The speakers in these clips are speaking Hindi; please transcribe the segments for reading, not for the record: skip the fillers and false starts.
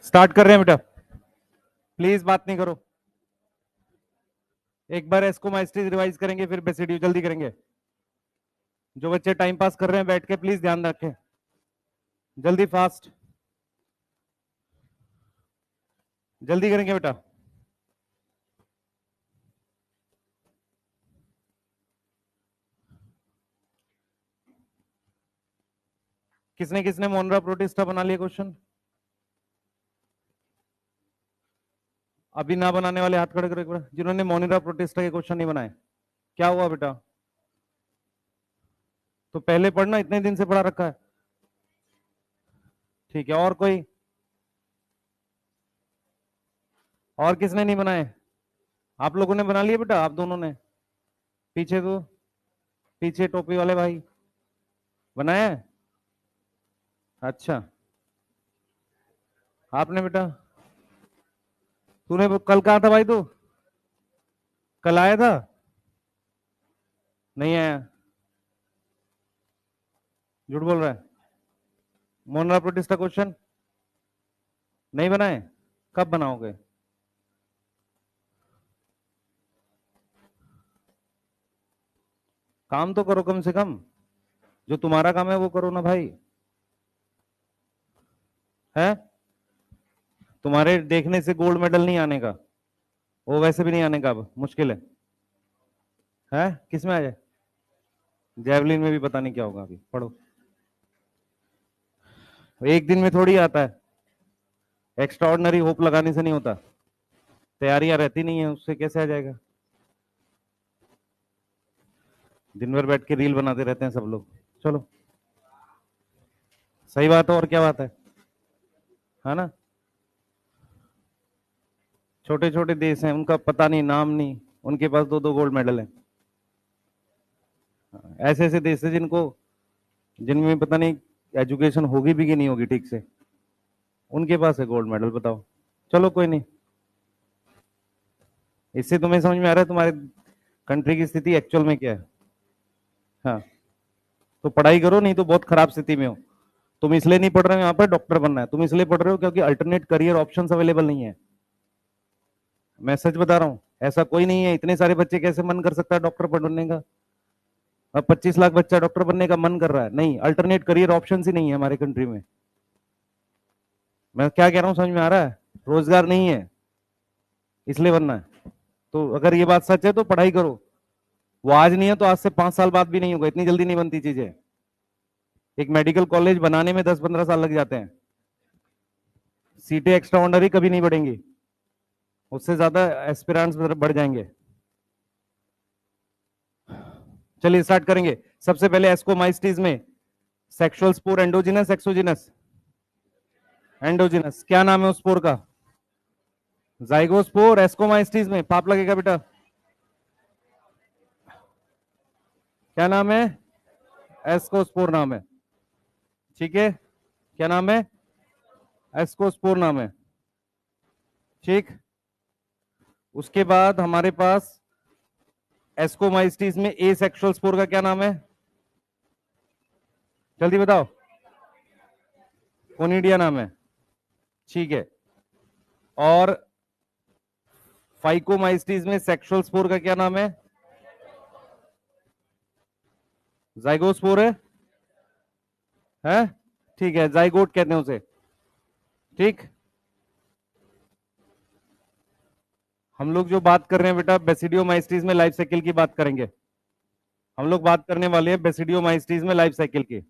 स्टार्ट कर रहे हैं बेटा, प्लीज बात नहीं करो। एक बार इसको माइस्ट्रीज रिवाइज करेंगे, फिर बेसिडियो जल्दी करेंगे। जो बच्चे टाइम पास कर रहे हैं बैठ के प्लीज ध्यान रखें, जल्दी फास्ट, जल्दी करेंगे बेटा। किसने किसने मोनरा प्रोटिस्टा बना लिया क्वेश्चन? अभी ना बनाने वाले हाथ खड़े करो एक बार, जिन्होंने मोनिरा प्रोटिस्टा के क्वेश्चन नहीं बनाए। क्या हुआ बेटा? तो पहले पढ़ना, इतने दिन से पढ़ा रखा है। ठीक है, और कोई? और किसने नहीं बनाए? आप लोगों ने बना लिया बेटा, आप दोनों ने? पीछे तो, पीछे टोपी वाले भाई बनाए हैं? अच्छा, आपने बेटा? तूने कल कहा था भाई, तू कल आया था? नहीं आया, झूठ बोल रहा है। मोनरा प्रोटिस्टा क्वेश्चन नहीं बनाए? कब बनाओगे? काम तो करो कम से कम, जो तुम्हारा काम है वो करो ना भाई। है, तुम्हारे देखने से गोल्ड मेडल नहीं आने का, वो वैसे भी नहीं आने का, अब मुश्किल है किस में आ जाए? जेवलिन में भी पता नहीं क्या होगा, अभी पढ़ो। एक दिन में थोड़ी आता है, एक्स्ट्रा ऑर्डिनरी होप लगाने से नहीं होता, तैयारियां रहती नहीं है, उससे कैसे आ जाएगा? दिन भर बैठ के रील बनाते रहते हैं सब लोग। चलो, सही बात है, और क्या बात है ना? छोटे छोटे देश हैं, उनका पता नहीं, नाम नहीं, उनके पास दो दो गोल्ड मेडल है। ऐसे ऐसे देश है जिनको, जिनमें पता नहीं एजुकेशन होगी भी कि नहीं होगी ठीक से, उनके पास है गोल्ड मेडल, बताओ। चलो कोई नहीं, इससे तुम्हें समझ में आ रहा है तुम्हारे कंट्री की स्थिति एक्चुअल में क्या है। हाँ, तो पढ़ाई करो, नहीं तो बहुत खराब स्थिति में हो। तुम इसलिए नहीं पढ़ रहे हो यहाँ पर डॉक्टर बनना है, तुम इसलिए पढ़ रहे हो क्योंकि अल्टरनेट करियर ऑप्शंस अवेलेबल नहीं है। मैं सच बता रहा हूँ, ऐसा कोई नहीं है। इतने सारे बच्चे कैसे मन कर सकता है डॉक्टर बनने का? अब 25 लाख बच्चा डॉक्टर बनने का मन कर रहा है, नहीं, अल्टरनेट करियर ऑप्शन ही नहीं है हमारे कंट्री में। मैं क्या कह रहा हूँ समझ में आ रहा है? रोजगार नहीं है, इसलिए बनना है। तो अगर ये बात सच है तो पढ़ाई करो। वो आज नहीं है तो आज से 5 साल बाद भी नहीं होगा, इतनी जल्दी नहीं बनती चीजें। एक मेडिकल कॉलेज बनाने में 10-15 साल लग जाते हैं। सीटें एक्स्ट्रा ऑर्डिनरी कभी नहीं बढ़ेंगी, उससे ज्यादा एस्पिरेंट्स बढ़ जाएंगे। चलिए स्टार्ट करेंगे। सबसे पहले एस्कोमाइस्टीज में sexual spore endogenous exogenous? Endogenous. क्या नाम है उस स्पोर का? जाइगोस्पोर। एस्कोमाइस्टीज में पाप लगेगा बेटा, क्या नाम है? एस्कोस्पोर नाम है, ठीक है। क्या नाम है? एस्कोस्पोर नाम है, ठीक। उसके बाद हमारे पास एस्कोमाइस्टीज में ए सेक्सुअल स्पोर का क्या नाम है? जल्दी बताओ। कोनिडिया नाम है, ठीक है। और फाइकोमाइस्टीज में सेक्सुअल स्पोर का क्या नाम है? जाइगोस्पोर है, ठीक है, जाइगोट कहते हैं उसे, ठीक। हम लोग जो बात कर रहे हैं बेटा बेसिडियोमाइस्टीज में लाइफ साइकिल की बात करेंगे। हम लोग बात करने वाले हैं बेसिडियोमाइस्टीज में लाइफ साइकिल की,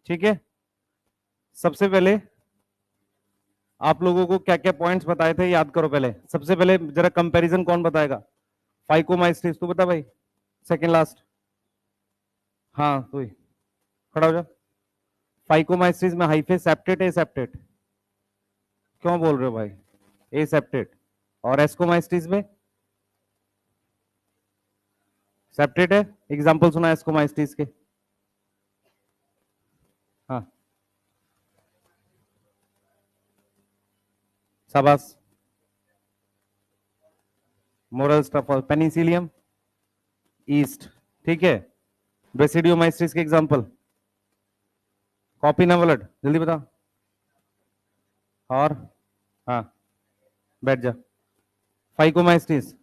ठीक है। सबसे पहले आप लोगों को क्या क्या पॉइंट्स बताए थे याद करो पहले। सबसे पहले जरा कंपैरिजन कौन बताएगा? फाइकोमाइस्टीज तू बता भाई, सेकंड लास्ट। हाँ तू ही खड़ा हो जा। फाइकोमाइस्टीज में हाइफे सेप्टेट ए सेप्टेट? क्यों बोल रहे हो भाई? ए सेप्टेट। और एस्कोमाइस्टीज में सेप्टेट है। एग्जांपल सुना एस्कोमाइस्टीज के? हाँ, शाबाश। मोरल स्टफ, पेनिसिलियम, ईस्ट, ठीक है। बेसिडियोमाइस्टिस के एग्जांपल? कॉपी ना ब्लड, जल्दी बता। और हाँ, बैठ जा। फाइकोमाइस्टिस,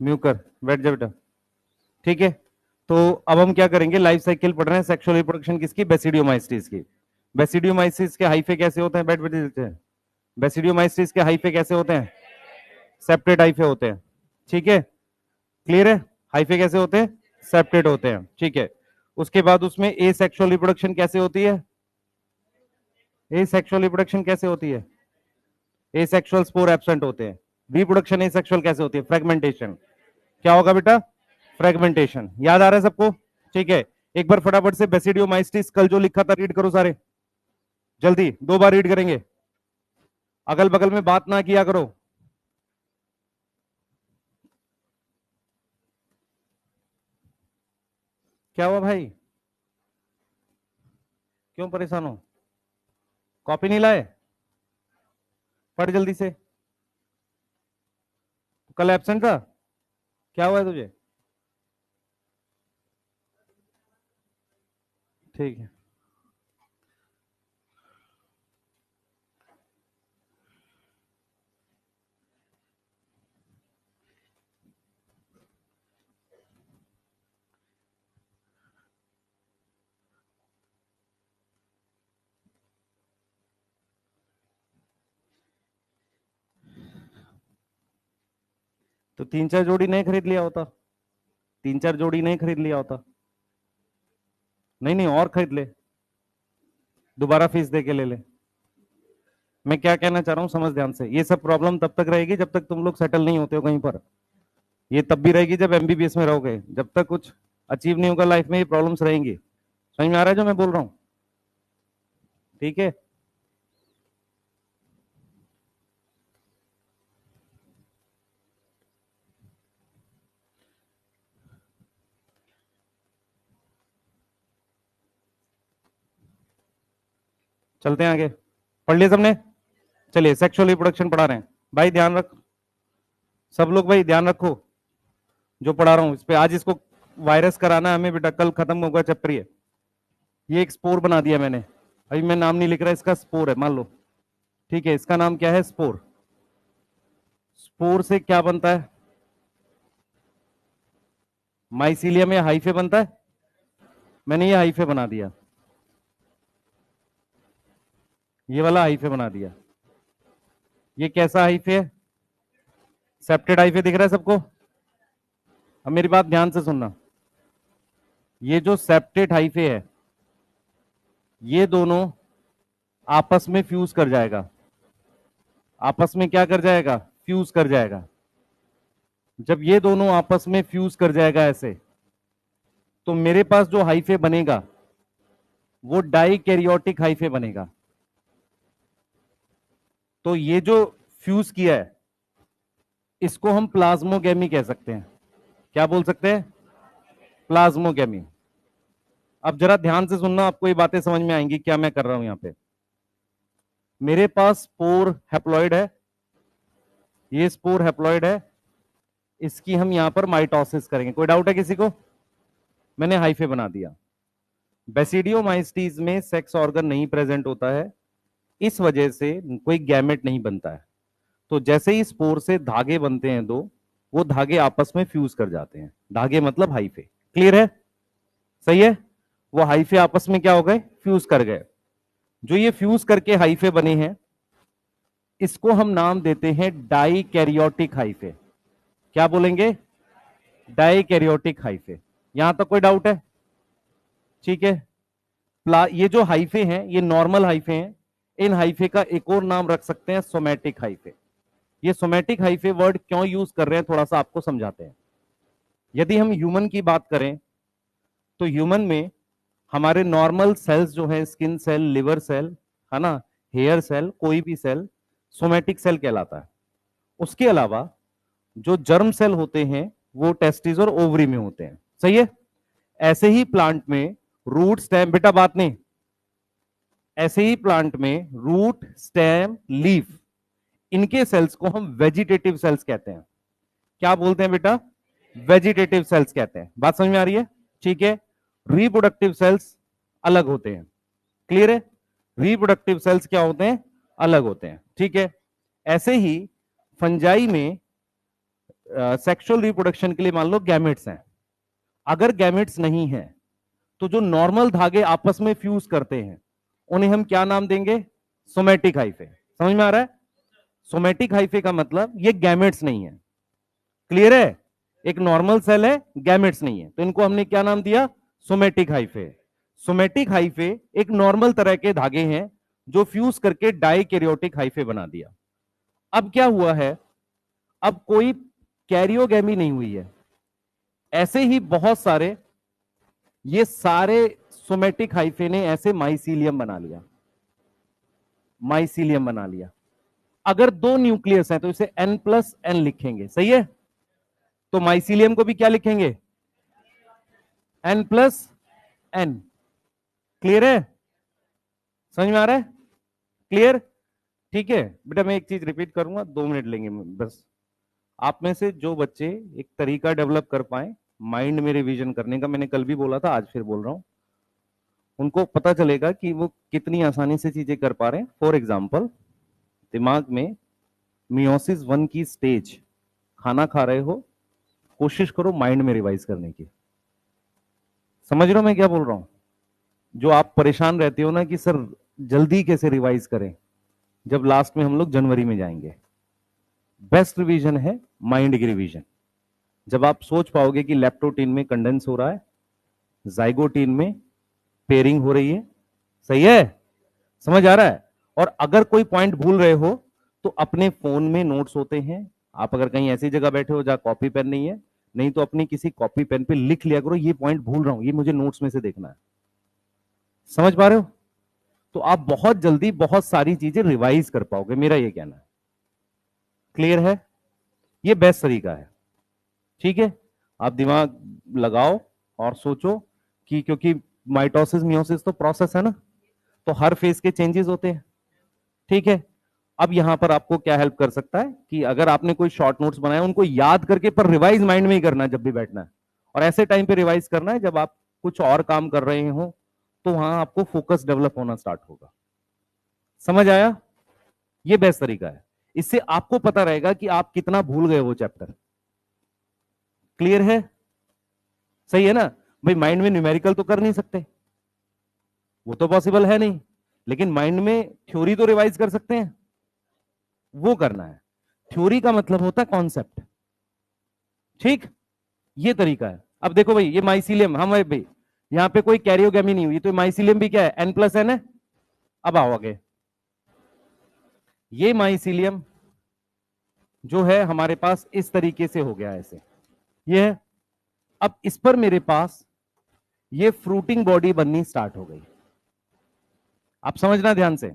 म्यूकर, बैठ जा बेटा। ठीक है, तो अब हम क्या करेंगे, लाइफ साइकिल पढ़ रहे हैं सेक्सुअल रिप्रोडक्शन किसकी, बेसिडियोमाइस्टिस की। बेसिडियोमाइस्टिस के हाइफे कैसे होते हैं, बैठ बैठ देते हैं। बेसिडियोमाइस्टिस के हाइफे कैसे होते हैं, सेप्टेट हाइफे होते हैं। ठीक है, क्लियर है, हाइफे कैसे होते हैं, सेप्टेट होते हैं। ठीक है, उसके बाद उसमें ए सेक्सुअल रिप्रोडक्शन कैसे होती है, ए सेक्सुअल रिप्रोडक्शन कैसे होती है, ए सेक्सुअल स्पोर एब्सेंट होते हैं। रिप्रोडक्शन ए सेक्सुअल कैसे होती है, फ्रेगमेंटेशन। क्या होगा बेटा, फ्रेगमेंटेशन। याद आ रहा है सबको, ठीक है। एक बार फटाफट से बेसिडियोमाइस्टिस कल जो लिखा था रीड करो सारे, जल्दी 2 बार रीड करेंगे, अगल बगल में बात ना किया करो। क्या हुआ भाई, क्यों परेशान हो, कॉपी नहीं लाए, पढ़ जल्दी से। कल एब्सेंट था, क्या हुआ है तुझे, ठीक है। तो 3-4 जोड़ी नहीं खरीद लिया होता, 3-4 जोड़ी नहीं खरीद लिया होता, नहीं नहीं और खरीद ले, दोबारा फीस दे के ले ले। मैं क्या कहना चाह रहा हूं समझ ध्यान से, ये सब प्रॉब्लम तब तक रहेगी जब तक तुम लोग सेटल नहीं होते हो कहीं पर। ये तब भी रहेगी जब एमबीबीएस में रहोगे, जब तक कुछ अचीव नहीं होगा लाइफ में ये प्रॉब्लम्स रहेंगी। समझ में आ रहा है जो मैं बोल रहा हूँ, ठीक है। चलते हैं आगे, पढ़ लिया सबने, चलिए सेक्सुअल रिप्रोडक्शन पढ़ा रहे हैं भाई, ध्यान रख सब लोग, भाई ध्यान रखो जो पढ़ा रहा हूं इस पे। आज इसको वायरस कराना है हमें बेटा, कल खत्म होगा चैप्टर ये एक स्पोर बना दिया मैंने, अभी मैं नाम नहीं लिख रहा, इसका स्पोर है मान लो, ठीक है। इसका नाम क्या है, स्पोर। स्पोर से क्या बनता है, माइसीलियम या हाइफे बनता है, मैंने ये हाइफे बना दिया, ये वाला हाइफे बना दिया। ये कैसा हाइफे है, सेप्टेड हाइफे दिख रहा है सबको। अब मेरी बात ध्यान से सुनना, ये जो सेप्टेड हाइफे है ये दोनों आपस में फ्यूज कर जाएगा, आपस में क्या कर जाएगा, फ्यूज कर जाएगा। जब ये दोनों आपस में फ्यूज कर जाएगा ऐसे, तो मेरे पास जो हाइफे बनेगा वो डाइकैरियोटिक हाइफे बनेगा। तो ये जो फ्यूज किया है इसको हम प्लाज्मोगेमी कह सकते हैं। क्या बोल सकते हैं, प्लाज्मोगेमी। अब जरा ध्यान से सुनना, आपको ये बातें समझ में आएंगी क्या मैं कर रहा हूं यहां पे। मेरे पास स्पोर हैप्लॉइड है, ये स्पोर हैप्लॉइड है, इसकी हम यहां पर माइटोसिस करेंगे। कोई डाउट है किसी को, मैंने हाइफे बना दिया। बेसिडियोमाइस्टीज में सेक्स ऑर्गन नहीं प्रेजेंट होता है, इस वजह से कोई गैमेट नहीं बनता है। तो जैसे ही स्पोर से धागे बनते हैं दो, वो धागे आपस में फ्यूज कर जाते हैं, धागे मतलब हाइफे। क्लियर है, सही है। वो हाइफे आपस में क्या हो गए, फ्यूज कर गए। जो ये फ्यूज करके हाइफे बने हैं इसको हम नाम देते हैं डाइकैरियोटिक हाइफे। क्या बोलेंगे, डाइकैरियोटिक हाइफे। यहां तक कोई डाउट है, ठीक है। ये जो हाइफे हैं ये नॉर्मल हाइफे हैं, इन हाइफे का एक और नाम रख सकते हैं सोमैटिक हाइफे। ये सोमैटिक हाइफे वर्ड क्यों यूज कर रहे हैं थोड़ा सा आपको समझाते हैं। यदि हम ह्यूमन की बात करें तो ह्यूमन में हमारे नॉर्मल सेल्स जो है, स्किन सेल, लिवर सेल, है ना, हेयर सेल, कोई भी सेल सोमैटिक सेल कहलाता है। उसके अलावा जो जर्म सेल होते हैं वो टेस्टिस और ओवरी में होते हैं, सही है। ऐसे ही प्लांट में रूट स्टेम, बेटा बात नहीं, ऐसे ही प्लांट में रूट स्टेम लीफ, इनके सेल्स को हम वेजिटेटिव सेल्स कहते हैं। क्या बोलते हैं बेटा, वेजिटेटिव सेल्स कहते हैं। बात समझ में आ रही है, ठीक है। रिप्रोडक्टिव सेल्स अलग होते हैं, क्लियर है। रिप्रोडक्टिव सेल्स क्या होते हैं, अलग होते हैं, ठीक है। ऐसे ही फंजाई में सेक्सुअल रिप्रोडक्शन के लिए मान लो गैमेट्स हैं, अगर गैमेट्स नहीं है तो जो नॉर्मल धागे आपस में फ्यूज करते हैं उन्हें हम क्या नाम देंगे, सोमेटिक हाइफे। समझ में आ रहा है, सोमेटिक हाइफे का मतलब ये गैमेट्स नहीं है, क्लियर है, एक नॉर्मल सेल है, गैमेट्स नहीं है, तो इनको हमने क्या नाम दिया, सोमेटिक हाइफे। सोमेटिक हाइफे एक नॉर्मल तरह के धागे हैं जो फ्यूज करके डाइकैरियोटिक हाइफे बना दिया। अब क्या हुआ है, अब कोई कैरियोगैमी नहीं हुई है, ऐसे ही बहुत सारे, ये सारे सोमेटिक हाइफे ने ऐसे माइसीलियम बना लिया, माइसीलियम बना लिया। अगर दो न्यूक्लियस है तो इसे N+N लिखेंगे, सही है, तो माइसीलियम को भी क्या लिखेंगे, N+N। क्लियर है, समझ में आ रहा है, क्लियर, ठीक है बेटा। मैं एक चीज रिपीट करूंगा, 2 मिनट लेंगे बस। आप में से जो बच्चे एक तरीका डेवलप कर पाए माइंड में रिवीजन करने का, मैंने कल भी बोला था आज फिर बोल रहा हूं, उनको पता चलेगा कि वो कितनी आसानी से चीजें कर पा रहे हैं। फॉर एग्जाम्पल, दिमाग में मियोसिस 1 की स्टेज, खाना खा रहे हो, कोशिश करो माइंड में रिवाइज करने की। समझ रहे हो मैं क्या बोल रहा हूं, जो आप परेशान रहते हो ना कि सर जल्दी कैसे रिवाइज करें, जब लास्ट में हम लोग जनवरी में जाएंगे, बेस्ट रिवीजन है माइंड की रिवीजन। जब आप सोच पाओगे कि लेप्टोटीन में कंडेंस हो रहा है, जाइगोटीन में पेयरिंग हो रही है, सही है, समझ आ रहा है। और अगर कोई पॉइंट भूल रहे हो तो अपने फोन में नोट्स होते हैं, आप अगर कहीं ऐसी जगह बैठे हो जहां कॉपी पेन नहीं है, नहीं तो अपनी किसी कॉपी पेन पे लिख लिया करो, ये पॉइंट भूल रहा हूं, ये मुझे नोट्स में से देखना है। समझ पा रहे हो, तो आप बहुत जल्दी बहुत सारी चीजें रिवाइज कर पाओगे, मेरा ये कहना है। क्लियर है, ये बेस्ट तरीका है, ठीक है। आप दिमाग लगाओ और सोचो कि क्योंकि माइटोसिस मियोसिस तो प्रोसेस है ना, तो हर फेज के चेंजेस होते हैं, ठीक है। अब यहां पर आपको क्या हेल्प कर सकता है कि अगर आपने कोई शॉर्ट नोट्स बनाए उनको याद करके पर रिवाइज माइंड में ही करना है जब भी बैठना है, और ऐसे टाइम पे रिवाइज करना है जब आप कुछ और काम कर रहे हो, तो वहां आपको फोकस डेवलप होना स्टार्ट होगा। समझ आया, ये बेस्ट तरीका है, इससे आपको पता रहेगा कि आप कितना भूल गए वो चैप्टर। क्लियर है, सही है ना भाई। माइंड में न्यूमेरिकल तो कर नहीं सकते, वो तो पॉसिबल है नहीं, लेकिन माइंड में थ्योरी तो रिवाइज कर सकते हैं, वो करना है। थ्योरी का मतलब होता है कॉन्सेप्ट, ठीक, ये तरीका है। अब देखो भाई, ये माइसीलियम, हम भाई यहां पे कोई कैरियोगेमी नहीं हुई, तो माइसीलियम भी क्या है, N+N है। अब आओ आगे, ये माइसीलियम जो है हमारे पास इस तरीके से हो गया ऐसे, ये है। अब इस पर मेरे पास ये फ्रूटिंग बॉडी बननी स्टार्ट हो गई। आप समझना ध्यान से,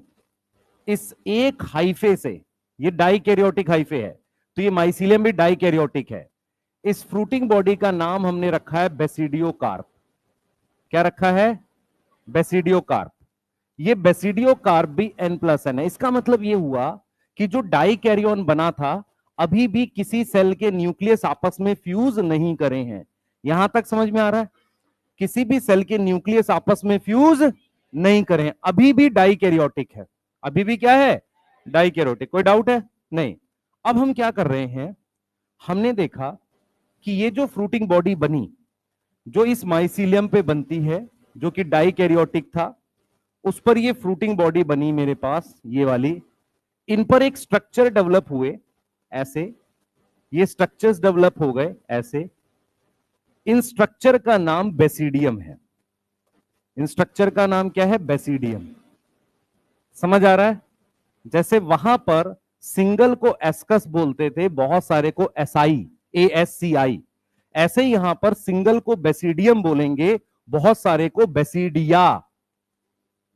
इस एक हाइफे से, ये डाइकैरियोटिक हाइफे है, तो ये माइसीलियम भी डाइकैरियोटिक है। इस फ्रूटिंग बॉडी का नाम हमने रखा है बेसिडियोकार्प। क्या रखा है, बेसिडियोकार्प। ये बेसिडियोकार्प भी N+N है। इसका मतलब ये हुआ कि जो डाइकैरियन बना था अभी भी किसी सेल के न्यूक्लियस आपस में फ्यूज नहीं करे हैं। यहां तक समझ में आ रहा है, किसी भी सेल के न्यूक्लियस आपस में फ्यूज नहीं करे हैं, अभी भी डाइकैरियोटिक है, अभी भी क्या है, डाइकैरियोटिक। कोई डाउट है, नहीं। अब हम क्या कर रहे हैं, हमने देखा कि ये जो फ्रूटिंग बॉडी बनी, जो इस माइसीलियम पे बनती है, जो कि डाइकैरियोटिक था, उस पर ये फ्रूटिंग बॉडी बनी मेरे पास, ये वाली। इन पर एक स्ट्रक्चर डेवलप हुए ऐसे, ये स्ट्रक्चर्स डेवलप हो गए ऐसे। इन स्ट्रक्चर का नाम बेसिडियम है, इन स्ट्रक्चर का नाम क्या है, बेसिडियम। समझ आ रहा है, जैसे वहां पर सिंगल को एस्कस बोलते थे, बहुत सारे को एसआई, ASCI, ऐसे ही यहां पर सिंगल को बेसिडियम बोलेंगे, बहुत सारे को बेसिडिया।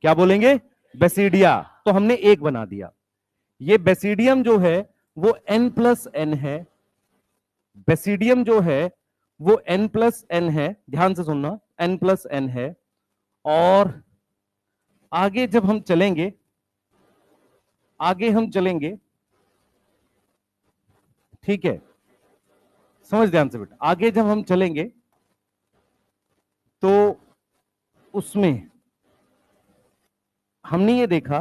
क्या बोलेंगे, बेसिडिया। तो हमने एक बना दिया। ये बेसिडियम जो है वो N+N है, बेसिडियम जो है वो N+N है, ध्यान से सुनना, N+N है। और आगे जब हम चलेंगे, आगे हम चलेंगे, ठीक है, समझ ध्यान से बेटा, आगे जब हम चलेंगे तो उसमें हमने ये देखा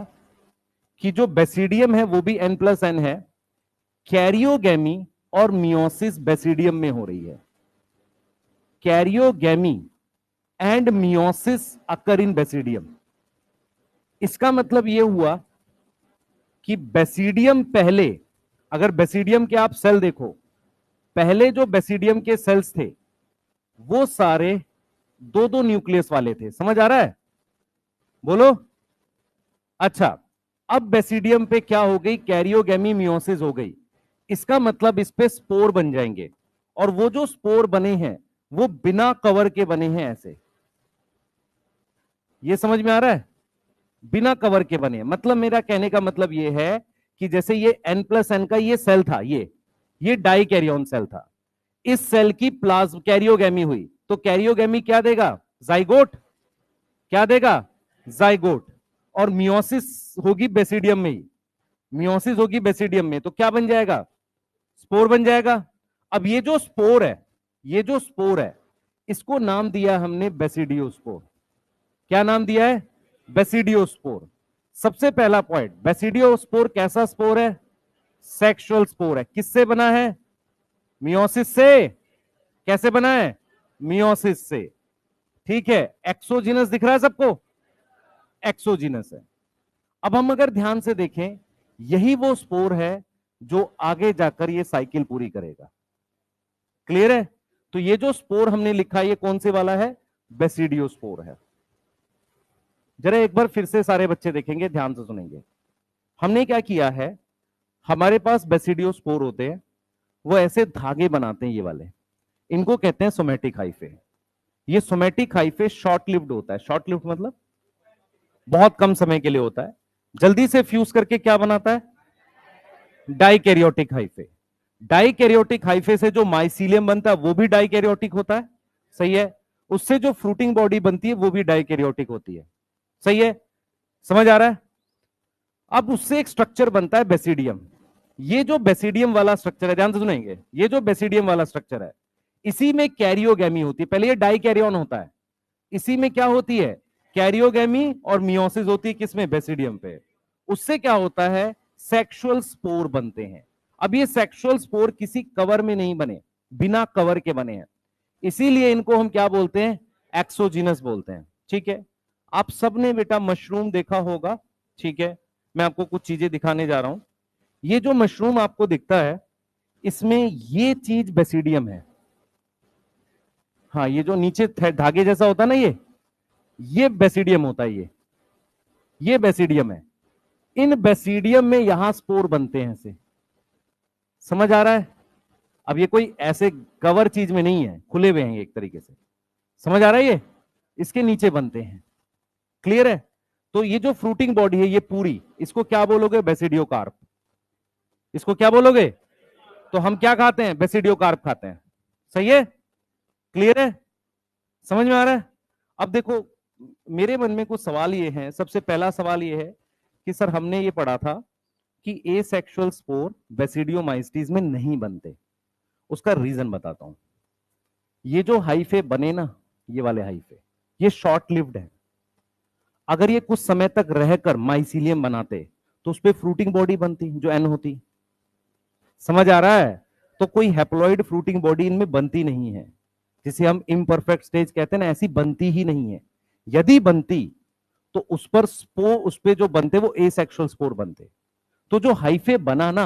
कि जो बेसिडियम है वो भी n+n है, कैरियोगैमी और मियोसिस बेसिडियम में हो रही है। Karyogamy and meiosis occur in basidium. इसका मतलब यह हुआ कि बेसिडियम पहले, अगर बेसिडियम के आप सेल देखो, पहले जो बेसिडियम के सेल्स थे वो सारे दो दो न्यूक्लियस वाले थे। समझ आ रहा है? बोलो। अच्छा, अब बेसिडियम पे क्या हो गई? कैरियोगैमी मियोसिस हो गई। इसका मतलब इस पे स्पोर बन जाएंगे, और वो जो स्पोर बने हैं वो बिना कवर के बने हैं, ऐसे। ये समझ में आ रहा है? बिना कवर के बने। मतलब मेरा कहने का मतलब ये है कि जैसे ये n+n का ये सेल था, ये डाई कैरियन सेल था, इस सेल की प्लाज्म कैरियोगैमी हुई, तो कैरियोगैमी क्या देगा? जाइगोट। क्या देगा? जाइगोट। और मियोसिस होगी बेसिडियम में ही, मियोसिस होगी बेसिडियम में, तो क्या बन जाएगा? स्पोर बन जाएगा। अब ये जो स्पोर है, ये जो स्पोर है, इसको नाम दिया हमने बेसिडियोस्पोर। क्या नाम दिया है? बेसिडियोस्पोर। सबसे पहला पॉइंट, बेसिडियोस्पोर कैसा स्पोर है? सेक्सुअल स्पोर है। किससे बना है? मियोसिस से। कैसे बना है? मियोसिस से। ठीक है, एक्सोजिनस दिख रहा है सबको? एक्सोजिनस है। अब हम अगर ध्यान से देखें, यही वो स्पोर है जो आगे जाकर ये साइकिल पूरी करेगा। क्लियर है? तो ये जो स्पोर हमने लिखा है, ये कौन से वाला है? बेसिडियोस्पोर है। जरा एक बार फिर से सारे बच्चे देखेंगे, ध्यान से सुनेंगे। हमने क्या किया है, हमारे पास बेसिडियोस्पोर होते हैं, वो ऐसे धागे बनाते हैं, ये वाले, इनको कहते हैं सोमेटिक हाइफे। ये सोमेटिक हाइफे शॉर्ट लिव्ड होता है। शॉर्ट लिव्ड मतलब बहुत कम समय के लिए होता है। जल्दी से फ्यूज करके क्या बनाता है? Dikaryotic hyphae. डाइकैरियोटिक हाइफे से जो माइसीलियम बनता है वो भी डाइकैरियोटिक होता है। सही है। उससे जो फ्रूटिंग बॉडी बनती है वो भी डाइकैरियोटिक होती है। सही है? समझ आ रहा है? अब उससे एक स्ट्रक्चर बनता है बेसिडियम। ये जो बेसिडियम वाला स्ट्रक्चर है, ध्यान से सुनेंगे, ये जो बेसिडियम वाला स्ट्रक्चर है, इसी में कैरियोगैमी होती है। पहले ये डाइकैरियन होता है, इसी में क्या होती है? कैरियोगैमी और मियोसिस होती है। किसमें? बेसिडियम पे। उससे क्या होता है? सेक्सुअल स्पोर बनते हैं। अब ये सेक्सुअल स्पोर किसी कवर में नहीं बने, बिना कवर के बने हैं, इसीलिए इनको हम क्या बोलते हैं? एक्सोजिनस बोलते हैं। ठीक है। आप सबने बेटा मशरूम देखा होगा। ठीक है, मैं आपको कुछ चीजें दिखाने जा रहा हूं। ये जो मशरूम आपको दिखता है, इसमें ये चीज बेसिडियम है। हाँ, ये जो नीचे धागे जैसा होता है ना, ये बेसिडियम होता है। ये बेसिडियम है। इन बेसिडियम में यहां स्पोर बनते हैं ऐसे। समझ आ रहा है? अब ये कोई ऐसे कवर चीज में नहीं है, खुले हुए हैं एक तरीके से। समझ आ रहा है? ये इसके नीचे बनते हैं। क्लियर है? तो ये जो फ्रूटिंग बॉडी है ये पूरी, इसको क्या बोलोगे? बेसिडियोकार्प। इसको क्या बोलोगे? तो हम क्या खाते हैं? बेसिडियोकार्प खाते हैं। सही है? क्लियर है? समझ में आ रहा है? अब देखो, मेरे मन में कुछ सवाल ये हैं। सबसे पहला सवाल ये है कि सर हमने ये पढ़ा था कि एसेक्सुअल स्पोर बेसिडियोमाइस्टीज में नहीं बनते। उसका रीजन बताता हूं। ये जो हाइफे बने ना, ये वाले हाइफे, ये शॉर्ट लिव्ड है। अगर ये कुछ समय तक रहकर माइसीलियम बनाते तो उस पर फ्रूटिंग बॉडी बनती जो एन होती। समझ आ रहा है? तो कोई हैप्लॉइड फ्रूटिंग बॉडी इनमें बनती नहीं है, जिसे हम इम्परफेक्ट स्टेज कहते हैं ना, ऐसी बनती ही नहीं है। यदि बनती तो उस पर उस पे जो बनते वो एसेक्सुअल स्पोर बनते। तो जो हाइफे बना ना,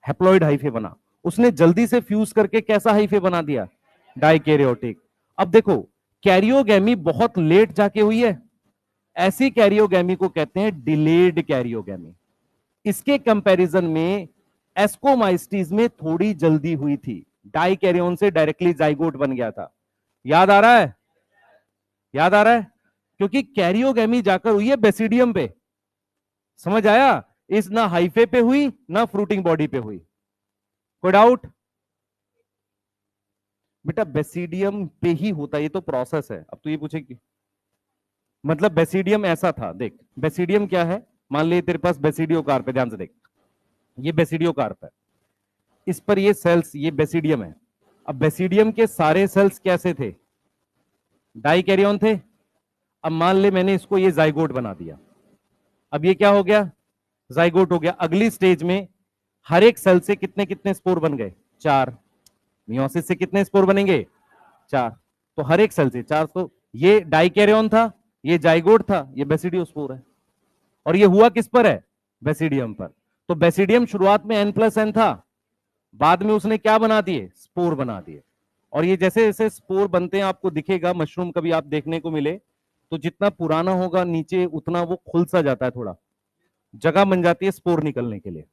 हैप्लॉइड हाइफे बना, उसने जल्दी से फ्यूज करके कैसा हाइफे बना दिया? डाइकैरियोटिक। अब देखो, कैरियोगैमी बहुत लेट जाके हुई है, ऐसी कैरियोगैमी को कहते हैं डिलेड कैरियोगैमी। इसके कंपैरिजन में एस्कोमाइस्टीज में थोड़ी जल्दी हुई थी, डाइकैरियन से डायरेक्टली जाइगोट बन गया था। याद आ रहा है? याद आ रहा है? क्योंकि कैरियोगैमी जाकर हुई है बेसिडियम पे। समझ आया? इस ना हाइफे पे हुई ना फ्रूटिंग बॉडी पे हुई। कोई डाउट? बेटा बेसिडियम पे ही होता है, ये तो प्रोसेस है। अब तो ये पूछेगी मतलब बेसिडियम ऐसा था। देख, बेसिडियम क्या है? मान ली तेरे पास बेसिडियोकार्प है, ध्यान से देख, ये बेसिडियोकार्प है, इस पर ये सेल्स, ये बेसिडियम है। अब बेसिडियम के सारे सेल्स कैसे थे? डाइकैरियन थे। अब मान ले मैंने इसको ये जाइगोट बना दिया, अब ये क्या हो गया, जाइगोट हो गया। अगली स्टेज में हर एक सेल से कितने कितने स्पोर बन गए, 4। मियोसिस से कितने स्पोर बनेंगे, 4। तो हर एक सेल से 4। तो ये डाइकैरियोन था, ये जाइगोट था, ये बेसिडियोस्पोर है। और ये हुआ किस पर है, बेसिडियम पर। तो बेसिडियम शुरुआत में N+N था, बाद में उसने क्या बना दिए, स्पोर बना दिए। और ये जैसे जैसे स्पोर बनते हैं आपको दिखेगा, मशरूम कभी आप देखने को मिले तो जितना पुराना होगा नीचे उतना वो खुल सा जाता है, थोड़ा जगह बन जाती है स्पोर निकलने के लिए।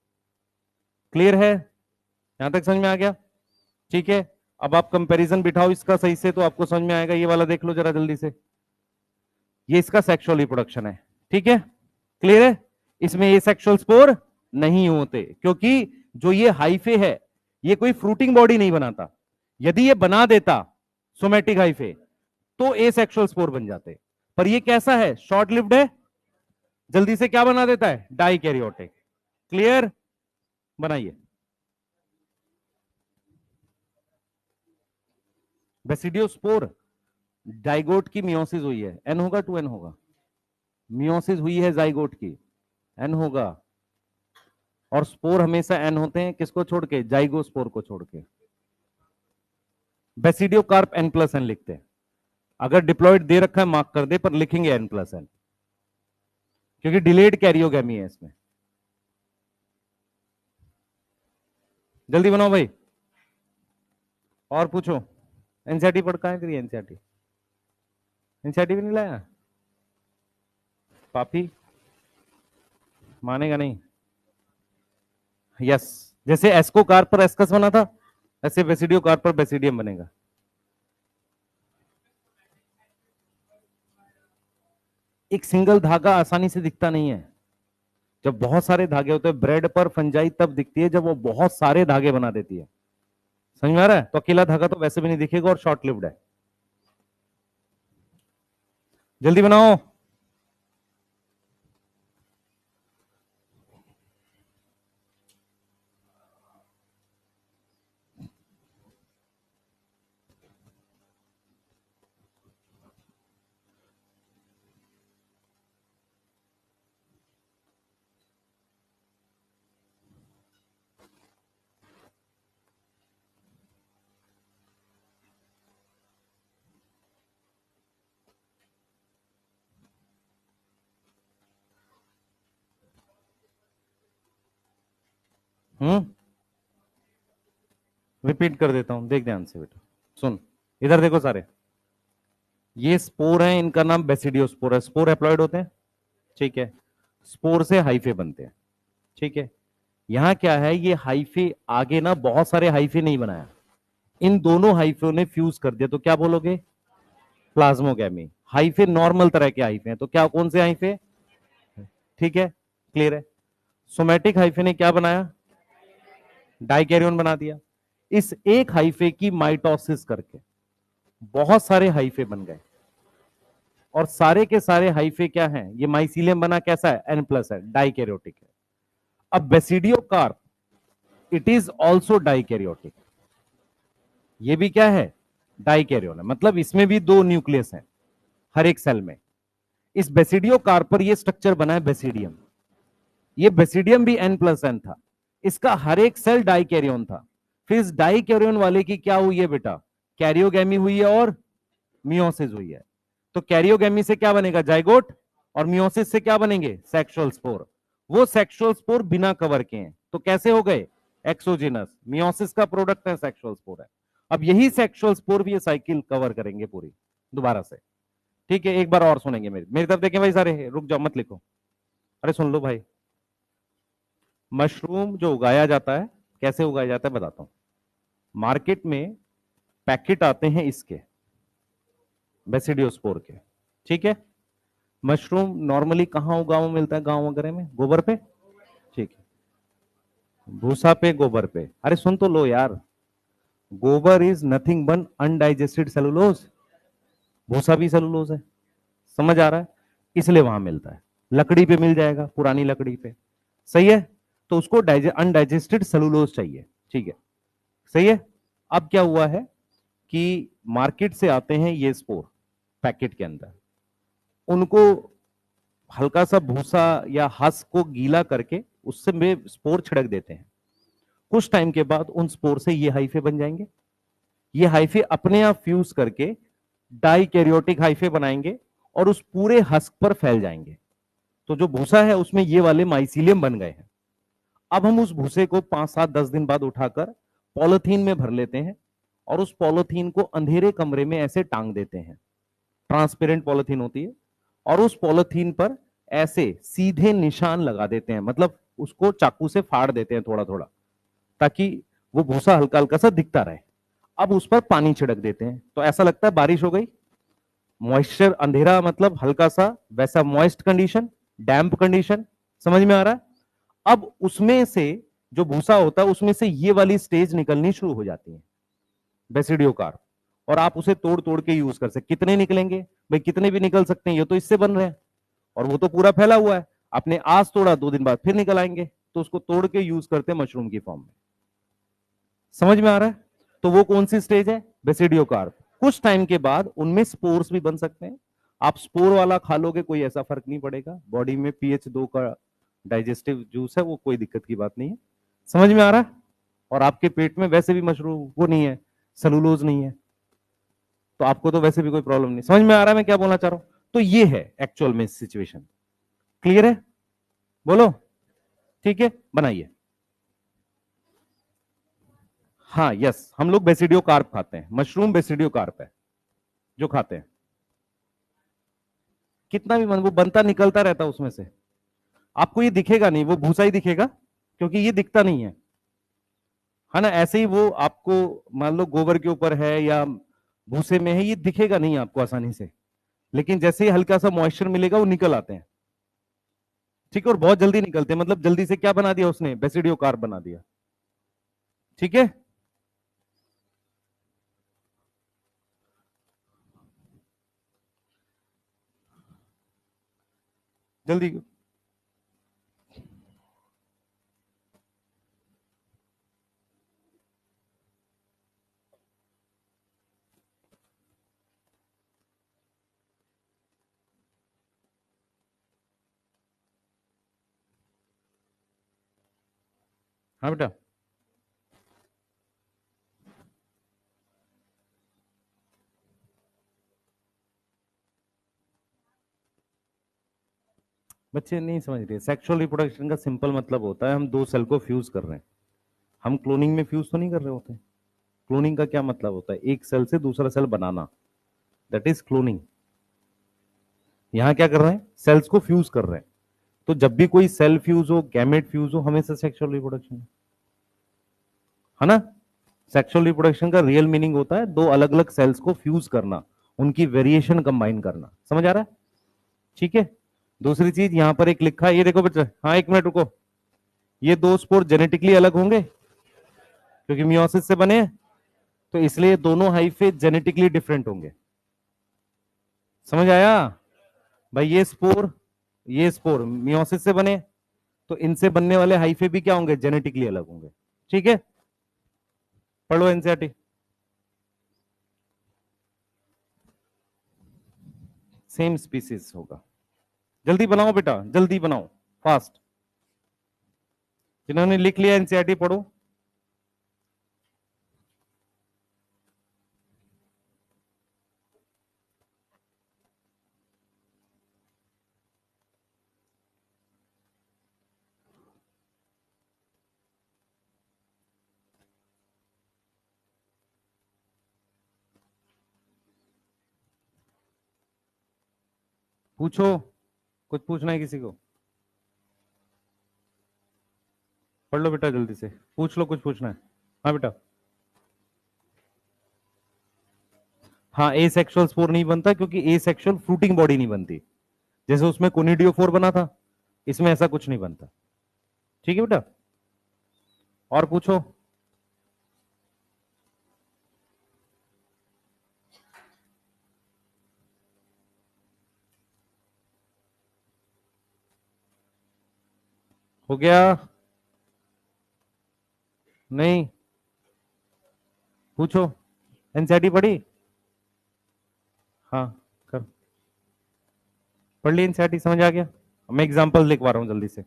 क्लियर है, यहां तक समझ में आ गया? ठीक है, अब आप कंपैरिजन बिठाओ इसका सही से तो आपको समझ में आएगा। ये वाला देख लो जरा जल्दी से, ये इसका सेक्सुअल रिप्रोडक्शन है, ठीक है, क्लियर है। इसमें ये सेक्सुअल स्पोर नहीं होते, क्योंकि जो ये हाइफे है ये कोई फ्रूटिंग बॉडी नहीं बनाता। यदि ये बना देता सोमेटिक हाइफे तो ए सेक्सुअल स्पोर बन जाते, पर ये कैसा है, शॉर्ट लिव्ड है, जल्दी से क्या बना देता है, डाइकैरियोटिक। क्लियर, बनाइए। बेसिडियोस्पोर, जाइगोट की मियोसिस हुई है, एन होगा 2n होगा, मियोसिस हुई है जाइगोट की, एन होगा। और स्पोर हमेशा एन होते हैं, किसको छोड़ के, जाइगोस्पोर को छोड़ के। बेसिडियोकार्प N+N लिखते हैं। अगर डिप्लॉयड दे रखा है मार्क कर दे, पर लिखेंगे N+N, क्योंकि डिलेड कैरियोगैमी है इसमें। जल्दी बनाओ भाई, और पूछो। एनसीईआरटी पढ़, कहां है तेरी एनसीईआरटी? एनसीईआरटी भी नहीं लाया पापी, मानेगा नहीं। यस, जैसे एस्को कार पर एस्कस बना था, ऐसे बेसिडियो कार पर बेसिडियम बनेगा। एक सिंगल धागा आसानी से दिखता नहीं है। जब बहुत सारे धागे होते हैं, ब्रेड पर फंजाई तब दिखती है जब वो बहुत सारे धागे बना देती है। समझ में आ रहा है? तो अकेला धागा तो वैसे भी नहीं दिखेगा और शॉर्ट लिव्ड है। जल्दी बनाओ। रिपीट कर देता हूं, देख ध्यान से बेटा, सुन, इधर देखो सारे, ये स्पोर हैं, इनका नाम बेसिडियोस्पोर है। स्पोर हैप्लॉइड होते हैं, ठीक है, स्पोर से हाइफे बनते हैं, ठीक है। यहां क्या है, ये हाइफे आगे ना बहुत सारे हाइफे नहीं बनाया, इन दोनों हाइफे ने फ्यूज कर दिया, तो क्या बोलोगे, प्लाज्मोगैमी। हाइफे नॉर्मल तरह के हाइफे हैं, तो क्या, कौन से हाइफे, ठीक है, क्लियर है। सोमेटिक हाइफे ने क्या बनाया, डाइकैरियोन बना दिया। इस एक हाइफे की माइटोसिस करके बहुत सारे हाइफे बन गए, और सारे के सारे हाइफे क्या हैं, ये माइसीलियम बना कैसा है, N+ है, डाइकैरियोटिक है। अब basidiocarp, it is also dikaryotic, ये भी क्या है, डाइकैरियोन है, मतलब इसमें भी 2 न्यूक्लियस हैं हर एक सेल में। इस बेसिडियोकार्प पर ये स्ट्रक्चर बना है बेसिडियम, ये बेसिडियम भी N+N था, इसका हर एक सेल डाइकैरियोन था। फिर इस डाइकैरियोन वाले की क्या हुई है बेटा, कैरियोगैमी हुई है और मियोसिस हुई है। तो कैरियोगैमी से क्या बनेगा, जाइगोट, और मियोसिस से क्या बनेंगे, सेक्सुअल स्पोर। वो सेक्सुअल स्पोर बिना कवर के हैं, तो कैसे हो गए, एक्सोजिनस। मियोसिस का प्रोडक्ट है, सेक्सुअल स्पोर है। अब यही सेक्सुअल स्पोर भी ये साइकिल कवर करेंगे पूरी दोबारा से, ठीक है। एक बार और सुनेंगे, मेरी मेरी तरफ देखें भाई सारे, रुक जाओ मत लिखो, अरे सुन लो भाई। मशरूम जो उगाया जाता है, कैसे उगाया जाता है बताता हूं। मार्केट में पैकेट आते हैं इसके, बेसिडियोस्पोर के, ठीक है। मशरूम नॉर्मली कहां उगाव मिलता है, गांव वगैरह में, गोबर पे, ठीक है, भूसा पे, गोबर पे। अरे सुन तो लो यार, गोबर is nothing but undigested cellulose, भूसा भी सेलुलोज है, समझ आ रहा है, इसलिए वहां मिलता है। लकड़ी पे मिल जाएगा, पुरानी लकड़ी पे, सही है। तो उसको अनडाइजेस्टेड सेलुलोज चाहिए, ठीक है, सही है। अब क्या हुआ है कि मार्केट से आते हैं ये स्पोर पैकेट के अंदर, उनको हल्का सा भूसा या हस को गीला करके उससे में स्पोर छिड़क देते हैं। कुछ टाइम के बाद उन स्पोर से ये हाइफे बन जाएंगे। ये हाइफे अपने आप फ्यूज करके डाइकैरियोटिक हाइफे बनाएंगे और उस पूरे हस्क पर फैल जाएंगे। तो जो भूसा है उसमें ये वाले माइसीलियम बन गए हैं। अब हम उस भूसे को 5 7 10 दिन बाद उठाकर पॉलिथीन में भर लेते हैं और उस पॉलिथीन को अंधेरे कमरे में ऐसे टांग देते हैं। ट्रांसपेरेंट पॉलिथीन होती है और उस पॉलिथीन पर ऐसे सीधे निशान लगा देते हैं, मतलब उसको चाकू से फाड़ देते हैं थोड़ा थोड़ा, ताकि वो भूसा हल्का हल्का सा दिखता रहे। अब उस पर पानी छिड़क देते हैं तो ऐसा लगता है बारिश हो गई। मॉइस्चर, अंधेरा मतलब हल्का सा वैसा मॉइस्ट कंडीशन, डैम्प कंडीशन, समझ में आ रहा है। अब उसमें से जो भूसा होता है उसमें से ये वाली स्टेज निकलनी शुरू हो जाती है, बेसिडियोकार्प। और आप उसे तोड़ तोड़ के यूज कर सकते। कितने निकलेंगे भाई? कितने भी निकल सकते हैं, ये तो इससे बन रहे हैं और वो तो पूरा फैला हुआ है। आपने आज तोड़ा, 2 दिन बाद फिर निकल आएंगे, तो उसको तोड़ के यूज करते हैं मशरूम की फॉर्म में। समझ में आ रहा है? तो वो कौन सी स्टेज है? बेसिडियोकार्प। कुछ टाइम के बाद उनमें स्पोर्स भी बन सकते हैं। आप स्पोर वाला खा लोगे, कोई ऐसा फर्क नहीं पड़ेगा। बॉडी में pH 2 का डाइजेस्टिव जूस है, वो कोई दिक्कत की बात नहीं है। समझ में आ रहा है? और आपके पेट में वैसे भी मशरूम वो नहीं है, सेलुलोज नहीं है, तो आपको तो वैसे भी कोई प्रॉब्लम नहीं। समझ में आ रहा है मैं क्या बोलना चाह रहा हूं? तो ये है एक्चुअल में सिचुएशन। क्लियर है? बोलो। ठीक है, बनाइए। हाँ यस, हम लोग बेसिडियो कार्प खाते हैं। मशरूम बेसिडियो कार्प है जो खाते हैं। कितना भी वो बनता निकलता रहता है उसमें से। आपको ये दिखेगा नहीं, वो भूसा ही दिखेगा, क्योंकि ये दिखता नहीं है ना। ऐसे ही वो आपको मान लो गोबर के ऊपर है या भूसे में है, ये दिखेगा नहीं आपको आसानी से, लेकिन जैसे ही हल्का सा मॉइस्चर मिलेगा वो निकल आते हैं। ठीक है, और बहुत जल्दी निकलते हैं। मतलब जल्दी से क्या बना दिया उसने? बेसिडियो कार्प बना दिया। ठीक है, जल्दी। हाँ बेटा। बच्चे नहीं समझ रहे। सेक्सुअल रिप्रोडक्शन का सिंपल मतलब होता है हम दो सेल को फ्यूज कर रहे हैं। हम क्लोनिंग में फ्यूज तो नहीं कर रहे होते। क्लोनिंग का क्या मतलब होता है? एक सेल से दूसरा सेल बनाना, दैट इज क्लोनिंग। यहां क्या कर रहे हैं? सेल्स को फ्यूज कर रहे हैं। तो जब भी कोई सेल फ्यूज हो, गैमेट फ्यूज हो, हमेशा सेक्सुअल रिप्रोडक्शन है ना। सेक्सुअल रिप्रोडक्शन का रियल मीनिंग होता है दो अलग अलग सेल्स को फ्यूज करना, उनकी वेरिएशन कंबाइन करना। समझ आ रहा है? ठीक है। दूसरी चीज यहां पर एक लिखा है, ये देखो बच्चा, हाँ एक मिनट रुको। ये दो स्पोर जेनेटिकली अलग होंगे क्योंकि मियोसिस से बने हैं, तो इसलिए दोनों हाइफे जेनेटिकली डिफरेंट होंगे। समझ आया भाई? ये स्पोर मियोसिस से बने, तो इनसे बनने वाले हाइफे भी क्या होंगे? जेनेटिकली अलग होंगे। ठीक है, पढ़ो एनसीईआरटी। सेम स्पीसीज होगा। जल्दी बनाओ बेटा, जल्दी बनाओ, फास्ट। जिन्होंने लिख लिया एनसीईआरटी पढ़ो। पूछो, कुछ पूछना है किसी को? पढ़ लो बेटा जल्दी से, पूछ लो, कुछ पूछना है? हाँ बेटा। हाँ, ए सेक्सुअल स्पोर नहीं बनता क्योंकि ए सेक्सुअल फ्रूटिंग बॉडी नहीं बनती। जैसे उसमें कोनिडियोफोर बना था, इसमें ऐसा कुछ नहीं बनता। ठीक है बेटा, और पूछो। हो गया? नहीं? पूछो। एनसीईआरटी पढ़ी? हाँ, कर। पढ़ ली एनसीईआरटी? समझ आ गया? मैं एग्जांपल लिखवा रहा हूं जल्दी से।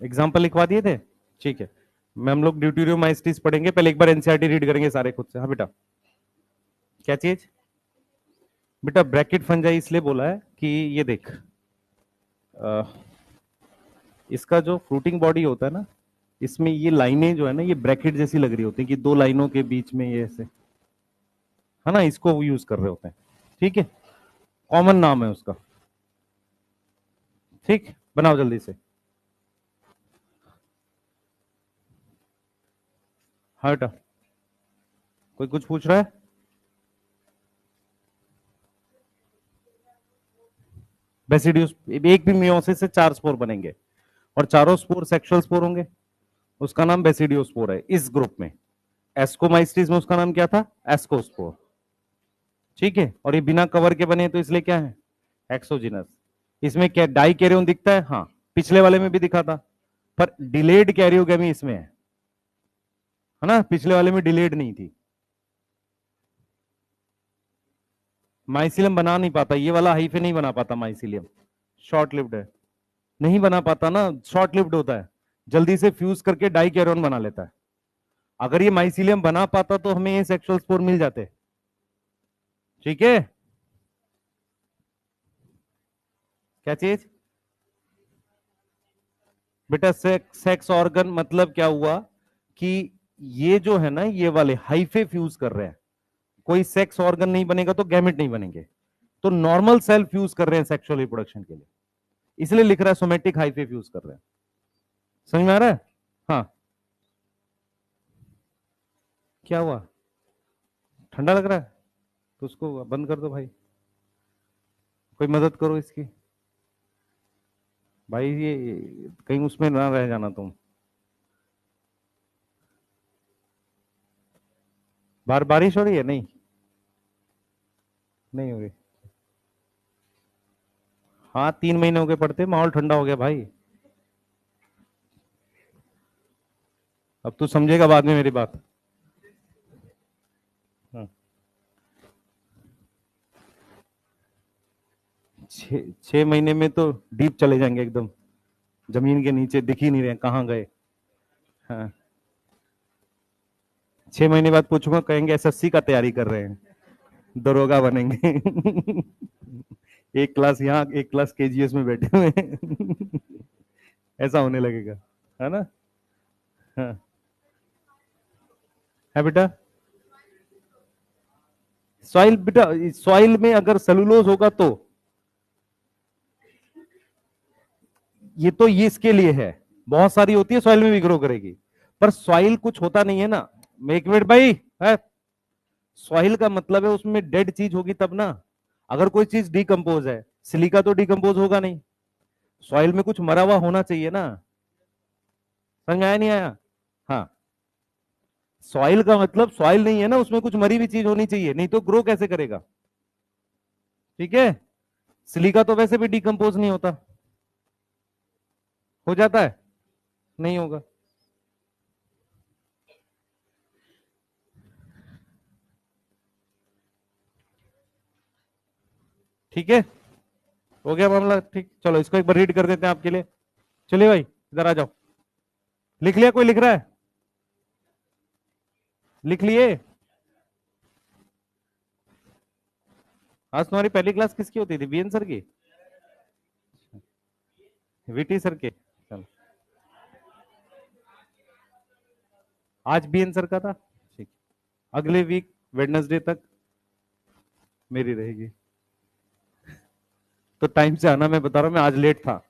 एग्जाम्पल लिखवा दिए थे, ठीक है। मैं हम लोग ड्यूटेरियोमाइसीट्स पढ़ेंगे, पहले एक बार एनसीईआरटी रीड करेंगे सारे खुद से। हाँ बेटा, क्या चीज? बेटा ब्रैकेट फंजाई इसलिए बोला है कि ये देख, अ, इसका जो फ्रूटिंग बॉडी होता है ना, इसमें ये लाइनें जो है ना, ये ब्रैकेट जैसी लग रही होती है कि दो लाइनों के बीच में ये ऐसे, है ना, इसको यूज कर रहे होते हैं, ठीक है। कॉमन नाम है उसका, ठीक। बनाओ जल्दी से। हाँ बेटा, कोई कुछ पूछ रहा है? बेसिडियस, एक भी मियोसिस से 4 स्पोर बनेंगे और चारों स्पोर सेक्सुअल स्पोर होंगे, उसका नाम बेसिडियोस्पोर है इस ग्रुप में। एस्कोमाइस्टिस में उसका नाम क्या था? एस्कोस्पोर, ठीक है। और ये बिना कवर के बने तो इसलिए क्या है? एक्सोजिनस। इसमें क्या डाई कैरियोन दिखता है? हाँ, पिछले वाले में भी दिखा था, पर डिलेड कैरियोगेमी इसमें है ना, पिछले वाले में डिलेड नहीं थी। माइसिलियम बना नहीं पाता, ये वाला हाइफे नहीं बना पाता माइसिलियम, शॉर्ट लिव्ड है, नहीं बना पाता ना, शॉर्ट लिव्ड होता है, जल्दी से फ्यूज करके डाई कैरियोन बना लेता है। अगर ये माइसिलियम बना पाता तो हमें ये सेक्सुअल स्पोर मिल जाते, ठीक है। क्या चीज? बेटा सेक्स ऑर्गन मतलब क्या हुआ कि ये जो है ना, ये वाले हाइफे फ्यूज कर रहे हैं, कोई सेक्स ऑर्गन नहीं बनेगा तो गैमेट नहीं बनेंगे, तो नॉर्मल सेल फ्यूज कर रहे हैं सेक्सुअल रिप्रोडक्शन के लिए, इसलिए लिख रहा है सोमेटिक हाइफे फ्यूज कर रहे हैं। समझ में आ रहा है? हाँ। क्या हुआ? ठंडा लग रहा है तो उसको बंद कर दो भाई, कोई मदद करो इसकी भाई, ये कहीं उसमें ना रह जाना तुम। बाहर बारिश हो रही है? नहीं, नहीं हो रही। हाँ, 3 महीने हो गए पड़ते, माहौल ठंडा हो गया भाई। अब तू समझेगा बाद में मेरी बात। हाँ। 6 महीने में तो डीप चले जाएंगे एकदम, जमीन के नीचे दिख ही नहीं रहे कहाँ गए। हाँ, 6 महीने बाद पूछूंगा, कहेंगे एसएससी का तैयारी कर रहे हैं, दरोगा बनेंगे। एक क्लास यहाँ, एक क्लास केजीएस में बैठे हुए हैं। ऐसा होने लगेगा, है ना। हाँ। है बेटा, सॉइल, बेटा सॉइल में अगर सेलुलोज होगा तो ये इसके लिए है, बहुत सारी होती है सॉइल में भी ग्रो करेगी, पर सॉइल कुछ होता नहीं है ना। एक मिनट भाई, है सॉइल का मतलब है उसमें डेड चीज होगी तब ना, अगर कोई चीज डिकम्पोज है, सिलिका तो डिकम्पोज होगा नहीं, सॉइल में कुछ मरा हुआ होना चाहिए ना। समझ में आया नहीं आया? हाँ, सॉइल का मतलब सॉइल नहीं है ना, उसमें कुछ मरी हुई चीज होनी चाहिए, नहीं तो ग्रो कैसे करेगा, ठीक है। सिलिका तो वैसे भी डिकम्पोज नहीं होता, हो जाता है? नहीं होगा। ठीक है, हो गया मामला, ठीक। चलो इसको एक बार रीड कर देते हैं आपके लिए। चलिए भाई इधर आ जाओ। लिख लिया? कोई लिख रहा है? लिख लिए? आज तुम्हारी पहली क्लास किसकी होती थी? बीएन सर की? वीटी सर के? चलो, आज बीएन सर का था, ठीक। अगले वीक वेडनेसडे तक मेरी रहेगी, तो टाइम से आना। मैं बता रहा हूं, मैं आज लेट था,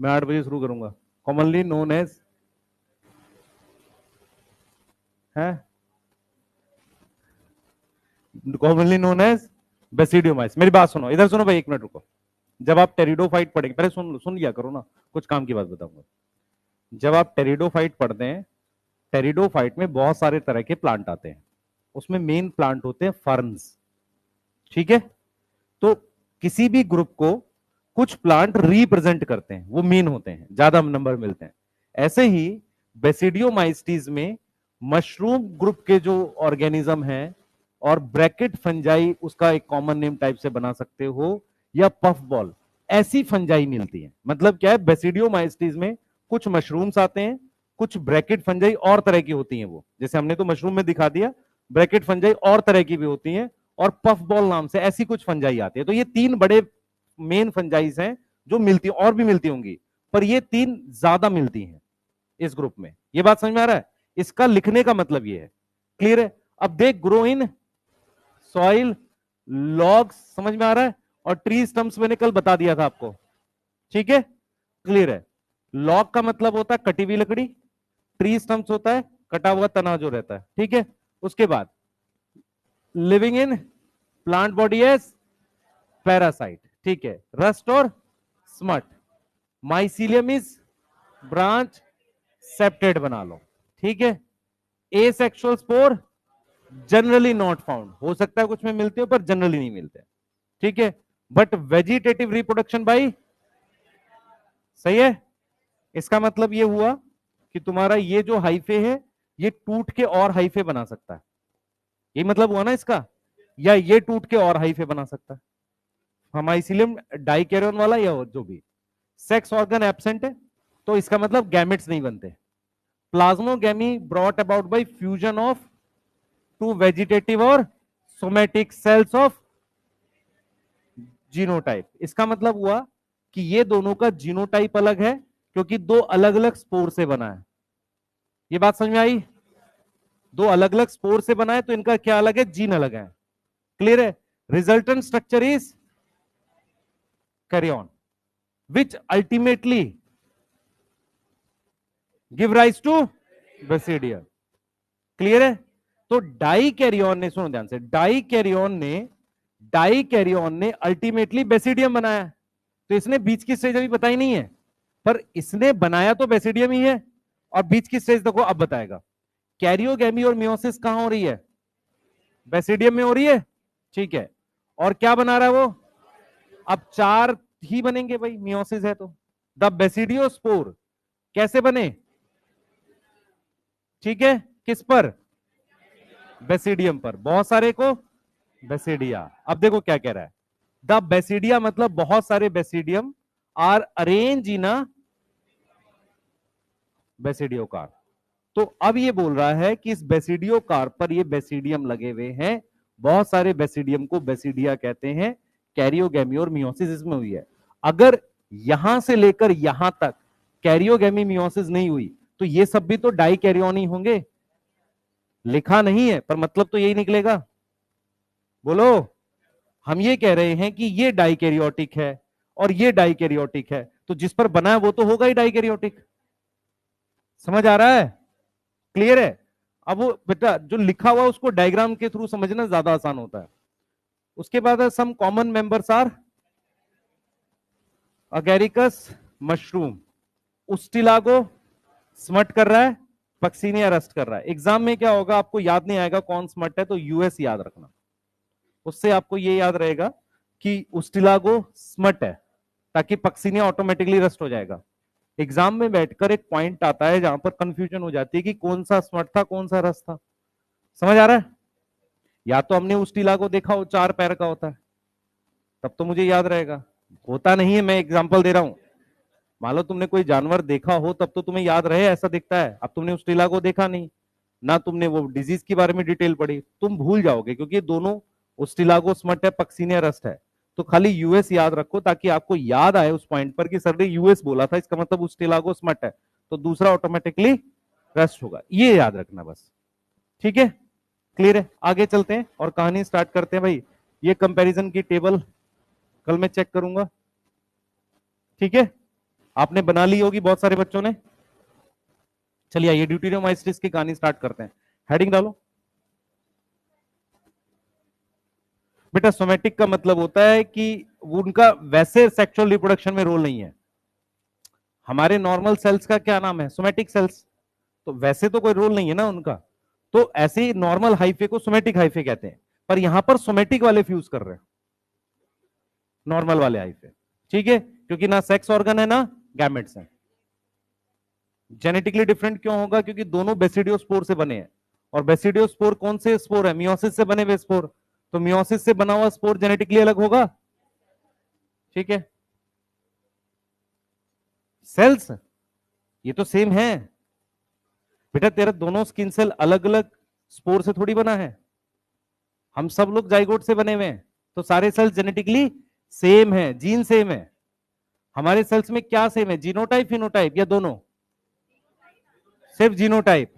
मैं 8 बजे शुरू करूंगा। कॉमनली नोन एज है, कॉमनली नोन एज बेसिडियोमाइस। मेरी बात सुनो, इधर सुनो भाई, 1 मिनट रुको। जब आप टेरिडोफाइट पढ़ेंगे, पहले सुन लिया करो ना, कुछ काम की बात बताऊंगा। जब आप टेरिडोफाइट पढ़ते हैं, टेरिडोफाइट में बहुत सारे तरह के प्लांट आते हैं, उसमें मेन प्लांट होते हैं फर्न्स, ठीक है। तो किसी भी ग्रुप को कुछ प्लांट रिप्रेजेंट करते हैं, वो मेन होते हैं, ज्यादा नंबर मिलते हैं। ऐसे ही बेसिडियोमाइस्टीज में मशरूम ग्रुप के जो ऑर्गेनिज्म हैं और ब्रैकेट फंजाई उसका एक कॉमन नेम टाइप से बना सकते हो, या पफ बॉल, ऐसी फंजाई मिलती है। मतलब क्या है, बेसिडियोमाइस्टीज में कुछ मशरूम्स आते हैं, कुछ ब्रैकेट फंजाई और तरह की होती हैं, वो जैसे हमने तो मशरूम में दिखा दिया, ब्रैकेट फंजाई और तरह की भी होती हैं, और पफ बॉल नाम से ऐसी कुछ फंजाई आती है। तो ये तीन बड़े मेन फंजाइज हैं जो मिलती, और भी मिलती होंगी, पर ये तीन ज्यादा मिलती हैं इस ग्रुप में। ये बात समझ में आ रहा है? इसका लिखने का मतलब ये है। क्लियर है? अब देख, ग्रो इन सॉइल, लॉग्स, समझ में आ रहा है? और ट्री स्टम्प्स मैंने कल बता दिया था आपको। ठीक है, क्लियर है? लॉग का मतलब होता है कटी हुई लकड़ी, ट्री स्टम्प्स होता है कटा हुआ तना जो रहता है। ठीक है, उसके बाद living in plant body as parasite. ठीक है, रस्ट और smut. Mycelium is branch septate बना लो। ठीक है, asexual spore generally not found, हो सकता है कुछ में मिलते हो पर जनरली नहीं मिलते। ठीक है, बट वेजिटेटिव रिप्रोडक्शन बाई, सही है? इसका मतलब ये हुआ कि तुम्हारा ये जो हाइफे है ये टूट के और हाइफे बना सकता है, ये मतलब हुआ ना इसका, या ये टूट के और हाइफे बना सकता है। हम इसीलिए डाइकैरियन वाला या जो भी, सेक्स ऑर्गन एब्सेंट है तो इसका मतलब गैमेट्स नहीं बनते। Plasmogamy brought about by fusion of two vegetative और सोमेटिक सेल्स ऑफ जीनोटाइप। इसका मतलब हुआ कि ये दोनों का जीनोटाइप अलग है क्योंकि दो अलग अलग स्पोर से बना है। ये बात समझ में आई? दो अलग अलग स्पोर से बना है तो इनका क्या अलग है, जीन अलग है। क्लियर है? Resultant structure is karyon which ultimately give rise to basidium. Clear है? तो डाइकैरियन ने, सुनो ध्यान से, डाइकैरियन ने अल्टीमेटली बेसिडियम बनाया। तो इसने बीच की स्टेज अभी बताई नहीं है, पर इसने बनाया तो बेसिडियम ही है। और बीच की स्टेज देखो अब बताएगा। कैरियोगैमी और मियोसिस कहां हो रही है? बेसिडियम में हो रही है। ठीक है, और क्या बना रहा है वो? अब चार ही बनेंगे भाई, मियोसिस है तो। द बेसिडियोस्पोर कैसे बने? ठीक है, किस पर? बेसिडियम पर। बहुत सारे को बेसिडिया। अब देखो क्या कह रहा है, द बेसिडिया मतलब बहुत सारे बेसिडियम आर अरेंज इन अ बेसिडियोकार। तो अब ये बोल रहा है कि इस बेसिडियोकार पर ये बेसिडियम लगे हुए हैं, बहुत सारे बेसिडियम को बेसिडिया कहते हैं। कैरियोगैमी और मियोसिस इसमें हुई है। अगर यहां से लेकर यहां तक कैरियोगैमी मियोसिस नहीं हुई तो ये सब भी तो डाइकैरियन ही होंगे। लिखा नहीं है पर मतलब तो यही निकलेगा। बोलो, हम ये कह रहे हैं कि ये डाइकैरियोटिक है और ये डाइकैरियोटिक है, तो जिस पर बना है वो तो होगा ही डाइकैरियोटिक। समझ आ रहा है? क्लियर है? अब वो बेटा जो लिखा हुआ उसको डायग्राम के थ्रू समझना ज्यादा आसान होता है। उसके बाद some common members are agaricus mushroom, ustilago smut कर रहा है, पक्सिनिया रस्ट कर रहा है। एग्जाम में क्या होगा, आपको याद नहीं आएगा कौन स्मट है तो यूएस याद रखना, उससे आपको ये याद रहेगा कि उस्टिलागो स्मट है, ताकि पक्सिनिया ऑटोमेटिकली रस्ट हो जाएगा। एग्जाम में बैठकर एक पॉइंट आता है जहां पर कंफ्यूजन हो जाती है कि कौन सा स्मट था कौन सा रस्ट था। समझ आ रहा है? या तो हमने उस्टिलागो देखा हो, चार पैर का होता है, तब तो मुझे याद रहेगा। होता नहीं है, मैं एग्जांपल दे रहा हूं। मान लो तुमने कोई जानवर देखा हो तब तो तुम्हें याद रहे ऐसा दिखता है। अब तुमने उस्टिला को देखा नहीं, ना तुमने वो डिजीज के बारे में डिटेल पढ़ी, तुम भूल जाओगे, क्योंकि दोनों उस्टिलागो स्मट है, पक्सिनिया रस्ट है। तो खाली यूएस याद रखो ताकि आपको याद आए उस पॉइंट पर कि सर ने यूएस बोला था, इसका मतलब उस्टिलागो स्मट है, तो दूसरा ऑटोमेटिकली रस्ट होगा। ये याद रखना बस। ठीक है, क्लियर है? आगे चलते हैं और कहानी स्टार्ट करते हैं भाई। ये कंपैरिजन की टेबल कल मैं चेक करूंगा। ठीक है, आपने बना ली होगी बहुत सारे बच्चों ने। चलिए आइए ड्यूटेरियोमाइसिस की कहानी स्टार्ट करते हैं। हेडिंग डालो बेटा। सोमेटिक का मतलब होता है कि उनका वैसे सेक्सुअल रिप्रोडक्शन में रोल नहीं है। हमारे नॉर्मल सेल्स का क्या नाम है? Somatic cells. तो वैसे तो कोई रोल नहीं है ना उनका, तो ऐसे ही नॉर्मल हाइफे को सोमेटिक हाइफे कहते हैं, पर यहां पर सोमेटिक वाले फ्यूज कर रहे हैं नॉर्मल वाले हाइफे। ठीक है, क्योंकि ना सेक्स ऑर्गन है ना गैमेट्स है। जेनेटिकली डिफरेंट क्यों होगा? क्योंकि दोनों बेसिडियोस्पोर से बने हैं, और बेसिडियोस्पोर कौन से स्पोर है? मियोसिस से बने हुए स्पोर। तो मियोसिस से बना हुआ स्पोर जेनेटिकली अलग होगा, ठीक है। सेल्स ये तो सेम है बेटा, तेरा दोनों स्किन सेल अलग अलग स्पोर से थोड़ी बना है। हम सब लोग जाइगोट से बने हुए हैं, तो सारे सेल्स जेनेटिकली सेम है, जीन सेम है। हमारे सेल्स में क्या सेम है? जीनोटाइप फिनोटाइप या दोनों? सिर्फ जीनोटाइप।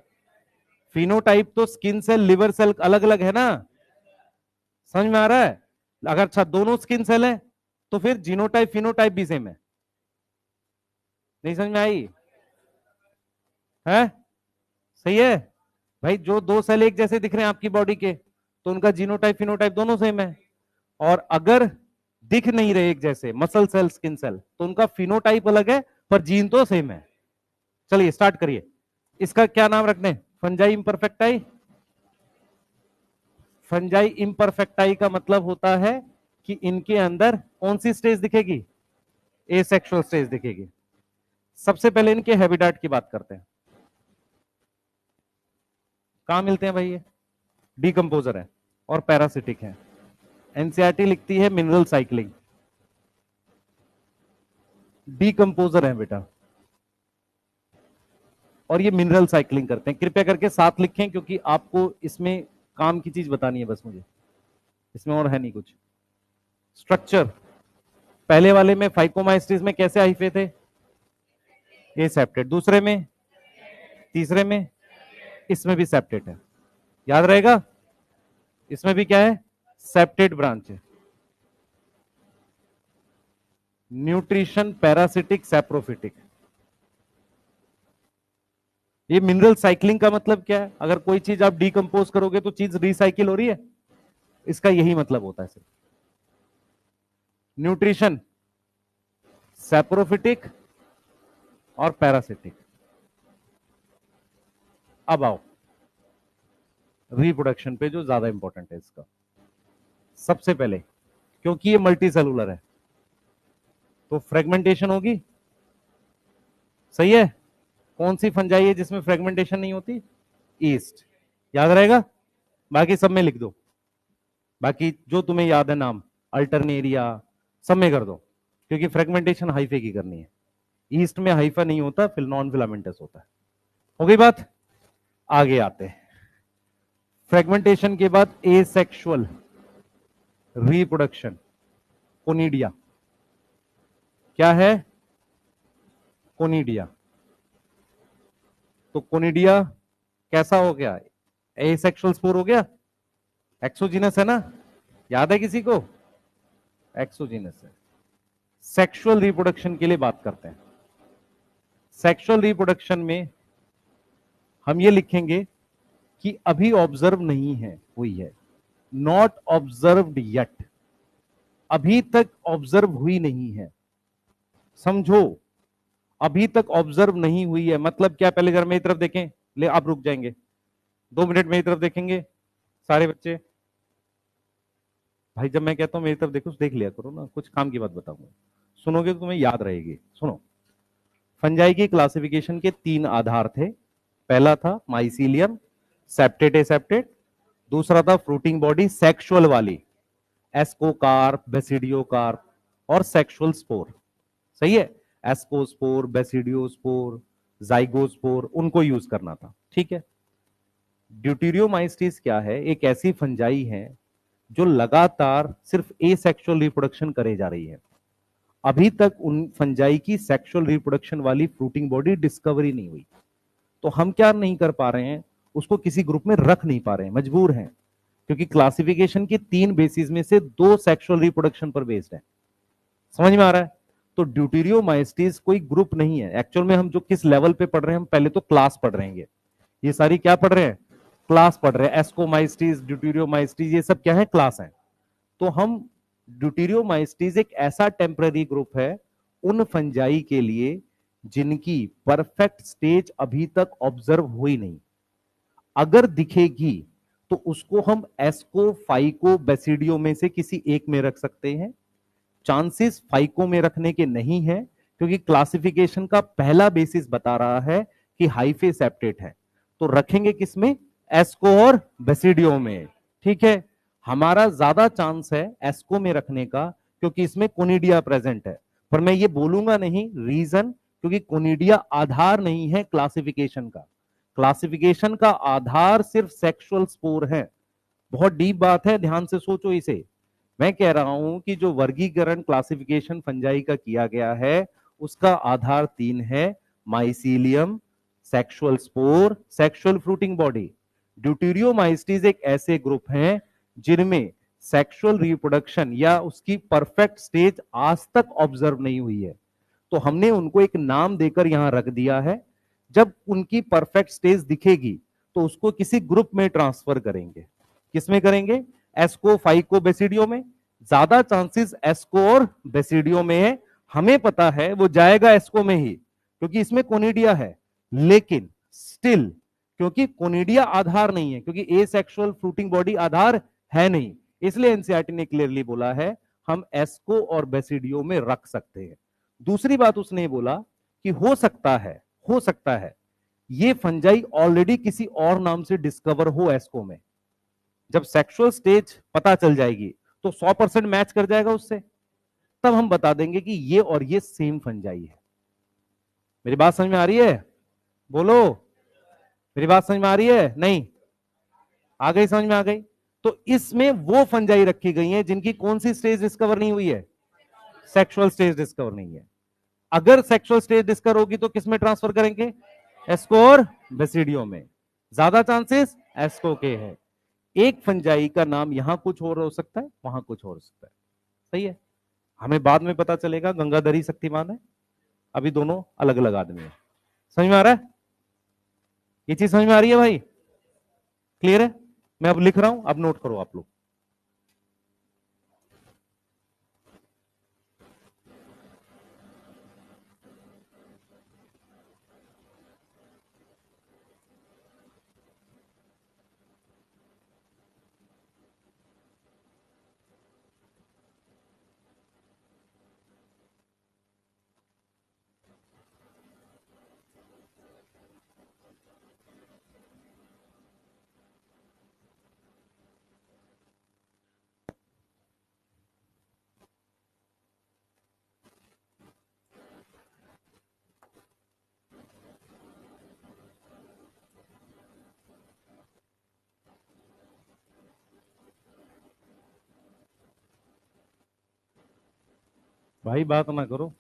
फिनोटाइप तो स्किन सेल लिवर सेल अलग अलग है ना, समझ में आ रहा है? अगर अच्छा दोनों स्किन सेल है तो फिर जीनोटाइप फिनोटाइप भी सेम है। नहीं समझ में आई है? सही है भाई, जो दो सेल एक जैसे दिख रहे हैं आपकी बॉडी के, तो उनका जीनोटाइप फिनोटाइप दोनों सेम है। और अगर दिख नहीं रहे एक जैसे, मसल सेल स्किन सेल, तो उनका फिनोटाइप अलग है पर जीन तो सेम है। चलिए स्टार्ट करिए। इसका क्या नाम रखने? Fungi imperfecti. फंजाई इम्परफेक्टाई का मतलब होता है कि इनके अंदर कौन सी स्टेज दिखेगी? एसेक्सुअल स्टेज दिखेगी। सबसे पहले इनके हैबिटेट की बात करते हैं। कहां मिलते हैं भाई ये? डीकंपोजर है और पैरासिटिक है। एनसीईआरटी लिखती है मिनरल साइक्लिंग। डीकंपोजर है बेटा, और ये मिनरल साइक्लिंग करते हैं। कृपया करके साथ लिखें, क्योंकि आपको इसमें काम की चीज बतानी है बस मुझे, इसमें और है नहीं कुछ। स्ट्रक्चर, पहले वाले में फाइकोमाइस्टिस में कैसे हाइफे थे? ए सेप्टेट। दूसरे में, तीसरे में, इसमें भी सेप्टेट है, याद रहेगा। इसमें भी क्या है? सेप्टेट ब्रांच है। Nutrition, parasitic, saprophytic. ये मिनरल साइक्लिंग का मतलब क्या है? अगर कोई चीज आप डीकंपोज करोगे तो चीज रिसाइकिल हो रही है, इसका यही मतलब होता है सिर्फ। न्यूट्रिशन, सैप्रोफिटिक और पैरासिटिक। अब आओ रिप्रोडक्शन पे, जो ज्यादा इंपॉर्टेंट है इसका। सबसे पहले, क्योंकि ये मल्टी सेलुलर है तो फ्रेगमेंटेशन होगी, सही है। कौन सी फंजाई है जिसमें फ्रेगमेंटेशन नहीं होती? ईस्ट, याद रहेगा। बाकी सब में लिख दो, बाकी जो तुम्हें याद है नाम, अल्टरनेरिया, सब में कर दो, क्योंकि फ्रेगमेंटेशन हाइफे की करनी है। ईस्ट में हाइफा नहीं होता, फिर नॉन फिलामेंटस होता है। हो गई बात। आगे आते हैं। फ्रेगमेंटेशन के बाद एसेक्सुअल रिप्रोडक्शन, कोनिडिया। क्या है? कोनिडिया। तो कोनिडिया कैसा हो गया? एसेक्सुअल स्पोर हो गया। एक्सोजीनस है ना, याद है किसी को? एक्सोजीनस है। सेक्सुअल रिप्रोडक्शन के लिए बात करते हैं। सेक्सुअल रिप्रोडक्शन में हम ये लिखेंगे कि अभी ऑब्जर्व नहीं है, हुई है, नॉट ऑब्जर्व्ड येट, अभी तक ऑब्जर्व हुई नहीं है। समझो, अभी तक ऑब्जर्व नहीं हुई है मतलब क्या? पहले जरा मेरी तरफ देखें। ले आप रुक जाएंगे 2 मिनट, मेरी तरफ देखेंगे सारे बच्चे। भाई जब मैं कहता हूं मेरी तरफ देखो, देख लिया करो ना, कुछ काम की बात बताऊंगा, सुनोगे तो तुम्हें याद रहेगी। सुनो, फंजाई की क्लासिफिकेशन के 3 आधार थे। पहला था माइसीलियम, सेप्टेट एसेप्टेट। दूसरा था फ्रूटिंग बॉडी सेक्सुअल वाली, एस्कोकार्प, बेसिडियोकार्प और सेक्सुअल स्पोर, सही है। एस्कोस्पोर, बेसिडियोस्पोर, जाइगोस्पोर, उनको यूज करना था, ठीक है। ड्यूटीरियोमाइस्टिस क्या है? एक ऐसी फंजाई है जो लगातार सिर्फ एसेक्सुअल रिप्रोडक्शन करे जा रही है। अभी तक उन फंजाई की सेक्सुअल रिप्रोडक्शन वाली फ्रूटिंग बॉडी डिस्कवरी नहीं हुई। तो हम क्या नहीं कर पा रहे हैं? उसको किसी ग्रुप में रख नहीं पा रहे हैं, मजबूर हैं, क्योंकि क्लासिफिकेशन की 3 बेसिस में से 2 सेक्सुअल रिप्रोडक्शन पर बेस्ड है। समझ में आ रहा है? तो ड्यूटीरियोमाइस्टिस कोई ग्रुप नहीं है। एक्चुअल में हम जो किस लेवल पे पढ़ रहे हैं, हम पहले तो क्लास पढ़ रहे हैं। ये सारी क्या पढ़ रहे हैं? क्लास पढ़ रहे हैं। एस्कोमाइस्टिस, ड्यूटीरियोमाइस्टिस, ये सब क्या है? क्लास है। तो हम, ड्यूटीरियोमाइस्टिस एक ऐसा टेम्पररी ग्रुप है उन फंजाई के लिए जिनकी परफेक्ट स्टेज अभी तक ऑब्जर्व हुई नहीं। अगर दिखेगी तो उसको हम एस्को, फाइको, बेसिडियो में से किसी एक में रख सकते हैं। चांसेस फाइको में रखने के नहीं है, क्योंकि क्लासिफिकेशन का पहला बेसिस बता रहा है कि हाइफे सेप्टेट है, तो रखेंगे किसमें? एस्को और बेसिडियो में। ठीक है, हमारा ज्यादा चांस है एस्को में रखने का, क्योंकि इसमें कोनिडिया प्रेजेंट है। पर मैं ये बोलूंगा नहीं, रीजन क्योंकि कोनिडिया आधार नहीं है क्लासिफिकेशन का। क्लासिफिकेशन का आधार सिर्फ सेक्सुअल स्पोर है। बहुत डीप बात है, ध्यान से सोचो इसे। मैं कह रहा हूं कि जो वर्गीकरण क्लासिफिकेशन फंजाई का किया गया है, उसका आधार तीन है: mycelium, sexual spore, sexual fruiting body. Deuteromycetes एक ऐसे ग्रुप हैं जिनमें सेक्सुअल रिप्रोडक्शन या उसकी परफेक्ट स्टेज आज तक ऑब्जर्व नहीं हुई है, तो हमने उनको एक नाम देकर यहां रख दिया है। जब उनकी परफेक्ट स्टेज दिखेगी तो उसको किसी ग्रुप में ट्रांसफर करेंगे। किसमें करेंगे? एस्को फाइको बेसिडियो में। ज्यादा चांसेस एस्को और बेसिडियो में है। हमें पता है वो जाएगा एस्को में ही, क्योंकि इसमें कोनिडिया है। लेकिन स्टिल, क्योंकि कोनिडिया आधार नहीं है, क्योंकि ए सेक्सुअल फ्रूटिंग बॉडी आधार है नहीं, इसलिए एनसीईआरटी ने क्लियरली बोला है हम एस्को और बेसिडियो में रख सकते हैं। दूसरी बात उसने बोला कि हो सकता है ये फंजाई ऑलरेडी किसी और नाम से डिस्कवर हो एस्को में। जब सेक्सुअल स्टेज पता चल जाएगी तो 100% मैच कर जाएगा उससे, तब हम बता देंगे कि ये और ये सेम फंजाई है। मेरी बात समझ में आ रही है? बोलो, मेरी बात समझ में आ रही है? नहीं आ गई? समझ में आ गई? तो इसमें वो फंजाई रखी गई है जिनकी कौन सी स्टेज डिस्कवर नहीं हुई है? सेक्सुअल स्टेज डिस्कवर नहीं है। अगर सेक्सुअल स्टेज डिस्कवर होगी तो किस में ट्रांसफर करेंगे? एस्को और बेसिडियो में। ज्यादा चांसेस एस्को के है। एक फंजाई का नाम यहां कुछ और हो सकता है, वहां कुछ और हो सकता है। सही है, हमें बाद में पता चलेगा गंगाधरी शक्तिमान है, अभी दोनों अलग अलग आदमी है। समझ में आ रहा है? ये चीज समझ में आ रही है भाई? क्लियर है? मैं अब लिख रहा हूं, अब नोट करो आप लोग। भाई बात ना करो।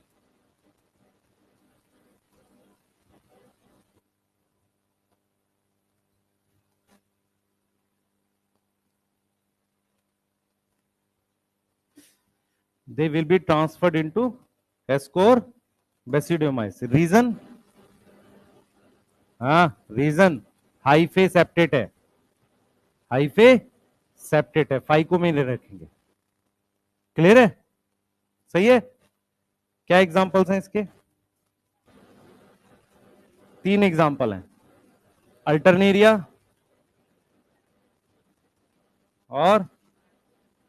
They will be transferred into asco basidiomycetes. Reason? हाँ, रीजन हाइफे सेप्टेट है। हाइफे सेप्टेट है, फाइको में नहीं रखेंगे। क्लियर है? सही है? क्या एग्जांपल्स हैं इसके? तीन एग्जांपल हैं: अल्टरनेरिया और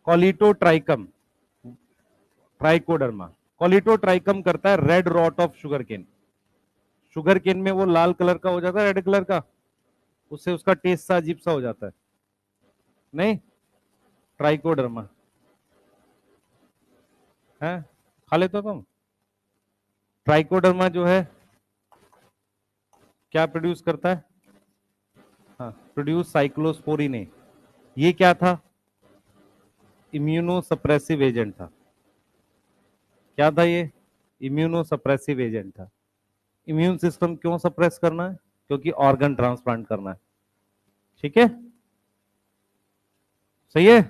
कॉलिटोट्राइकम, ट्राइकोडर्मा। कॉलिटोट्राइकम करता है red rot of sugar cane. Sugar cane में वो लाल कलर का हो जाता है, रेड कलर का, उससे उसका टेस्ट सा अजीब सा हो जाता है। नहीं, ट्राइकोडर्मा है, खा लेते हो तुम? ट्राइकोडर्मा जो है क्या प्रोड्यूस करता है? हाँ, प्रोड्यूस साइक्लोस्पोरिन ए। ये क्या था? इम्यूनो सप्रेसिव एजेंट था। क्या था ये? इम्यूनो सप्रेसिव एजेंट था। इम्यून सिस्टम क्यों सप्रेस करना है? क्योंकि ऑर्गन ट्रांसप्लांट करना है। ठीक है, सही है?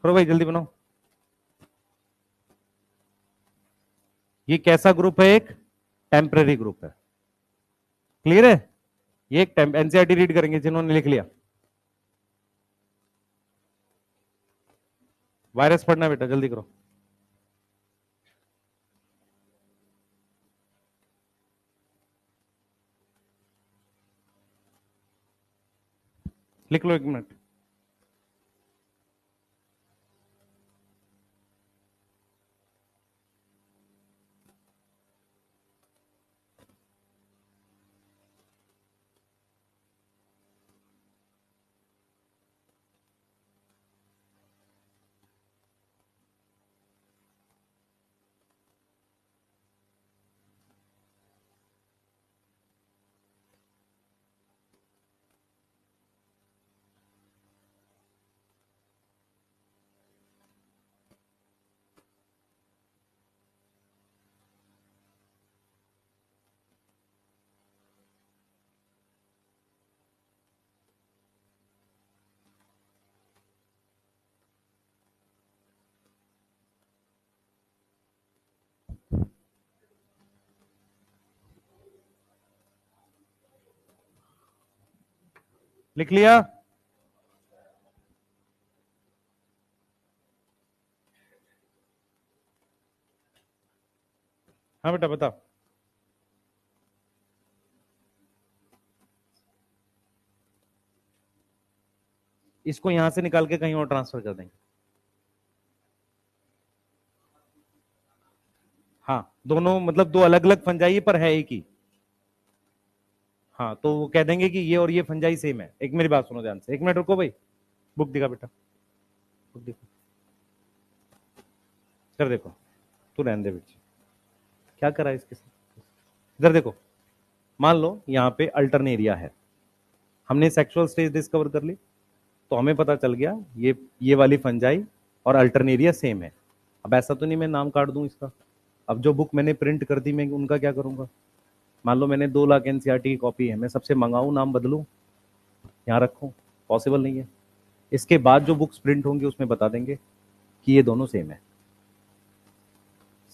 करो भाई, जल्दी बनाओ। ये कैसा ग्रुप है? एक टेम्पररी ग्रुप है। क्लियर है? ये एक एनसीईआरटी रीड करेंगे जिन्होंने लिख लिया। वायरस पढ़ना बेटा, जल्दी करो। लिख लो, एक मिनट। लिख लिया? हाँ बेटा बताओ। इसको यहां से निकाल के कहीं और ट्रांसफर कर देंगे। हाँ, दोनों मतलब दो अलग अलग फंजाई पर है एक ही। हाँ, तो वो कह देंगे कि ये और ये फंजाई सेम है। एक मेरी बात सुनो ध्यान से, एक मिनट रुको भाई। बुक दिखा बेटा, बुक दिखा। इधर देखो, तू रहने दे बेटी, क्या करा है इसके साथ। इधर देखो, मान लो यहाँ पे अल्टरनेरिया है, हमने सेक्सुअल स्टेज डिस्कवर कर ली, तो हमें पता चल गया ये वाली फंजाई और अल्टरनेरिया सेम है। अब ऐसा तो नहीं मैं नाम काट दूं इसका। अब जो बुक मैंने प्रिंट कर दी मैं उनका क्या करूंगा? मान लो मैंने 2 लाख एनसीईआरटी की कॉपी है, मैं सबसे मंगाऊं, नाम बदलूं, यहाँ रखूं? पॉसिबल नहीं है। इसके बाद जो बुक्स प्रिंट होंगी उसमें बता देंगे कि ये दोनों सेम है।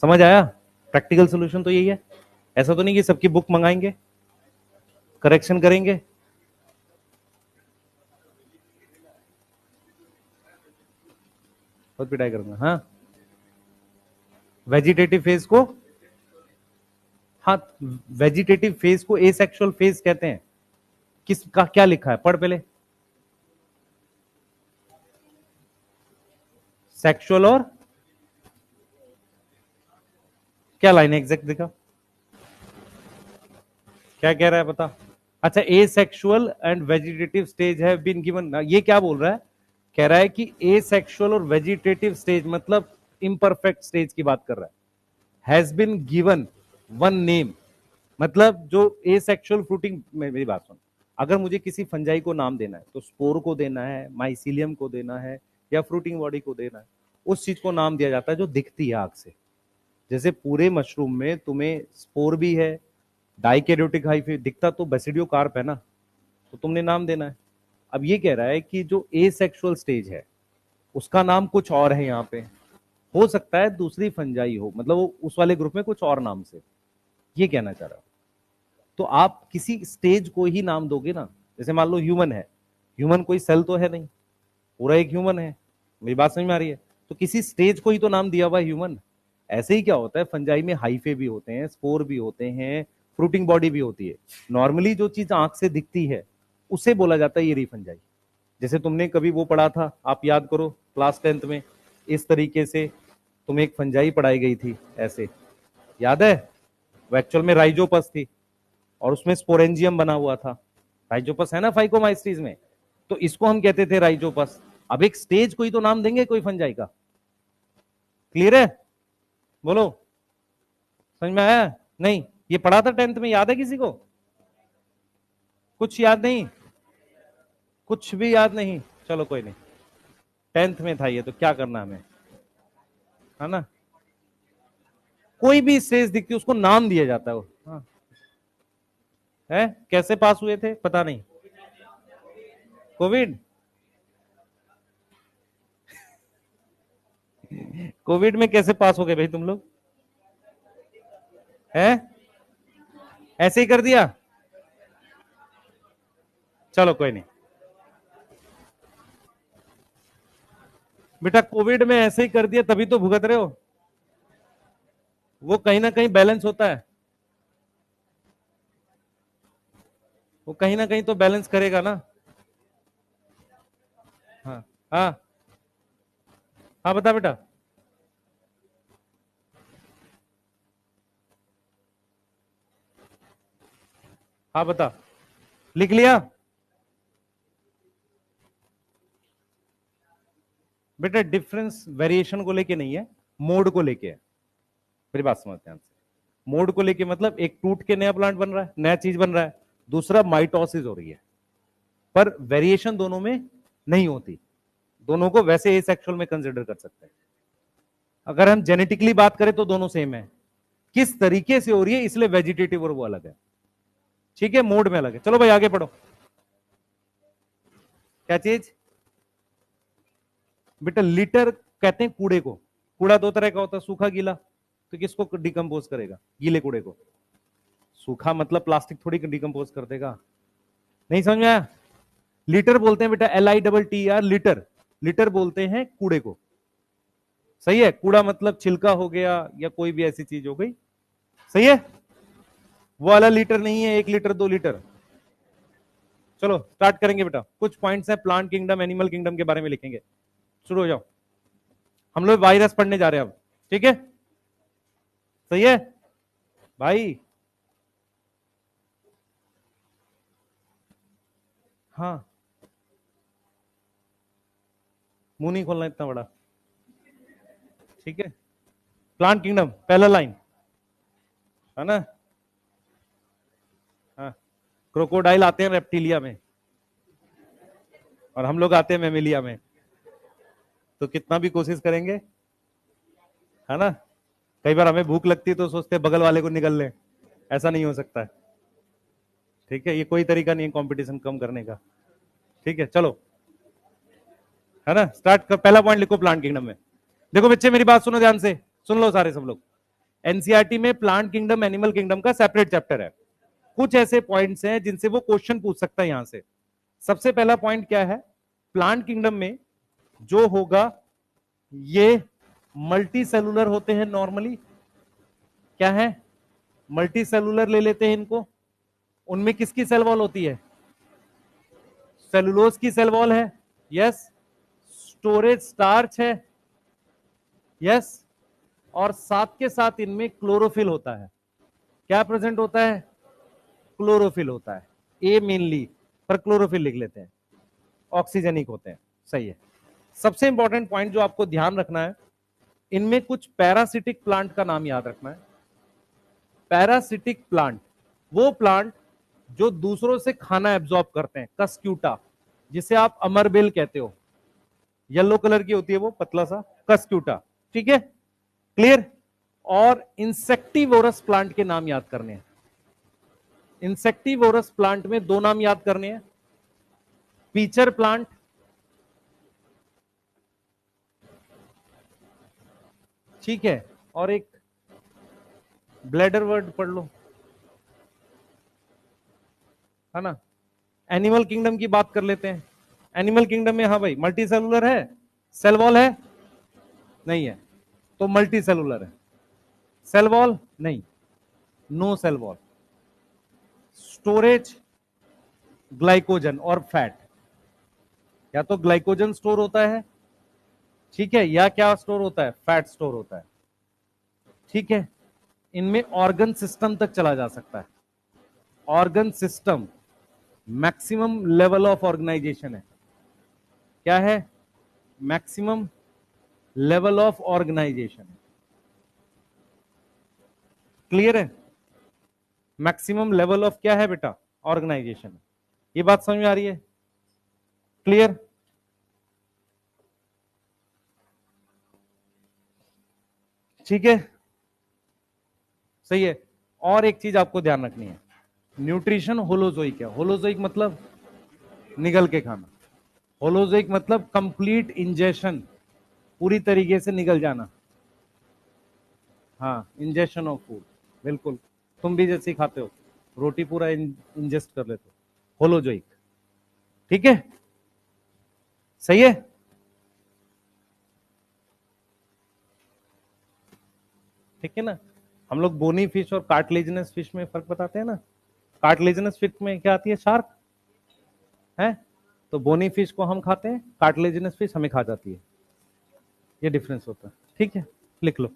समझ आया? प्रैक्टिकल सोल्यूशन तो यही है। ऐसा तो नहीं कि सबकी बुक मंगाएंगे, करेक्शन करेंगे। बहुत पिटाई करूंगा। हाँ, वेजिटेटिव फेज को, हाँ, वेजिटेटिव फेज को एसेक्सुअल फेज कहते हैं। किसका क्या लिखा है पढ़ पहले। सेक्सुअल और क्या लाइन है एग्जैक्ट दिखा, क्या कह रहा है बता। अच्छा, asexual and vegetative stage have been given, ये क्या बोल रहा है? कह रहा है कि ए सेक्सुअल और वेजिटेटिव स्टेज मतलब इम्परफेक्ट स्टेज की बात कर रहा है। Has been given one name, मतलब जो ए सेक्सुअल फ्रूटिंग, मेरी बात सुन, अगर मुझे किसी फंजाई को नाम देना है तो स्पोर को देना है, माइसीलियम को देना है, या फ्रूटिंग बॉडी को देना है, उस चीज को नाम दिया जाता है जो दिखती है आंख से। जैसे पूरे मशरूम में तुम्हें स्पोर भी है, डाइकैरियोटिक हाइफी दिखता तो बेसिडियो कार्प है ना, तो तुमने नाम देना है। अब ये कह रहा है कि जो एसेक्सुअल स्टेज है उसका नाम कुछ और है यहाँ पे, हो सकता है दूसरी फंजाई हो, मतलब वो उस वाले ग्रुप में कुछ और नाम से, ये कहना चाह रहा हूं। तो आप किसी स्टेज को ही नाम दोगे ना। जैसे मान लो ह्यूमन है, ह्यूमन कोई सेल तो है नहीं, पूरा एक ह्यूमन है। मेरी बात समझ में आ रही है? तो किसी स्टेज को ही तो नाम दिया हुआ ह्यूमन। ऐसे ही क्या होता है, फंजाई में हाइफे भी होते हैं, स्पोर भी होते हैं, फ्रूटिंग बॉडी भी होती है। नॉर्मली जो चीज आंख से दिखती है उसे बोला जाता है ये रही फंजाई। जैसे तुमने कभी वो पढ़ा था, आप याद करो क्लास 10th में, इस तरीके से तुम्हें एक फंजाई पढ़ाई गई थी ऐसे, याद है? वो एक्चुअल में राइजोपस थी और उसमें स्पोरेंजियम बना हुआ था। राइजोपस है ना फाइकोमाइस्टीज में, तो इसको हम कहते थे राइजोपस। अब एक स्टेज को ही तो नाम देंगे कोई फंजाई का। क्लियर है? बोलो, समझ में आया? नहीं, ये पढ़ा था 10th में, याद है किसी को? कुछ याद नहीं? कुछ भी याद नहीं? चलो कोई नहीं, 10th में था ये, तो क्या करना हमें, है ना? कोई भी स्टेज दिखती है उसको नाम दिया जाता है वो। हाँ। है, कैसे पास हुए थे पता नहीं? कोविड, कोविड में कैसे पास हो गए भाई तुम लोग? है, ऐसे ही कर दिया? चलो कोई नहीं बेटा, कोविड में ऐसे ही कर दिया तभी तो भुगत रहे हो। वो कहीं ना कहीं बैलेंस होता है, वो कहीं ना कहीं तो बैलेंस करेगा ना। हाँ, हाँ, हाँ बता बेटा। हाँ बता, लिख लिया? बेटा डिफरेंस वेरिएशन को लेके नहीं है, मोड को लेके है। मेरी बात समझ ध्यान से, मोड को लेके मतलब एक टूट के नया प्लांट बन रहा है, नया चीज बन रहा है, दूसरा माइटोसिस हो रही है, पर वेरिएशन दोनों में नहीं होती। दोनों को वैसे एसेक्सुअल में कंसिडर कर सकते हैं। अगर हम जेनेटिकली बात करें तो दोनों सेम है, किस तरीके से हो रही है इसलिए वेजिटेटिव और वो अलग है। ठीक है, मोड में अलग है। चलो भाई आगे पढ़ो। क्या चीज? बेटा लिटर कहते हैं कूड़े को। कूड़ा दो तरह का होता है, सूखा गीला। तो किसको डिकम्पोज करेगा? गीले कूड़े को। सूखा मतलब प्लास्टिक थोड़ी डिकम्पोज कर देगा। नहीं समझ में आया? लीटर बोलते हैं बेटा, LITTER, लीटर। लीटर बोलते हैं कूड़े को। सही है, कूड़ा मतलब छिलका हो गया या कोई भी ऐसी चीज हो गई। सही है, वो वाला लीटर नहीं है 1 लीटर 2 लीटर। चलो स्टार्ट करेंगे बेटा, कुछ पॉइंट्स हैं प्लांट किंगडम एनिमल किंगडम के बारे में लिखेंगे। शुरू हो जाओ, हम लोग वायरस पढ़ने जा रहे हैं अब। ठीक है, सही है भाई। हाँ, मुंह नहीं खोलना इतना बड़ा। ठीक है, प्लांट किंगडम पहला लाइन है ना। हाँ, क्रोकोडाइल आते हैं रेप्टिलिया में और हम लोग आते हैं मेमिलिया में, तो कितना भी कोशिश करेंगे, है ना। कई बार हमें भूख लगती है तो सोचते हैं बगल वाले को निगल ले, ऐसा नहीं हो सकता है। ठीक है, ये कोई तरीका नहीं है कंपटीशन कम करने का। ठीक है चलो, है ना, स्टार्ट कर। पहला पॉइंट लिखो प्लांट किंगडम में। देखो बच्चे मेरी बात सुनो ध्यान से, सुन लो सारे सब लोग। एनसीईआरटी में प्लांट किंगडम एनिमल किंगडम का सेपरेट चैप्टर है। कुछ ऐसे पॉइंट्स हैं जिनसे वो क्वेश्चन पूछ सकता है यहां से। सबसे पहला पॉइंट क्या है, प्लांट किंगडम में जो होगा, ये मल्टी सेलुलर होते हैं नॉर्मली। क्या है, मल्टी सेलुलर ले लेते हैं इनको। उनमें किसकी सेल वॉल होती है, सेलुलोज की सेल वॉल है। यस, स्टोरेज स्टार्च है। यस, और साथ के साथ इनमें क्लोरोफिल होता है। क्या प्रेजेंट होता है, क्लोरोफिल होता है। ए मेनली, पर क्लोरोफिल लिख लेते हैं। ऑक्सीजनिक होते हैं। सही है। सबसे इंपॉर्टेंट पॉइंट जो आपको ध्यान रखना है, इनमें कुछ पैरासिटिक प्लांट का नाम याद रखना है। पैरासिटिक प्लांट वो प्लांट जो दूसरों से खाना एब्जॉर्ब करते हैं, कस्क्यूटा, जिसे आप अमरबेल कहते हो। येलो कलर की होती है वो, पतला सा कस्क्यूटा। ठीक है, क्लियर। और इंसेक्टिवोरस प्लांट के नाम याद करने हैं। इंसेक्टिवोरस प्लांट में दो नाम याद करने हैं, पीचर प्लांट, ठीक है, और एक ब्लैडर वर्ड पढ़ लो, है ना। एनिमल किंगडम की बात कर लेते हैं। एनिमल किंगडम में हाँ भाई, मल्टी सेलुलर है, सेल वॉल है, नहीं है, तो मल्टी सेलुलर है। सेल वॉल नहीं, no cell wall. Storage glycogen और फैट, या तो ग्लाइकोजन स्टोर होता है, ठीक है, या क्या स्टोर होता है, फैट स्टोर होता है। ठीक है, इनमें ऑर्गन सिस्टम तक चला जा सकता है। Organ system maximum level of organization है। क्या है, maximum level of organization. Clear है, मैक्सिमम लेवल ऑफ क्या है बेटा, ऑर्गेनाइजेशन। ये बात समझ में आ रही है, क्लियर। ठीक है, सही है। और एक चीज आपको ध्यान रखनी है, न्यूट्रिशन होलोजोइक है। होलोजोइक मतलब निगल के खाना। होलोजोइक मतलब कंप्लीट इंजेशन, पूरी तरीके से निगल जाना। हाँ, इंजेशन ऑफ फूड, बिल्कुल। तुम भी जैसे ही खाते हो, रोटी पूरा इंजेस्ट कर लेते हो, होलोजोइक। ठीक है, सही है। ठीक है ना, हम लोग बोनी फिश और कार्टिलेजिनस फिश में फर्क बताते हैं ना। कार्टिलेजिनस फिश में क्या आती है, शार्क है, तो बोनी फिश को हम खाते हैं, कार्टिलेजिनस फिश हमें खा जाती है। ये डिफरेंस होता है। ठीक है, लिख लो,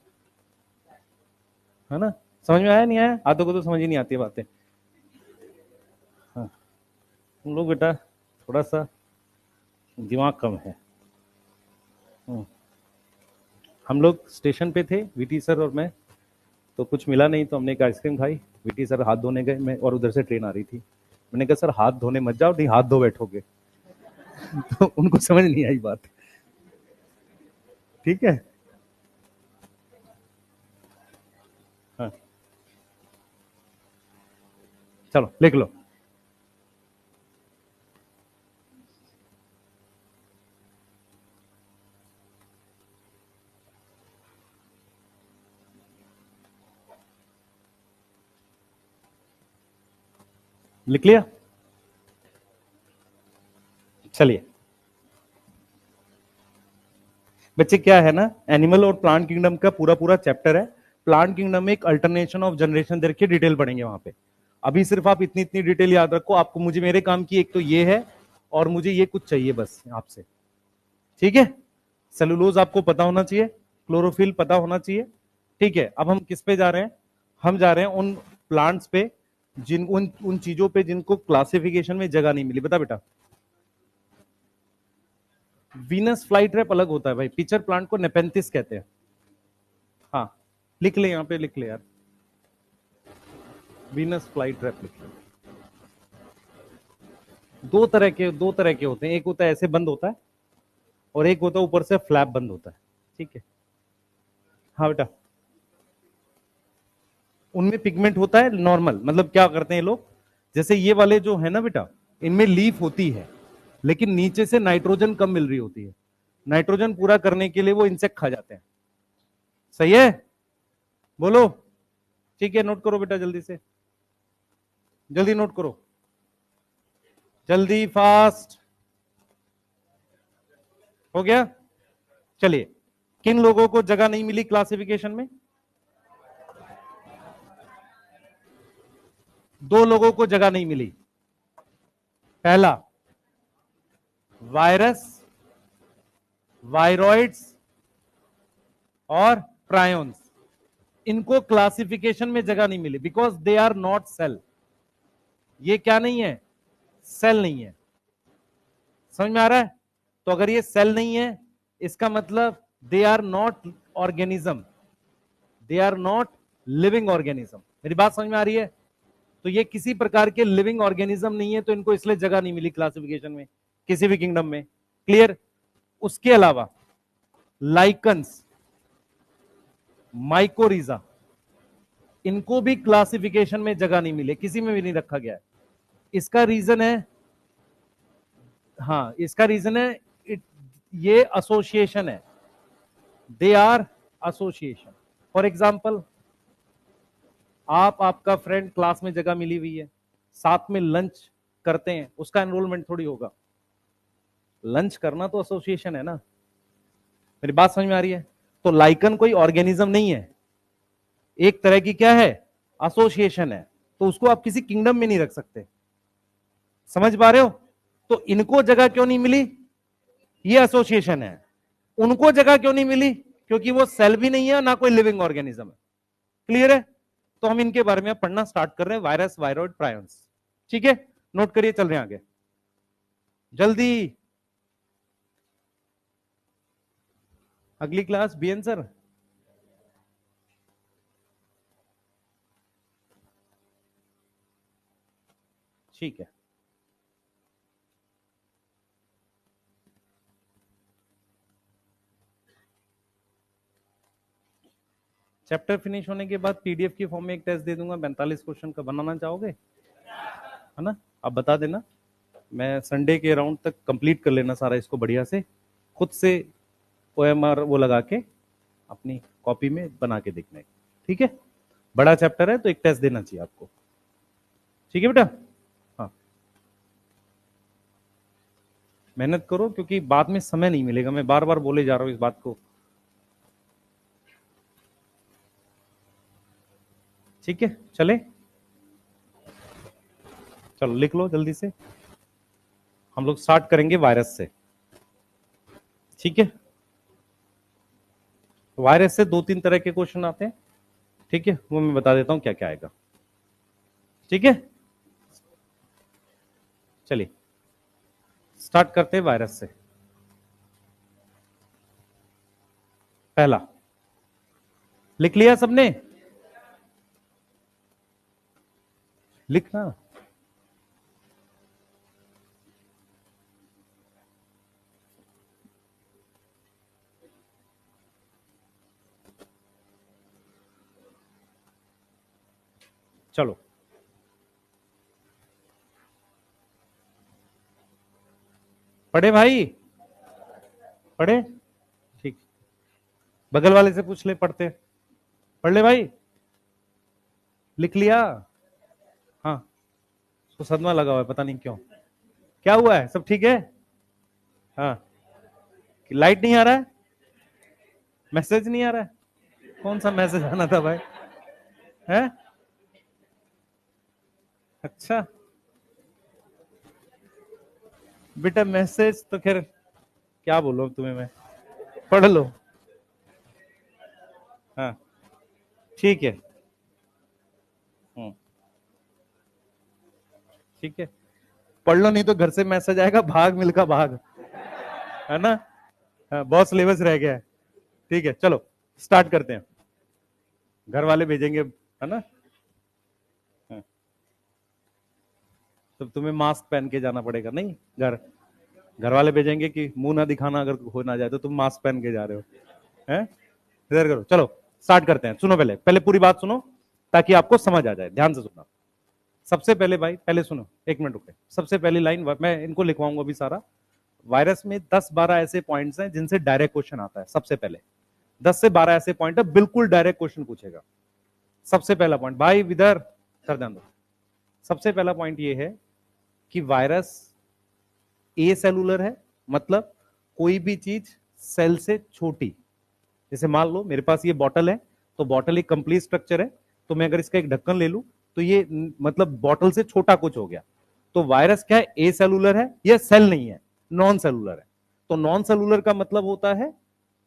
है ना। समझ में आया नहीं आया, आधों को तो समझ ही नहीं आती बातें। हाँ, तुम लोग बेटा थोड़ा सा दिमाग कम है। हम लोग स्टेशन पे थे, वीटी सर और मैं, तो कुछ मिला नहीं तो हमने एक आइसक्रीम खाई। वीटी सर हाथ धोने गए, मैं और उधर से ट्रेन आ रही थी। मैंने कहा सर हाथ धोने मत जाओ, नहीं हाथ धो बैठोगे। तो उनको समझ नहीं आई बात। ठीक है, हाँ, चलो लिख लो। लिख लिया, चलिए बच्चे, क्या है ना, एनिमल और प्लांट किंगडम का पूरा पूरा चैप्टर है। प्लांट किंगडम में एक अल्टरनेशन ऑफ जनरेशन देख के डिटेल पढ़ेंगे वहां पे। अभी सिर्फ आप इतनी इतनी डिटेल याद रखो। आपको मुझे मेरे काम की एक तो ये है, और मुझे ये कुछ चाहिए बस आपसे, ठीक है। सेलुलोज आपको पता होना चाहिए, क्लोरोफिल पता होना चाहिए, ठीक है। अब हम किस पे जा रहे हैं? हम जा रहे हैं उन प्लांट्स पे, जिन उन चीजों पे जिनको क्लासिफिकेशन में जगह नहीं मिली। बता बेटा, वीनस फ्लाई ट्रैप अलग होता है भाई, पिचर प्लांट को नेपेंथिस कहते हैं। हाँ, लिख ले, यहां पे लिख ले यार, वीनस फ्लाई ट्रैप लिख ले। दो तरह के होते हैं, एक होता है ऐसे बंद होता है, और एक होता है ऊपर से फ्लैप बंद होता है, ठीक है। हाँ बेटा, उनमें पिगमेंट होता है नॉर्मल, मतलब क्या करते हैं लोग, जैसे ये वाले जो है ना बेटा, इनमें लीफ होती है, लेकिन नीचे से नाइट्रोजन कम मिल रही होती है। नाइट्रोजन पूरा करने के लिए वो इंसेक्ट खा जाते हैं। सही है, बोलो। ठीक है, नोट करो बेटा, जल्दी से, जल्दी नोट करो, जल्दी, फास्ट। हो गया? चलिए, किन लोगों को जगह नहीं मिली क्लासिफिकेशन में? दो लोगों को जगह नहीं मिली। पहला, वायरस, वायरॉइड्स और प्रायोन्स, इनको क्लासिफिकेशन में जगह नहीं मिली because they are not cell. ये क्या नहीं है? सेल नहीं है। समझ में आ रहा है? तो अगर ये सेल नहीं है, इसका मतलब they are not organism, they are not living organism. मेरी बात समझ में आ रही है? तो ये किसी प्रकार के लिविंग ऑर्गेनिज्म नहीं है, तो इनको इसलिए जगह नहीं मिली क्लासिफिकेशन में किसी भी किंगडम में। क्लियर? उसके अलावा लाइकन्स, माइकोरिजा, इनको भी क्लासिफिकेशन में जगह नहीं मिली, किसी में भी नहीं रखा गया है। इसका रीजन है, हाँ इसका रीजन है, ये एसोसिएशन है, they are association. For example, आपका फ्रेंड, क्लास में जगह मिली हुई है, साथ में लंच करते हैं, उसका एनरोलमेंट थोड़ी होगा। लंच करना तो एसोसिएशन है ना। मेरी बात समझ में आ रही है? तो लाइकन कोई ऑर्गेनिज्म नहीं है, एक तरह की क्या है, एसोसिएशन है। तो उसको आप किसी किंगडम में नहीं रख सकते। समझ पा रहे हो? तो इनको जगह क्यों नहीं मिली? ये एसोसिएशन है। उनको जगह क्यों नहीं मिली? क्योंकि वो सेल भी नहीं है, ना कोई लिविंग ऑर्गेनिज्म है। क्लियर है? तो हम इनके बारे में पढ़ना स्टार्ट कर रहे हैं, वायरस, वायरॉइड, प्रायोन्स। ठीक है, नोट करिए, चल रहे हैं आगे जल्दी। अगली क्लास बीएन सर। ठीक है, चैप्टर फिनिश होने के बाद पीडीएफ की फॉर्म में एक टेस्ट दे दूंगा, 45 क्वेश्चन का। बनाना चाहोगे? है ना, आप बता देना, मैं संडे के राउंड तक कंप्लीट कर लेना सारा इसको बढ़िया से, खुद से ओएमआर वो लगा के अपनी कॉपी में बना के देखना है। ठीक है, बड़ा चैप्टर है तो एक टेस्ट देना चाहिए आपको। ठीक है बेटा? हाँ, मेहनत करो, क्योंकि बाद में समय नहीं मिलेगा। मैं बार बार बोले जा रहा हूं इस बात को। ठीक है, चले, चलो लिख लो जल्दी से। हम लोग स्टार्ट करेंगे वायरस से। ठीक है, वायरस से दो तीन तरह के क्वेश्चन आते हैं। ठीक है, वो मैं बता देता हूं क्या क्या आएगा। ठीक है, चलिए स्टार्ट करते हैं वायरस से। पहला लिख लिया सबने? लिखना। चलो, पढ़े भाई? पढ़े? ठीक, बगल वाले से पूछ ले, पढ़ते? पढ़ ले भाई, लिख लिया? हाँ, उसको सदमा लगा हुआ है, पता नहीं क्यों। क्या हुआ है? सब ठीक है? हाँ, लाइट नहीं आ रहा है, मैसेज नहीं आ रहा है, कौन सा मैसेज आना था भाई? है? अच्छा बेटा, मैसेज तो खैर क्या बोलो तुम्हें मैं, पढ़ लो। हाँ ठीक है। ठीक है, पढ़ लो, नहीं तो घर से मैसेज आएगा, भाग मिल्खा भाग, है ना? हाँ, बहुत सिलेबस रह गया है। ठीक है, चलो स्टार्ट करते हैं। घर वाले भेजेंगे, है ना? हाँ, तो तुम्हें मास्क पहन के जाना पड़ेगा, नहीं घर, घर वाले भेजेंगे कि मुंह ना दिखाना, अगर हो ना जाए तो तुम मास्क पहन के जा रहे हो, हैं? इधर करो, चलो स्टार्ट करते हैं। सुनो, पहले पहले पूरी बात सुनो ताकि आपको समझ आ जाए, ध्यान से सुनना। सबसे पहले भाई, पहले सुनो, एक मिनट रुके। सबसे पहली लाइन मैं इनको लिखवाऊंगा अभी सारा। वायरस में 10-12 ऐसे पॉइंट्स हैं जिनसे डायरेक्ट क्वेश्चन आता है। सबसे पहले 10 से 12 ऐसे पॉइंट है, बिल्कुल डायरेक्ट क्वेश्चन पूछेगा। सबसे पहला पॉइंट भाई, इधर कर ध्यान दो। सबसे पहला पॉइंट ये है कि वायरस ए सेलुलर है, मतलब कोई भी चीज सेल से छोटी। जैसे मान लो मेरे पास ये बॉटल है, तो बॉटल एक कंप्लीट स्ट्रक्चर है, तो मैं अगर इसका एक ढक्कन ले लूं तो ये मतलब बॉटल से छोटा कुछ हो गया। तो वायरस क्या है? ए सेलुलर है, ये सेल नहीं है, नॉन सेलुलर है। तो नॉन सेलुलर का मतलब होता है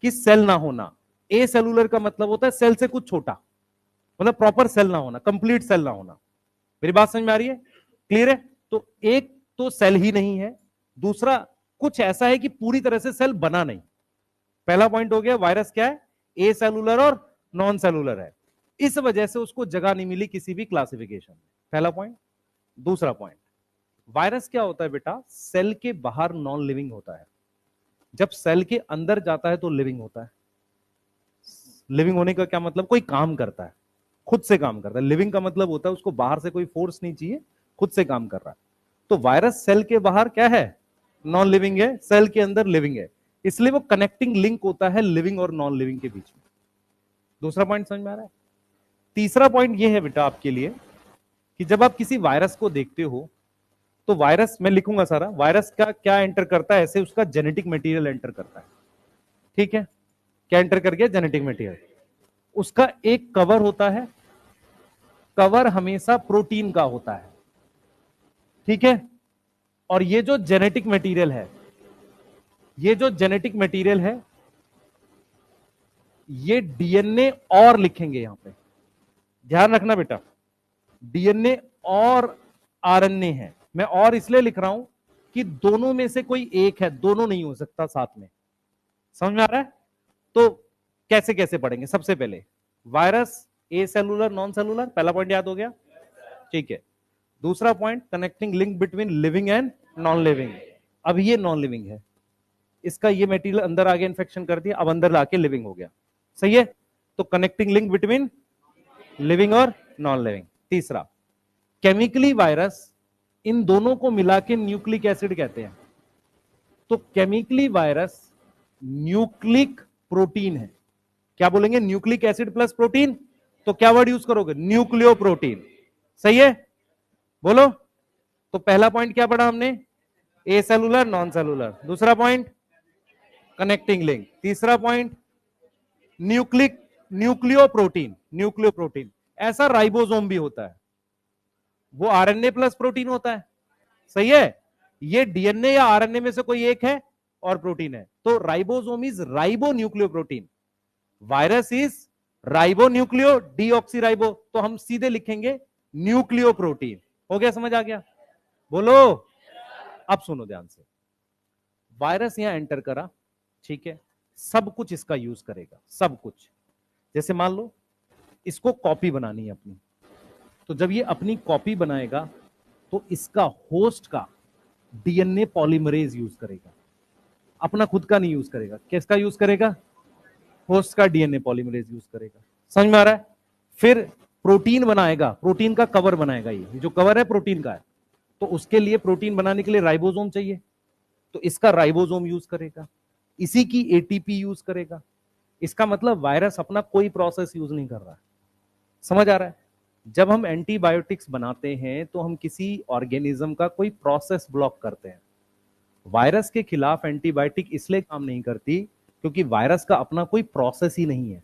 कि सेल ना होना, ए सेलुलर का मतलब होता है सेल से कुछ छोटा, मतलब प्रॉपर सेल ना होना, कंप्लीट सेल ना होना। मेरी बात समझ में आ रही है? क्लियर है? तो एक तो सेल ही नहीं है, दूसरा कुछ ऐसा है कि पूरी तरह से सेल बना नहीं। पहला पॉइंट हो गया, वायरस क्या है? ए सेलुलर और नॉन सेलुलर है, इस वजह से उसको जगह नहीं मिली किसी भी क्लासिफिकेशन में। पहला पॉइंट। दूसरा पॉइंट, वायरस क्या होता है बेटा? सेल के बाहर नॉन लिविंग होता है, जब सेल के अंदर जाता है तो लिविंग होता है। लिविंग होने का क्या मतलब? कोई काम करता है, खुद से काम करता है। लिविंग का मतलब होता है उसको बाहर से कोई फोर्स नहीं चाहिए, खुद से काम कर रहा है। तो वायरस सेल के बाहर क्या है? नॉन लिविंग है, सेल के अंदर लिविंग है, इसलिए वो कनेक्टिंग लिंक होता है लिविंग और नॉन लिविंग के बीच में। दूसरा पॉइंट समझ में आ रहा है? तीसरा पॉइंट ये है बेटा आपके लिए कि जब आप किसी वायरस को देखते हो तो वायरस, मैं लिखूंगा सारा, वायरस का क्या एंटर करता है? ऐसे उसका जेनेटिक मटेरियल एंटर करता है। ठीक है, क्या एंटर कर गया? Genetic material. उसका एक कवर होता है, कवर हमेशा प्रोटीन का होता है। ठीक है, और ये जो जेनेटिक मटेरियल है, ये जो जेनेटिक मटेरियल है, ये डीएनए और लिखेंगे यहां पे, ध्यान रखना बेटा, डीएनए और आरएनए है। मैं और इसलिए लिख रहा हूं कि दोनों में से कोई एक है, दोनों नहीं हो सकता साथ में। समझ में आ रहा है? तो कैसे कैसे पढ़ेंगे? सबसे पहले virus A cellular non cellular, पहला पॉइंट याद हो गया? ठीक है। दूसरा point, connecting link between living and non living. अब ये नॉन लिविंग है, इसका ये मटेरियल अंदर आगे इन्फेक्शन कर दिया, अब अंदर लाके लिविंग हो गया। सही है? तो कनेक्टिंग लिंक बिटवीन लिविंग और नॉन लिविंग। तीसरा, केमिकली वायरस इन दोनों को मिला के न्यूक्लिक एसिड कहते हैं। तो केमिकली वायरस न्यूक्लिक प्रोटीन है। क्या बोलेंगे? Nucleic acid plus protein. तो क्या वर्ड यूज करोगे? Nucleo protein. सही है? बोलो। तो पहला पॉइंट क्या पढ़ा हमने? ए सेलुलर नॉन सेलुलर। दूसरा पॉइंट, कनेक्टिंग लिंक। तीसरा point, nucleic, nucleo protein, nucleo protein. ऐसा राइबोसोम भी होता है, वो आरएनए प्लस प्रोटीन होता है। सही है? ये डीएनए या आरएनए में से कोई एक है और प्रोटीन है, तो ribosome is ribo nucleo protein, virus is ribo nucleo deoxy ribo. तो हम सीधे लिखेंगे न्यूक्लियो प्रोटीन। हो गया? समझ आ गया? बोलो। अब सुनो ध्यान से, वायरस यहां एंटर करा, ठीक है, सब कुछ इसका यूज करेगा, सब कुछ। जैसे मान लो इसको कॉपी बनानी है अपनी, तो जब ये अपनी कॉपी बनाएगा तो इसका होस्ट का डीएनए पॉलीमरेज यूज करेगा, अपना खुद का नहीं यूज करेगा। किसका यूज करेगा? होस्ट का डीएनए पॉलीमरेज यूज करेगा। समझ में आ रहा है? फिर प्रोटीन बनाएगा, प्रोटीन का कवर बनाएगा, ये जो कवर है प्रोटीन का है, तो उसके लिए प्रोटीन बनाने के लिए राइबोसोम चाहिए, तो इसका राइबोसोम यूज करेगा, इसी की एटीपी यूज करेगा। इसका मतलब वायरस अपना कोई प्रोसेस यूज नहीं कर रहा है। समझ आ रहा है? जब हम एंटीबायोटिक्स बनाते हैं तो हम किसी ऑर्गेनिज्म का कोई प्रोसेस ब्लॉक करते हैं। वायरस के खिलाफ एंटीबायोटिक इसलिए काम नहीं करती क्योंकि वायरस का अपना कोई प्रोसेस ही नहीं है।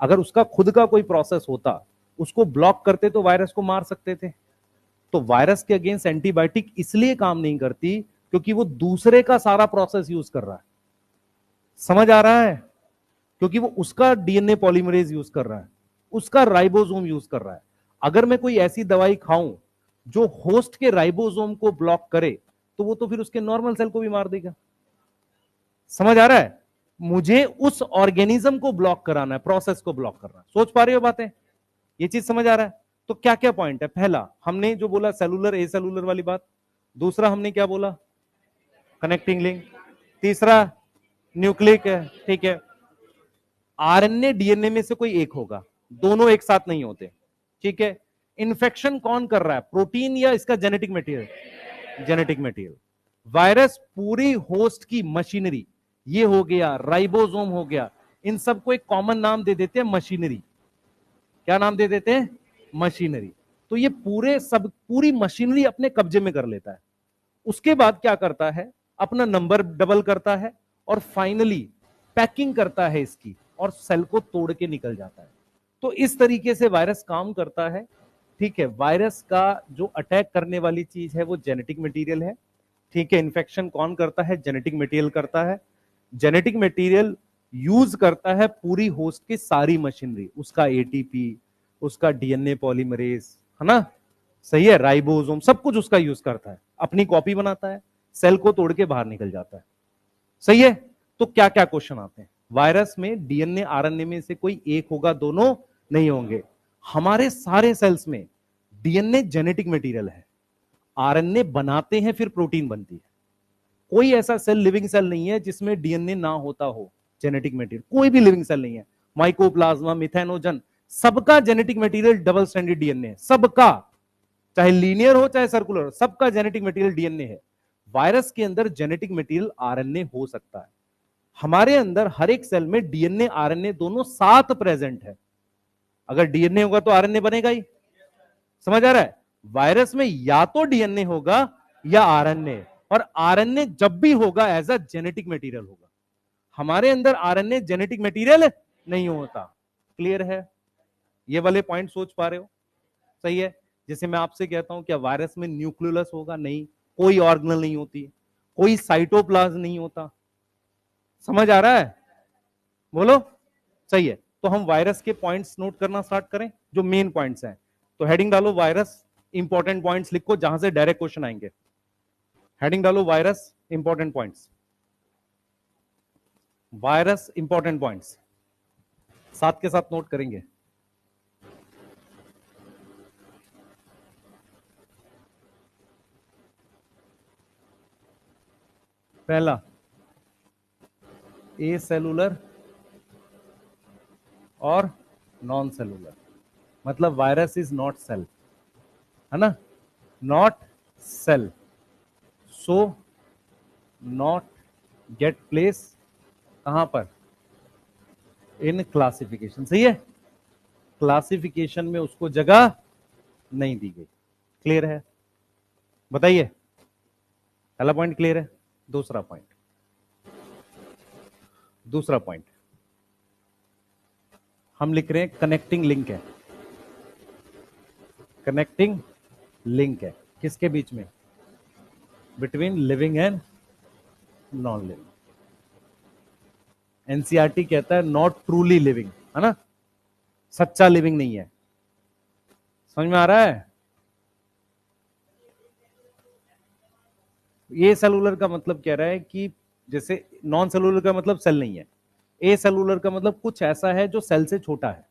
अगर उसका खुद का कोई प्रोसेस होता, उसको ब्लॉक करते तो वायरस को मार सकते थे। तो वायरस के अगेंस्ट एंटीबायोटिक इसलिए काम नहीं करती क्योंकि वो दूसरे का सारा प्रोसेस यूज कर रहा है। समझ आ रहा है? क्योंकि वो उसका डीएनए पॉलीमरेज यूज कर रहा है, उसका राइबोसोम यूज कर रहा है। अगर मैं कोई ऐसी दवाई खाऊं जो होस्ट के राइबोसोम को ब्लॉक करे, तो वो तो फिर उसके नॉर्मल सेल को भी मार देगा। समझ आ रहा है? मुझे उस ऑर्गेनिज्म को ब्लॉक कराना है, प्रोसेस को ब्लॉक करना है। सोच पा रहे हो बातें? ये चीज समझ आ रहा है? तो क्या क्या पॉइंट है? पहला हमने जो बोला सेलुलर ए सेलुलर वाली बात। दूसरा हमने क्या बोला? Connecting link. तीसरा न्यूक्लिक है, ठीक है। आरएनए डीएनए में से कोई एक होगा, दोनों एक साथ नहीं होते, ठीक है। इन्फेक्शन कौन कर रहा है, प्रोटीन या इसका genetic material? Genetic material. Virus पूरी होस्ट की मशीनरी, ये हो गया राइबोसोम हो गया, इन सबको एक कॉमन नाम दे देते हैं मशीनरी। क्या नाम दे देते हैं? मशीनरी। तो ये पूरी मशीनरी अपने कब्जे में कर लेता है। उसके बाद क्या करता है? अपना नंबर डबल करता है और फाइनली पैकिंग करता है इसकी और सेल को तोड़ के निकल जाता है। तो इस तरीके से वायरस काम करता है, ठीक है। वायरस का जो अटैक करने वाली चीज है वो जेनेटिक मटेरियल है, ठीक है। इन्फेक्शन कौन करता है? जेनेटिक मटेरियल करता है। जेनेटिक मटेरियल यूज करता है पूरी होस्ट की सारी मशीनरी, उसका एटीपी, उसका डीएनए पॉलीमरेज, है ना, सही है, राइबोसोम, सब कुछ उसका यूज करता है, अपनी कॉपी बनाता है, सेल को तोड़ के बाहर निकल जाता है। सही है? तो क्या क्या क्वेश्चन आते हैं? वायरस में डीएनए आरएनए में से कोई एक होगा, दोनों नहीं होंगे। हमारे सारे सेल्स में डीएनए जेनेटिक मटेरियल है, आरएनए बनाते हैं, फिर प्रोटीन बनती है। कोई ऐसा सेल, लिविंग सेल नहीं है जिसमें डीएनए ना होता हो, जेनेटिक मटेरियल। कोई भी लिविंग सेल नहीं है। माइकोप्लाज्मा, मिथेनोजन, सबका genetic material double stranded DNA है, सबका, चाहे लीनियर हो चाहे सर्कुलर, सबका जेनेटिक मटेरियल डीएनए है। वायरस के अंदर जेनेटिक मटेरियल आरएनए हो सकता है। हमारे अंदर हर एक सेल में डीएनए आरएनए दोनों साथ प्रेजेंट है। अगर डीएनए होगा तो आरएनए बनेगा ही। समझ आ रहा है? वायरस में या तो डीएनए होगा या आरएनए, और आरएनए जब भी होगा एज अ जेनेटिक मटेरियल होगा। हमारे अंदर आरएनए जेनेटिक मटेरियल नहीं होता। क्लियर है? ये वाले पॉइंट सोच पा रहे हो? सही है। जैसे मैं आपसे कहता हूं क्या वायरस में न्यूक्लियोलस होगा? नहीं। कोई ऑर्गेनल नहीं होती, कोई साइटोप्लाज्म नहीं होता। समझ आ रहा है? बोलो। सही है। तो हम वायरस के पॉइंट्स नोट करना स्टार्ट करें, जो मेन पॉइंट्स हैं। तो हेडिंग डालो वायरस, इंपॉर्टेंट पॉइंट्स लिखो जहां से डायरेक्ट क्वेश्चन आएंगे। हेडिंग डालो virus important points, virus important points, साथ के साथ नोट करेंगे। पहला, ए सेलुलर और नॉन सेलुलर, मतलब वायरस इज नॉट सेल, है ना, not cell, so not get place कहां पर? In classification. सही है? क्लासिफिकेशन में उसको जगह नहीं दी गई। क्लियर है? बताइए। पहला पॉइंट क्लियर है। दूसरा पॉइंट, दूसरा पॉइंट हम लिख रहे हैं कनेक्टिंग लिंक है। कनेक्टिंग लिंक है किसके बीच में? Between living and non living. NCERT कहता है नॉट ट्रूली लिविंग, है ना, सच्चा लिविंग नहीं है। समझ में आ रहा है? ए सेलुलर का मतलब कह रहा है कि जैसे नॉन सेलुलर का मतलब सेल नहीं है, ए सेलुलर का मतलब कुछ ऐसा है जो सेल से छोटा है,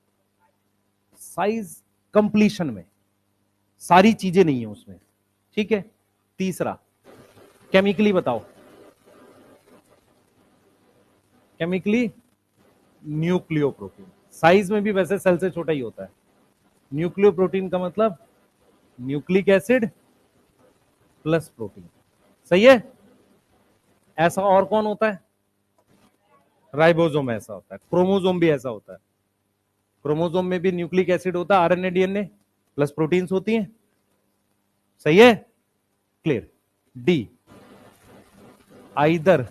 साइज कंप्लीशन में, सारी चीजें नहीं है उसमें, ठीक है। तीसरा, केमिकली बताओ, केमिकली न्यूक्लियो प्रोटीन, साइज में भी वैसे सेल से छोटा ही होता है। न्यूक्लियो प्रोटीन का मतलब न्यूक्लिक एसिड प्लस प्रोटीन। सही है? ऐसा और कौन होता है? राइबोसोम ऐसा होता है, क्रोमोसोम भी ऐसा होता है। क्रोमोसोम में भी न्यूक्लिक एसिड होता है, आरएनए डीएनए प्लस प्रोटीन्स होती हैं। सही है? क्लियर। डी, आइदर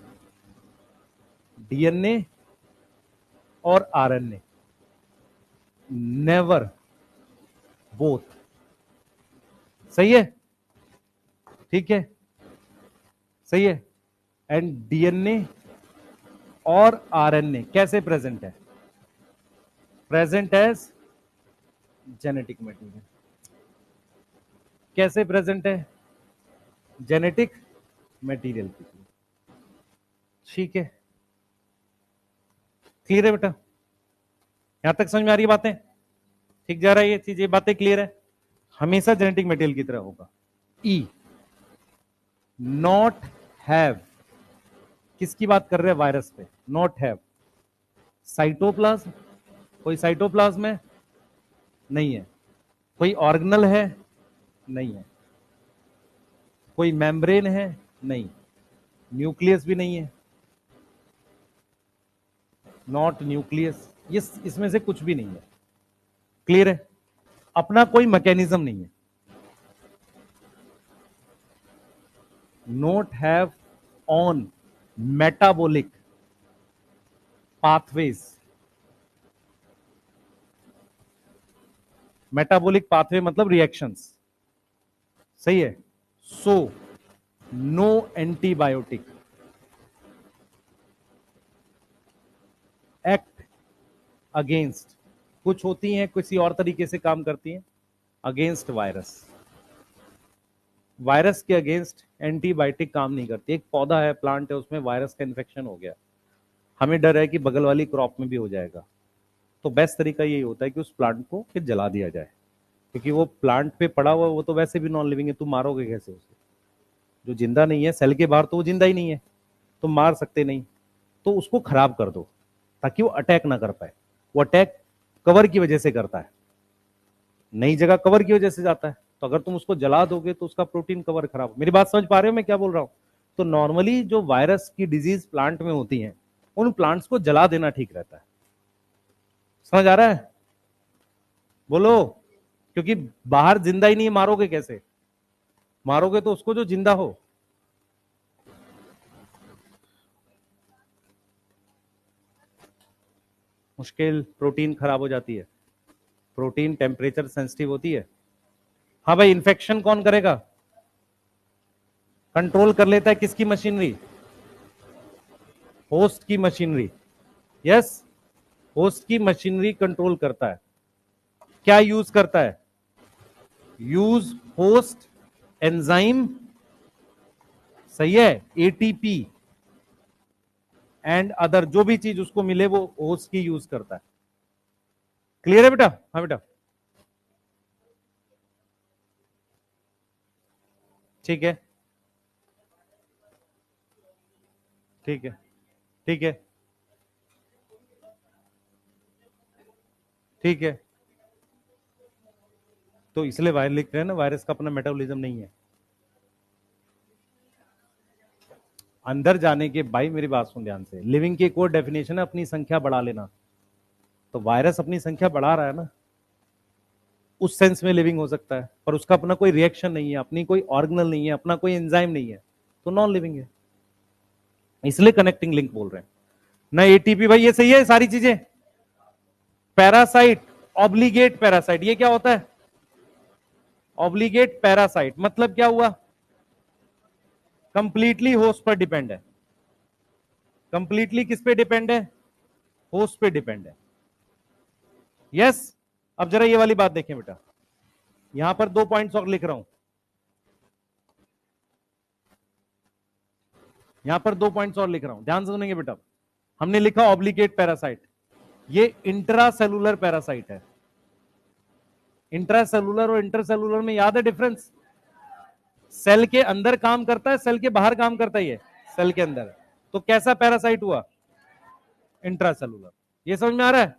डीएनए और आरएनए, नेवर बोथ। सही है, ठीक है, सही है। एंड डीएनए और आरएनए कैसे प्रेजेंट है? Present as genetic material. कैसे प्रेजेंट है? जेनेटिक मटेरियल के थ्रू। ठीक है, क्लियर है बेटा? यहां तक समझ में आ रही है बातें? ठीक जा रहा है ये चीज, ये बातें क्लियर है? हमेशा जेनेटिक मटेरियल की तरह होगा। ई, नॉट हैव, किसकी बात कर रहे हैं? वायरस पे। नॉट हैव साइटोप्लाज्म, कोई साइटोप्लाज्म है? नहीं है। कोई ऑर्गेनल है? नहीं है। कोई मेम्ब्रेन है? नहीं। न्यूक्लियस भी नहीं है, नॉट न्यूक्लियस, ये इसमें से कुछ भी नहीं है। क्लियर है? अपना कोई मैकेनिज्म नहीं है। Not have on metabolic pathways, metabolic pathway मतलब रिएक्शंस, सही है। So no antibiotic act against, कुछ होती हैं किसी और तरीके से काम करती हैं, अगेंस्ट वायरस। वायरस के अगेंस्ट एंटीबायोटिक काम नहीं करती। एक पौधा है, प्लांट है, उसमें वायरस का इन्फेक्शन हो गया, हमें डर है कि बगल वाली क्रॉप में भी हो जाएगा, तो बेस्ट तरीका यही होता है कि उस प्लांट को फिर जला दिया जाए, क्योंकि वो प्लांट पे पड़ा हुआ, वो तो वैसे भी नॉन लिविंग है, तुम मारोगे कैसे उसे? जो जिंदा नहीं है, सेल के बाहर तो वो जिंदा ही नहीं है, तुम मार सकते नहीं, तो उसको खराब कर दो ताकि वो अटैक ना कर पाए। वो अटैक कवर की वजह से करता है, नई जगह कवर की वजह से जाता है, तो अगर तुम उसको जला दोगे तो उसका प्रोटीन कवर खराब हो। मेरी बात समझ पा रहे हो मैं क्या बोल रहा हूं? तो नॉर्मली जो वायरस की डिजीज प्लांट में होती है, उन प्लांट्स को जला देना ठीक रहता है। समझ आ रहा है? बोलो, क्योंकि बाहर जिंदा ही नहीं, मारोगे कैसे? मारोगे तो उसको जो जिंदा हो। मुश्किल, प्रोटीन खराब हो जाती है, प्रोटीन टेम्परेचर सेंसिटिव होती है। हाँ भाई, इन्फेक्शन कौन करेगा? कंट्रोल कर लेता है किसकी मशीनरी? होस्ट की मशीनरी। यस, होस्ट की मशीनरी कंट्रोल करता है। क्या यूज करता है? यूज होस्ट एंजाइम, सही है, एटीपी एंड अदर, जो भी चीज उसको मिले वो होस्ट की यूज करता है। क्लियर है बेटा? हाँ बेटा, ठीक है, ठीक है, ठीक है, ठीक है। तो इसलिए वायरस लिख रहे हैं ना, वायरस का अपना मेटाबॉलिज्म नहीं है। अंदर जाने के, भाई मेरी बात सुन ध्यान से, लिविंग की एक और डेफिनेशन है अपनी संख्या बढ़ा लेना। तो वायरस अपनी संख्या बढ़ा रहा है ना, उस सेंस में लिविंग हो सकता है, पर उसका अपना कोई रिएक्शन नहीं है, अपनी कोई ऑर्गेनल नहीं है, अपना कोई एंजाइम नहीं है, तो नॉन लिविंग है। इसलिए कनेक्टिंग लिंक बोल रहे हैं ना। एटीपी, भाई ये सही है सारी चीजें। पैरासाइट, ऑब्लिगेट पैरासाइट, ये क्या होता है? ऑब्लिगेट पैरासाइट मतलब क्या हुआ? कंप्लीटली होस्ट पर डिपेंड है। कंप्लीटली किस पे डिपेंड है? होस्ट पे डिपेंड है। यस। अब जरा ये वाली बात देखें बेटा, यहां पर 2 पॉइंट्स और लिख रहा हूं, यहां पर 2 पॉइंट्स और लिख रहा हूं, ध्यान से सुनेंगे बेटा। हमने लिखा ऑब्लिगेट पैरासाइट, ये इंट्रासेलुलर पैरासाइट है। इंट्रासेलुलर और इंटरसेलुलर में याद है डिफरेंस? सेल के अंदर काम करता है, सेल के बाहर काम करता है, ये सेल के अंदर। तो कैसा पैरासाइट हुआ? इंट्रासेलुलर। ये समझ में आ रहा है?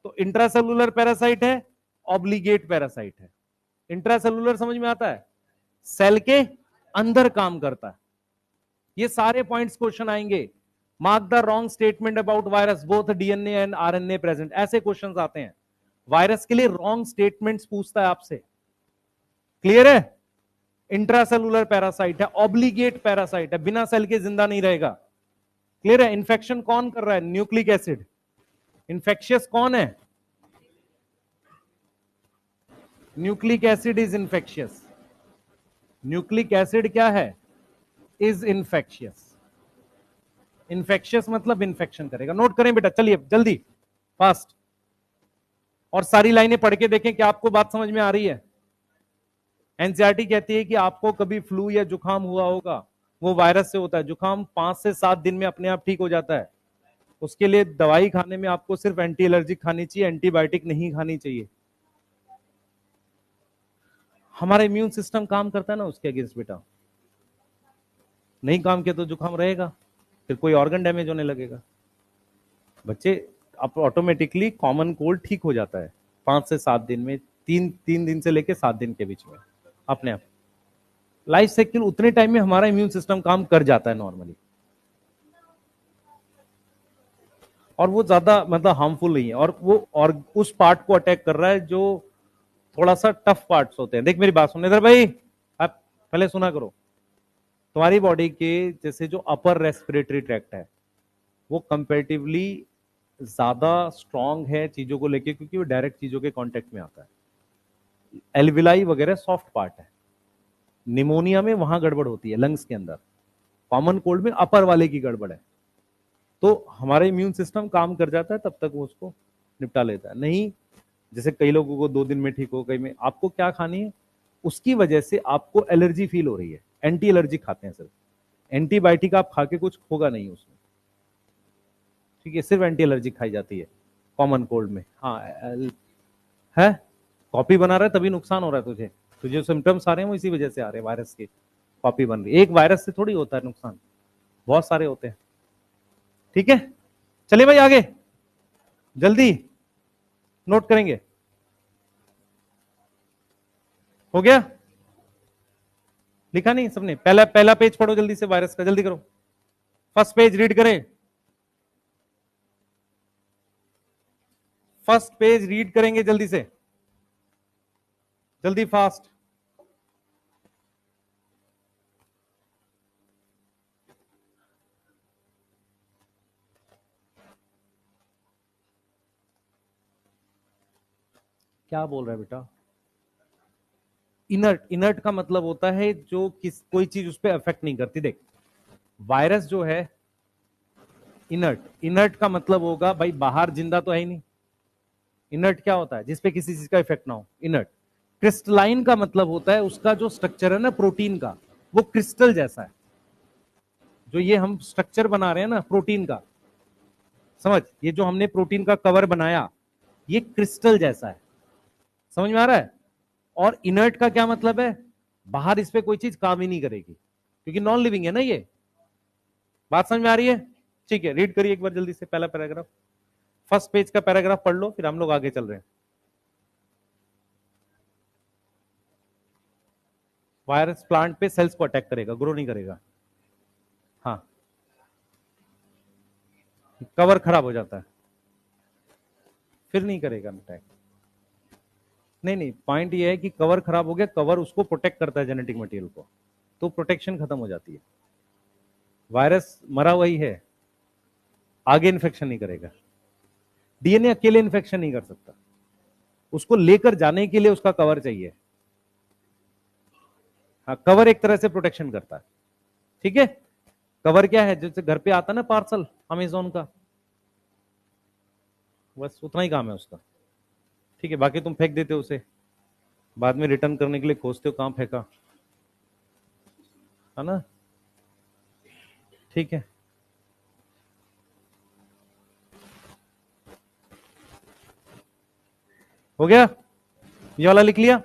तो इंट्रासेलुलर पैरासाइट है, ऑब्लिगेट पैरासाइट है। इंट्रासेलुलर समझ में आता है, सेल के अंदर काम करता है। ये सारे पॉइंट्स क्वेश्चन आएंगे। Mark the wrong statement about virus, both DNA and RNA present, ऐसे क्वेश्चंस आते हैं। वायरस के लिए रॉन्ग स्टेटमेंट्स पूछता है आपसे। क्लियर है? इंट्रासेलुलर पैरासाइट है, ऑब्लिगेट पैरासाइट है, बिना सेल के जिंदा नहीं रहेगा। क्लियर है? इन्फेक्शन कौन कर रहा है? Nucleic acid. इन्फेक्शियस कौन है? Nucleic acid is infectious. Nucleic acid क्या है? Is infectious. इन्फेक्शियस मतलब इन्फेक्शन करेगा। नोट करें बेटा, चलिए जल्दी फास्ट, और सारी लाइनें पढ़ के देखें कि आपको बात समझ में आ रही है। एनसीईआरटी कहती है कि आपको कभी फ्लू या जुकाम हुआ होगा, वो वायरस से होता है। जुकाम 5 से 7 दिन में अपने आप ठीक हो जाता है। उसके लिए दवाई खाने में आपको सिर्फ एंटी एलर्जिक खानी चाहिए, एंटीबायोटिक नहीं खानी चाहिए। हमारा इम्यून सिस्टम काम करता है ना उसके अगेंस्ट बेटा। नहीं काम किया तो जुकाम रहेगा, फिर कोई ऑर्गन डैमेज होने लगेगा। बच्चे आप ऑटोमेटिकली कॉमन कोल्ड ठीक हो जाता है 5 से 7 दिन में, 3 दिन से लेके 7 दिन के बीच में अपने आप। लाइफ साइकिल उतने टाइम में हमारा इम्यून सिस्टम काम कर जाता है नॉर्मली, और वो ज्यादा मतलब हार्मफुल नहीं है, और वो और उस पार्ट को अटैक कर रहा है जो थोड़ा सा टफ पार्ट्स होते हैं। देख मेरी बात सुन इधर भाई, आप पहले सुना करो। तुम्हारी बॉडी के जैसे जो अपर रेस्पिरेटरी ट्रैक्ट है वो कंपेरेटिवली ज्यादा स्ट्रांग है चीजों को लेके, क्योंकि वो डायरेक्ट चीजों के कांटेक्ट में आता है। एल्विलाई वगैरह सॉफ्ट पार्ट है। निमोनिया में वहां गड़बड़ होती है लंग्स के अंदर, कॉमन कोल्ड में अपर वाले की गड़बड़ है। तो हमारा इम्यून सिस्टम काम कर जाता है, तब तक वो उसको निपटा लेता है। नहीं जैसे कई लोगों को 2 दिन में ठीक हो, कई में आपको क्या खानी है, उसकी वजह से आपको एलर्जी फील हो रही है, एंटी एलर्जी खाते हैं सिर्फ। एंटीबायोटिक आप खा के कुछ होगा नहीं उसमें, ठीक है? सिर्फ एंटी एलर्जी खाई जाती है कॉमन कोल्ड में। हाँ है, कॉपी बना रहा है तभी नुकसान हो रहा है तुझे। तुझे सिम्टम्स आ रहे हैं वो इसी वजह से आ रहे हैं, वायरस की कॉपी बन रही है। एक वायरस से थोड़ी होता है नुकसान, बहुत सारे होते हैं। ठीक है, चलिए भाई आगे जल्दी नोट करेंगे। हो गया? लिखा नहीं सबने? पहला पहला पेज पढ़ो जल्दी से वायरस का, जल्दी करो। फर्स्ट पेज रीड करें, फर्स्ट पेज रीड करेंगे जल्दी से, जल्दी फास्ट। क्या बोल रहा है बेटा? इनर्ट, इनर्ट का मतलब होता है जो कोई चीज उस पर अफेक्ट नहीं करती। देख वायरस जो है इनर्ट, इनर्ट का मतलब होगा भाई बाहर जिंदा तो है ही नहीं। इनर्ट क्या होता है? जिसपे किसी चीज का इफेक्ट ना हो, इनर्ट। क्रिस्टलाइन का मतलब होता है उसका जो स्ट्रक्चर है ना प्रोटीन का, वो क्रिस्टल जैसा है। जो ये हम स्ट्रक्चर बना रहे हैं ना प्रोटीन का, समझ, ये जो हमने प्रोटीन का कवर बनाया ये क्रिस्टल जैसा है। समझ में आ रहा है? और इनर्ट का क्या मतलब है? बाहर इस पे कोई चीज काम ही नहीं करेगी, क्योंकि नॉन लिविंग है ना ये। बात समझ में आ रही है? ठीक है, रीड करिए एक बार जल्दी से पहला पैराग्राफ, फर्स्ट पेज का पैराग्राफ पढ़ लो, फिर हम लोग आगे चल रहे हैं। वायरस प्लांट पे सेल्स को अटैक करेगा, ग्रो नहीं करेगा। हाँ, कवर खराब हो जाता है, फिर नहीं करेगा अटैक। नहीं नहीं, पॉइंट ये है कि कवर खराब हो गया, कवर उसको प्रोटेक्ट करता है जेनेटिक मटेरियल को, तो प्रोटेक्शन खत्म हो जाती है। वायरस मरा हुआ ही है, आगे इन्फेक्शन नहीं करेगा। डीएनए अकेले इन्फेक्शन नहीं कर सकता, उसको लेकर जाने के लिए उसका कवर चाहिए। हाँ, कवर एक तरह से प्रोटेक्शन करता है। ठीक है, कवर क्या है? जैसे घर पे आता ना पार्सल अमेजोन का, बस उतना ही काम है उसका। ठीक है, बाकी तुम फेंक देते हो उसे, बाद में रिटर्न करने के लिए खोजते हो कहां फेंका, है ना? ठीक है, हो गया? ये वाला लिख लिया?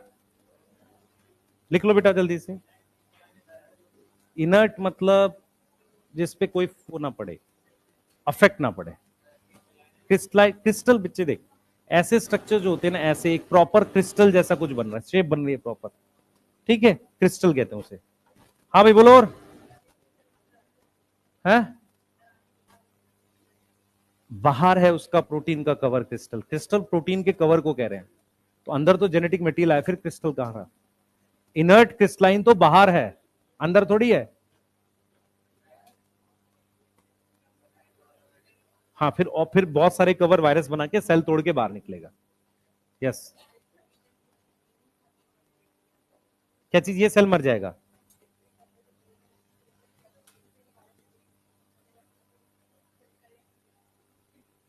लिख लो बेटा जल्दी से। इनर्ट मतलब जिसपे कोई वो ना पड़े, अफेक्ट ना पड़े। क्रिस्टल, क्रिस्टल बच्चे देख, ऐसे स्ट्रक्चर जो होते हैं ना, ऐसे एक प्रॉपर क्रिस्टल जैसा कुछ बन रहा है, शेप बन रही है प्रॉपर, ठीक है, क्रिस्टल कहते हैं उसे। हाँ भाई बोलो। और है बाहर है उसका प्रोटीन का कवर, क्रिस्टल, क्रिस्टल प्रोटीन के कवर को कह रहे हैं। तो अंदर तो जेनेटिक मटेरियल आया, फिर क्रिस्टल कहां रहा? इनर्ट क्रिस्टलाइन तो बाहर है, अंदर थोड़ी है। हाँ, फिर और फिर बहुत सारे कवर वायरस बना के सेल तोड़ के बाहर निकलेगा। यस। क्या चीज? ये सेल मर जाएगा।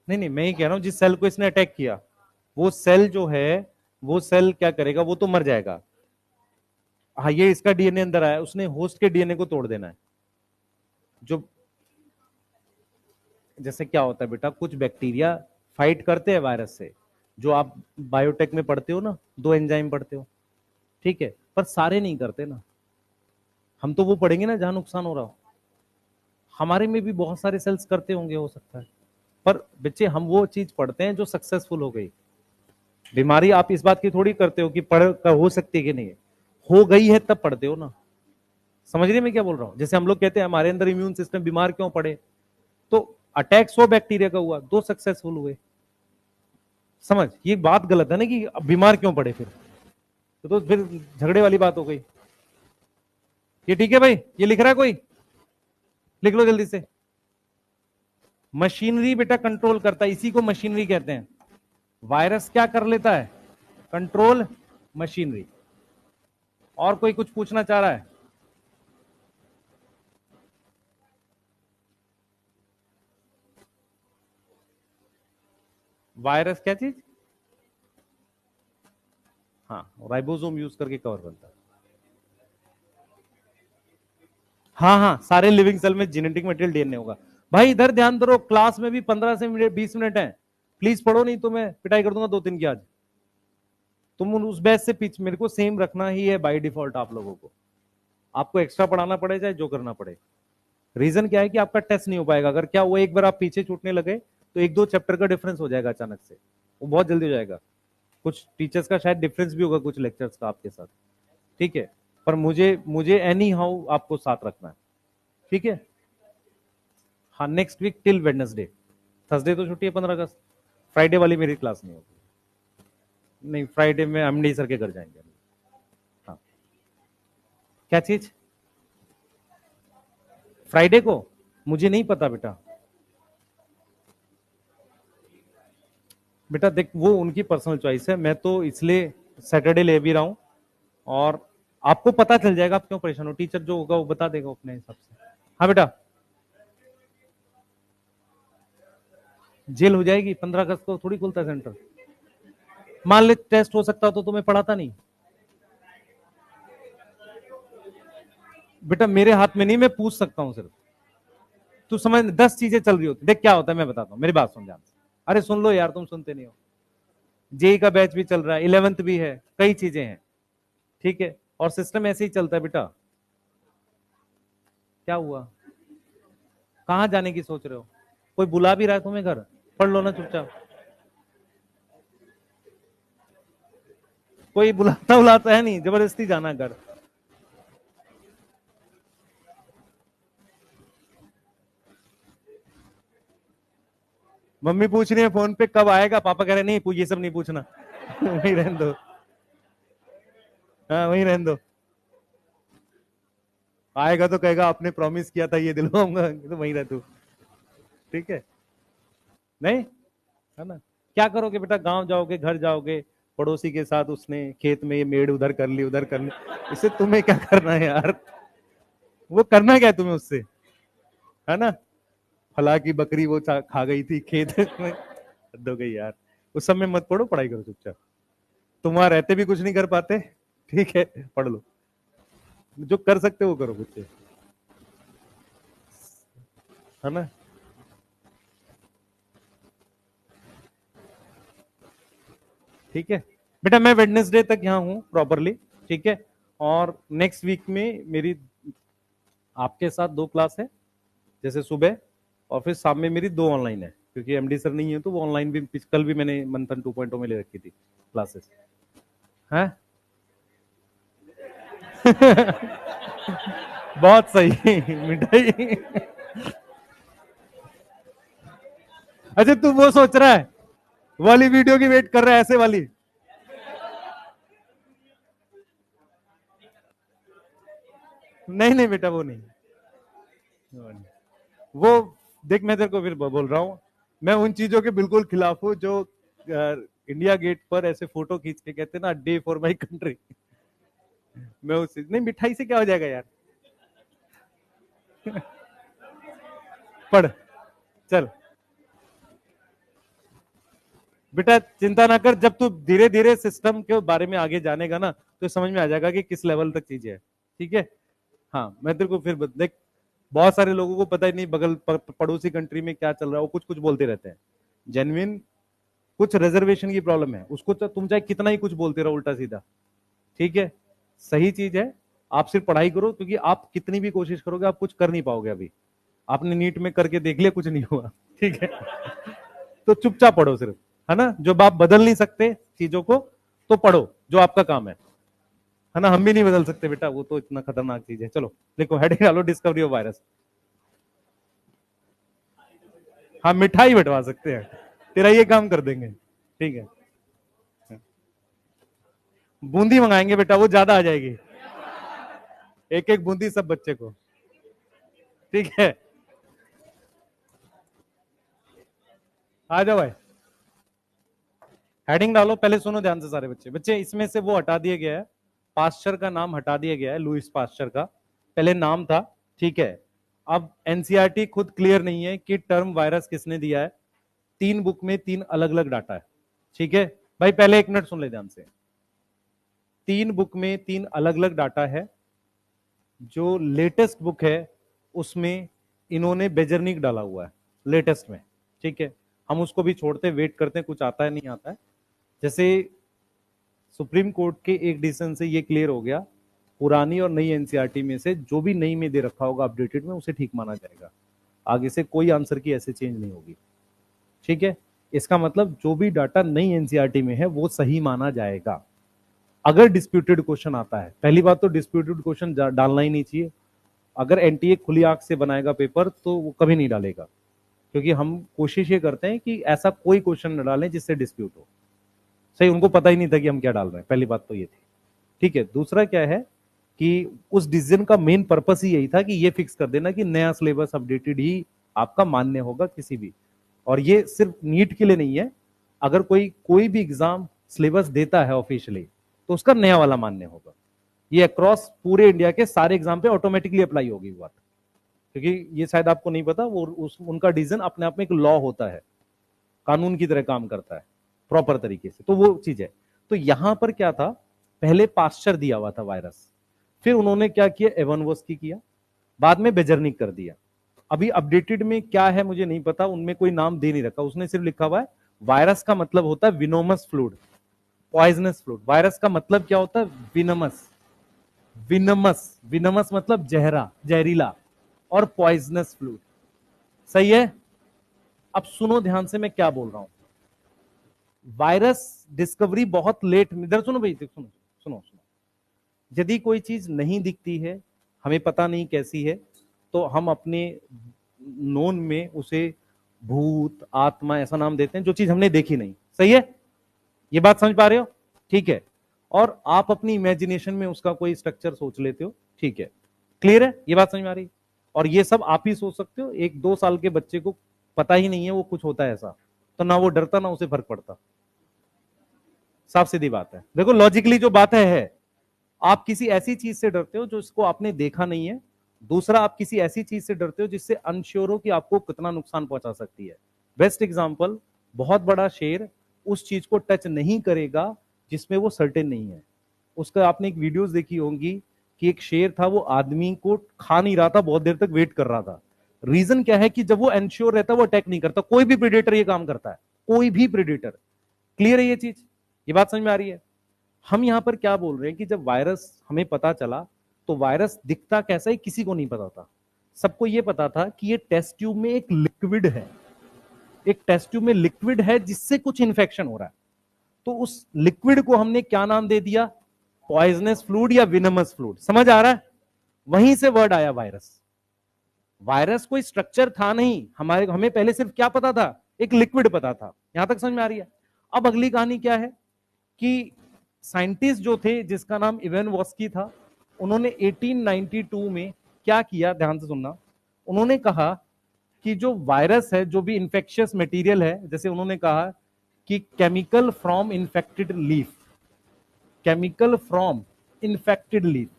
नहीं नहीं, मैं ही कह रहा हूं जिस सेल को इसने अटैक किया, वो सेल जो है, वो सेल क्या करेगा? वो तो मर जाएगा। हाँ, ये इसका डीएनए अंदर आया, उसने होस्ट के डीएनए को तोड़ देना है। जो जैसे क्या होता है बेटा, कुछ बैक्टीरिया फाइट करते हैं वायरस से, जो आप बायोटेक में पढ़ते हो ना, 2 एंजाइम पढ़ते हो, ठीक है, पर सारे नहीं करते ना। हम तो वो पढ़ेंगे ना जहां नुकसान हो रहा हो। हमारे में भी बहुत सारे सेल्स करते होंगे, हो सकता है, पर बच्चे हम वो चीज पढ़ते हैं जो सक्सेसफुल हो गई। बीमारी आप इस बात की थोड़ी करते हो कि पढ़ कर हो सकती है कि नहीं है, हो गई है तब पढ़ते हो ना। समझ रहे मैं क्या बोल रहा हूं? जैसे हम लोग कहते हैं हमारे अंदर इम्यून सिस्टम बीमार क्यों पड़े, तो अटैक 100 बैक्टीरिया का हुआ, 2 सक्सेसफुल हुए। समझ, ये बात गलत है ना कि अब बीमार क्यों पड़े फिर, तो फिर झगड़े वाली बात हो गई। ये ठीक है भाई? ये लिख रहा है कोई? लिख लो जल्दी से। मशीनरी बेटा कंट्रोल करता है, इसी को मशीनरी कहते हैं। वायरस क्या कर लेता है? Control machinery. और कोई कुछ पूछना चाह रहा है? वायरस क्या चीज? हाँ, राइबोसोम यूज करके कवर बनता है। हाँ हाँ, सारे लिविंग सेल में जेनेटिक मटेरियल डीएनए होगा। भाई इधर ध्यान दो, क्लास में भी 15 से 20 मिनट है, प्लीज पढ़ो, नहीं तो मैं पिटाई कर दूंगा 2-3 की आज। तुम उस बैच से पीछे, मेरे को सेम रखना ही है बाय डिफॉल्ट आप लोगों को। आपको एक्स्ट्रा पढ़ाना पड़े चाहे जो करना पड़े। रीजन क्या है कि आपका टेस्ट नहीं हो पाएगा, अगर क्या वो एक बार आप पीछे छूटने लगे तो 1-2 चैप्टर का डिफरेंस हो जाएगा अचानक से, वो बहुत जल्दी हो जाएगा। कुछ टीचर्स का शायद डिफरेंस भी होगा कुछ लेक्चर्स का आपके साथ, ठीक है, पर मुझे मुझे एनी हाउ आपको साथ रखना है, ठीक है। हाँ, next week till Wednesday. Thursday तो छुट्टी है 15 अगस्त। फ्राइडे वाली मेरी क्लास नहीं होगी। नहीं, फ्राइडे में एमडी सर के घर जाएंगे। हाँ। क्या चीज? फ्राइडे को मुझे नहीं पता बेटा। बेटा देख, वो उनकी पर्सनल चॉइस है, मैं तो इसलिए सैटरडे ले भी रहा हूं। और आपको पता चल जाएगा आप क्यों परेशान हो, टीचर जो होगा वो बता देगा अपने हिसाब से। हाँ बेटा, जेल हो जाएगी, 15 अगस्त को थोड़ी खुलता है सेंटर। मान ले टेस्ट हो सकता तो तुम्हें पढ़ाता नहीं। बेटा मेरे हाथ में नहीं, मैं पूछ सकता हूं सिर्फ। तू समझ, 10 चीजें चल रही होती, देख क्या होता है मैं बताता हूँ, मेरी बात सुन ध्यान से। अरे सुन लो यार, तुम सुनते नहीं हो। जेई का बैच भी चल रहा है, 11th भी है, कई चीजें हैं, ठीक है, और सिस्टम ऐसे ही चलता है बेटा। क्या हुआ? कहाँ जाने की सोच रहे हो? कोई बुला भी रहा है तुम्हें घर? पढ़ लो ना चुपचाप। कोई बुलाता बुलाता है नहीं, जबरदस्ती जाना घर। मम्मी पूछ रही है फोन पे कब आएगा, पापा कह रहे नहीं ये सब नहीं पूछना। वही रहने दो। हाँ, वही रहने दो। आएगा तो कहेगा आपने प्रॉमिस किया था ये दिलवाऊंगा, तो वही रह तू, ठीक है। नहीं, है ना? क्या करोगे बेटा, गांव जाओगे, घर जाओगे, पड़ोसी के साथ उसने खेत में ये मेड़ उधर कर ली उधर कर ली, इससे तुम्हें क्या करना है यार? वो करना क्या है तुम्हें उससे, है ना? फला की बकरी वो खा गई थी खेत में। हद हो गई यार। उस समय मत पढ़ो, पढ़ाई करो चुपचाप। तुम वहां रहते भी कुछ नहीं कर पाते, ठीक है, पढ़ लो, जो कर सकते हो वो करो बच्चे, है ना? ठीक है बेटा, मैं वेडनेसडे तक यहाँ हूँ प्रॉपरली, ठीक है। और नेक्स्ट वीक में मेरी आपके साथ 2 क्लास है, जैसे सुबह, और फिर शाम में मेरी 2 ऑनलाइन है, क्योंकि एमडी सर नहीं है तो वो ऑनलाइन भी, कल भी मैंने मंथन 2.0 में ले रखी थी क्लासेस, हैं। बहुत सही। मिठाई। अच्छा तू वो सोच रहा है, वाली वीडियो की वेट कर रहा है, ऐसे वाली? नहीं नहीं बेटा, वो नहीं, वो देख, मैं तेरे को फिर बोल रहा हूँ, मैं उन चीजों के बिल्कुल खिलाफ हूँ जो इंडिया गेट पर ऐसे फोटो खींच के कहते हैं ना, डे फॉर माई कंट्री। मैं उस नहीं, मिठाई से क्या हो जाएगा यार। पढ़, चल बेटा, चिंता ना कर, जब तू धीरे धीरे सिस्टम के बारे में आगे जानेगा ना, तो समझ में आ जाएगा कि किस लेवल तक चीजें है। ठीक है, हाँ, मैं तेरे को फिर देख, बहुत सारे लोगों को पता ही नहीं बगल पड़ोसी कंट्री में क्या चल रहा है, वो कुछ कुछ बोलते रहते हैं। जेन्युइन कुछ रिजर्वेशन की प्रॉब्लम है, उसको तो तुम चाहे कितना ही कुछ बोलते रहो उल्टा सीधा। ठीक है, सही चीज है, आप सिर्फ पढ़ाई करो, क्योंकि आप कितनी भी कोशिश करोगे आप कुछ कर नहीं पाओगे। अभी आपने नीट में करके देख लिया, कुछ नहीं हुआ। ठीक है, तो चुपचाप पढ़ो सिर्फ, है ना, जो आप बदल नहीं सकते चीजों को, तो पढ़ो जो आपका काम है ना। हम भी नहीं बदल सकते बेटा, वो तो इतना खतरनाक चीज है। चलो देखो, हेडिंग डालो, डिस्कवरी ऑफ वायरस। हाँ, मिठाई बंटवा सकते हैं, तेरा ये काम कर देंगे। ठीक है, बूंदी मंगाएंगे बेटा, वो ज्यादा आ जाएगी, एक एक बूंदी सब बच्चे को। ठीक है, आ जाओ भाई, हेडिंग डालो। पहले सुनो ध्यान से सारे बच्चे, बच्चे इसमें से वो हटा दिया गया है, पास्चर का नाम हटा दिया गया है, लुइस पास्चर का पहले नाम था। ठीक है, अब एनसीईआरटी खुद क्लियर नहीं है कि टर्म वायरस किसने दिया है। तीन बुक में तीन अलग अलग डाटा है। ठीक है भाई, पहले एक मिनट सुन ले ध्यान से, तीन बुक में तीन अलग अलग डाटा है। जो लेटेस्ट बुक है उसमें इन्होंने बेजरनिक डाला हुआ है, लेटेस्ट में। ठीक है, हम उसको भी छोड़ते, वेट करते हैं कुछ आता है नहीं आता है। जैसे सुप्रीम कोर्ट के एक डिसीजन से ये क्लियर हो गया, पुरानी और नई एनसीईआरटी में से जो भी नई में दे रखा होगा अपडेटेड में, उसे ठीक माना जाएगा। आगे से कोई आंसर की ऐसे चेंज नहीं होगी। ठीक है, इसका मतलब जो भी डाटा नई एनसीईआरटी में है वो सही माना जाएगा। अगर डिस्प्यूटेड क्वेश्चन आता है, पहली बात तो डिस्प्यूटेड क्वेश्चन डालना ही नहीं चाहिए। अगर एनटीए खुली आंख से बनाएगा पेपर तो वो कभी नहीं डालेगा, क्योंकि हम कोशिश ये करते हैं कि ऐसा कोई क्वेश्चन न डालें जिससे डिस्प्यूट हो। सही, उनको पता ही नहीं था कि हम क्या डाल रहे हैं, पहली बात तो ये थी। ठीक है, दूसरा क्या है कि उस डिसीजन का मेन पर्पस ही यही था कि ये फिक्स कर देना कि नया सिलेबस अपडेटेड ही आपका मान्य होगा किसी भी। और ये सिर्फ नीट के लिए नहीं है, अगर कोई कोई भी एग्जाम सिलेबस देता है ऑफिशियली तो उसका नया वाला मान्य होगा। ये अक्रॉस पूरे इंडिया के सारे एग्जाम पे ऑटोमेटिकली अप्लाई होगी बात, क्योंकि ये शायद आपको नहीं पता, वो उनका डिसीजन अपने आप में एक लॉ होता है, कानून की तरह काम करता है प्रॉपर तरीके से, तो वो चीज है। तो यहां पर क्या था, पहले पास्चर दिया हुआ था वायरस, फिर उन्होंने क्या किया, एवनवोस्की किया, बाद में बेजरनिक कर दिया। अभी अपडेटेड में क्या है मुझे नहीं पता, उनमें कोई नाम दे नहीं रखा, उसने सिर्फ लिखा हुआ है वायरस का मतलब होता है विनोमस फ्लूइड, पॉइजनस फ्लूइड। वायरस का मतलब क्या होता है, विनमस। विनमस, विनमस मतलब जहरा, जहरीला, और पॉइजनस फ्लूइड। सही है, अब सुनो ध्यान से मैं क्या बोल रहा हूं। वायरस डिस्कवरी बहुत लेट, इधर सुनो भाई, सुनो सुनो सुनो। यदि कोई चीज नहीं दिखती है, हमें पता नहीं कैसी है, तो हम अपने नोन में उसे भूत, आत्मा ऐसा नाम देते हैं, जो चीज हमने देखी नहीं। सही है, ये बात समझ पा रहे हो। ठीक है, और आप अपनी इमेजिनेशन में उसका कोई स्ट्रक्चर सोच लेते हो। ठीक है, क्लियर है, ये बात समझ में आ रही। और ये सब आप ही सोच सकते हो, एक 2 साल के बच्चे को पता ही नहीं है वो कुछ होता है ऐसा, तो ना वो डरता ना उसे फर्क पड़ता। साफ सीधी बात है, देखो लॉजिकली जो बात है, आप किसी ऐसी चीज से डरते हो जो इसको आपने देखा नहीं है। दूसरा, आप किसी ऐसी चीज से डरते हो जिससे अनश्योर हो कि आपको कितना नुकसान पहुंचा सकती है। बेस्ट एग्जांपल, बहुत बड़ा शेर उस चीज को टच नहीं करेगा जिसमें वो सर्टेन नहीं है। उसका आपने एक वीडियोस देखी होंगी कि एक शेर था, वो आदमी को खा नहीं रहा था, बहुत देर तक वेट कर रहा था। रीजन क्या है कि जब वो एंश्योर रहता है वो अटैक नहीं करता। कोई भी प्रेडेटर ये काम करता है, कोई भी प्रेडेटर। क्लियर है ये चीज, ये बात समझ में आ रही है। हम यहां पर क्या बोल रहे हैं कि जब वायरस हमें पता चला, तो वायरस दिखता कैसा है किसी को नहीं पता था। सबको यह पता था कि ये टेस्ट ट्यूब में एक लिक्विड है, एक टेस्ट ट्यूब में लिक्विड है जिससे कुछ इंफेक्शन हो रहा है। तो उस लिक्विड को हमने क्या नाम दे दिया, पॉइजनस फ्लूइड या विनमस फ्लूइड। समझ आ रहा है, वहीं से वर्ड आया वायरस। वायरस कोई स्ट्रक्चर था नहीं, हमें पहले सिर्फ क्या पता था, एक लिक्विड पता था। यहां तक समझ में आ रही है। अब अगली कहानी क्या है कि साइंटिस्ट जो थे, जिसका नाम इवेन वॉस्की था, उन्होंने 1892 में क्या किया, ध्यान से सुनना। उन्होंने कहा कि जो वायरस है, जो भी इंफेक्शियस मटेरियल है, जैसे उन्होंने कहा कि chemical from infected leaf, chemical from infected leaf,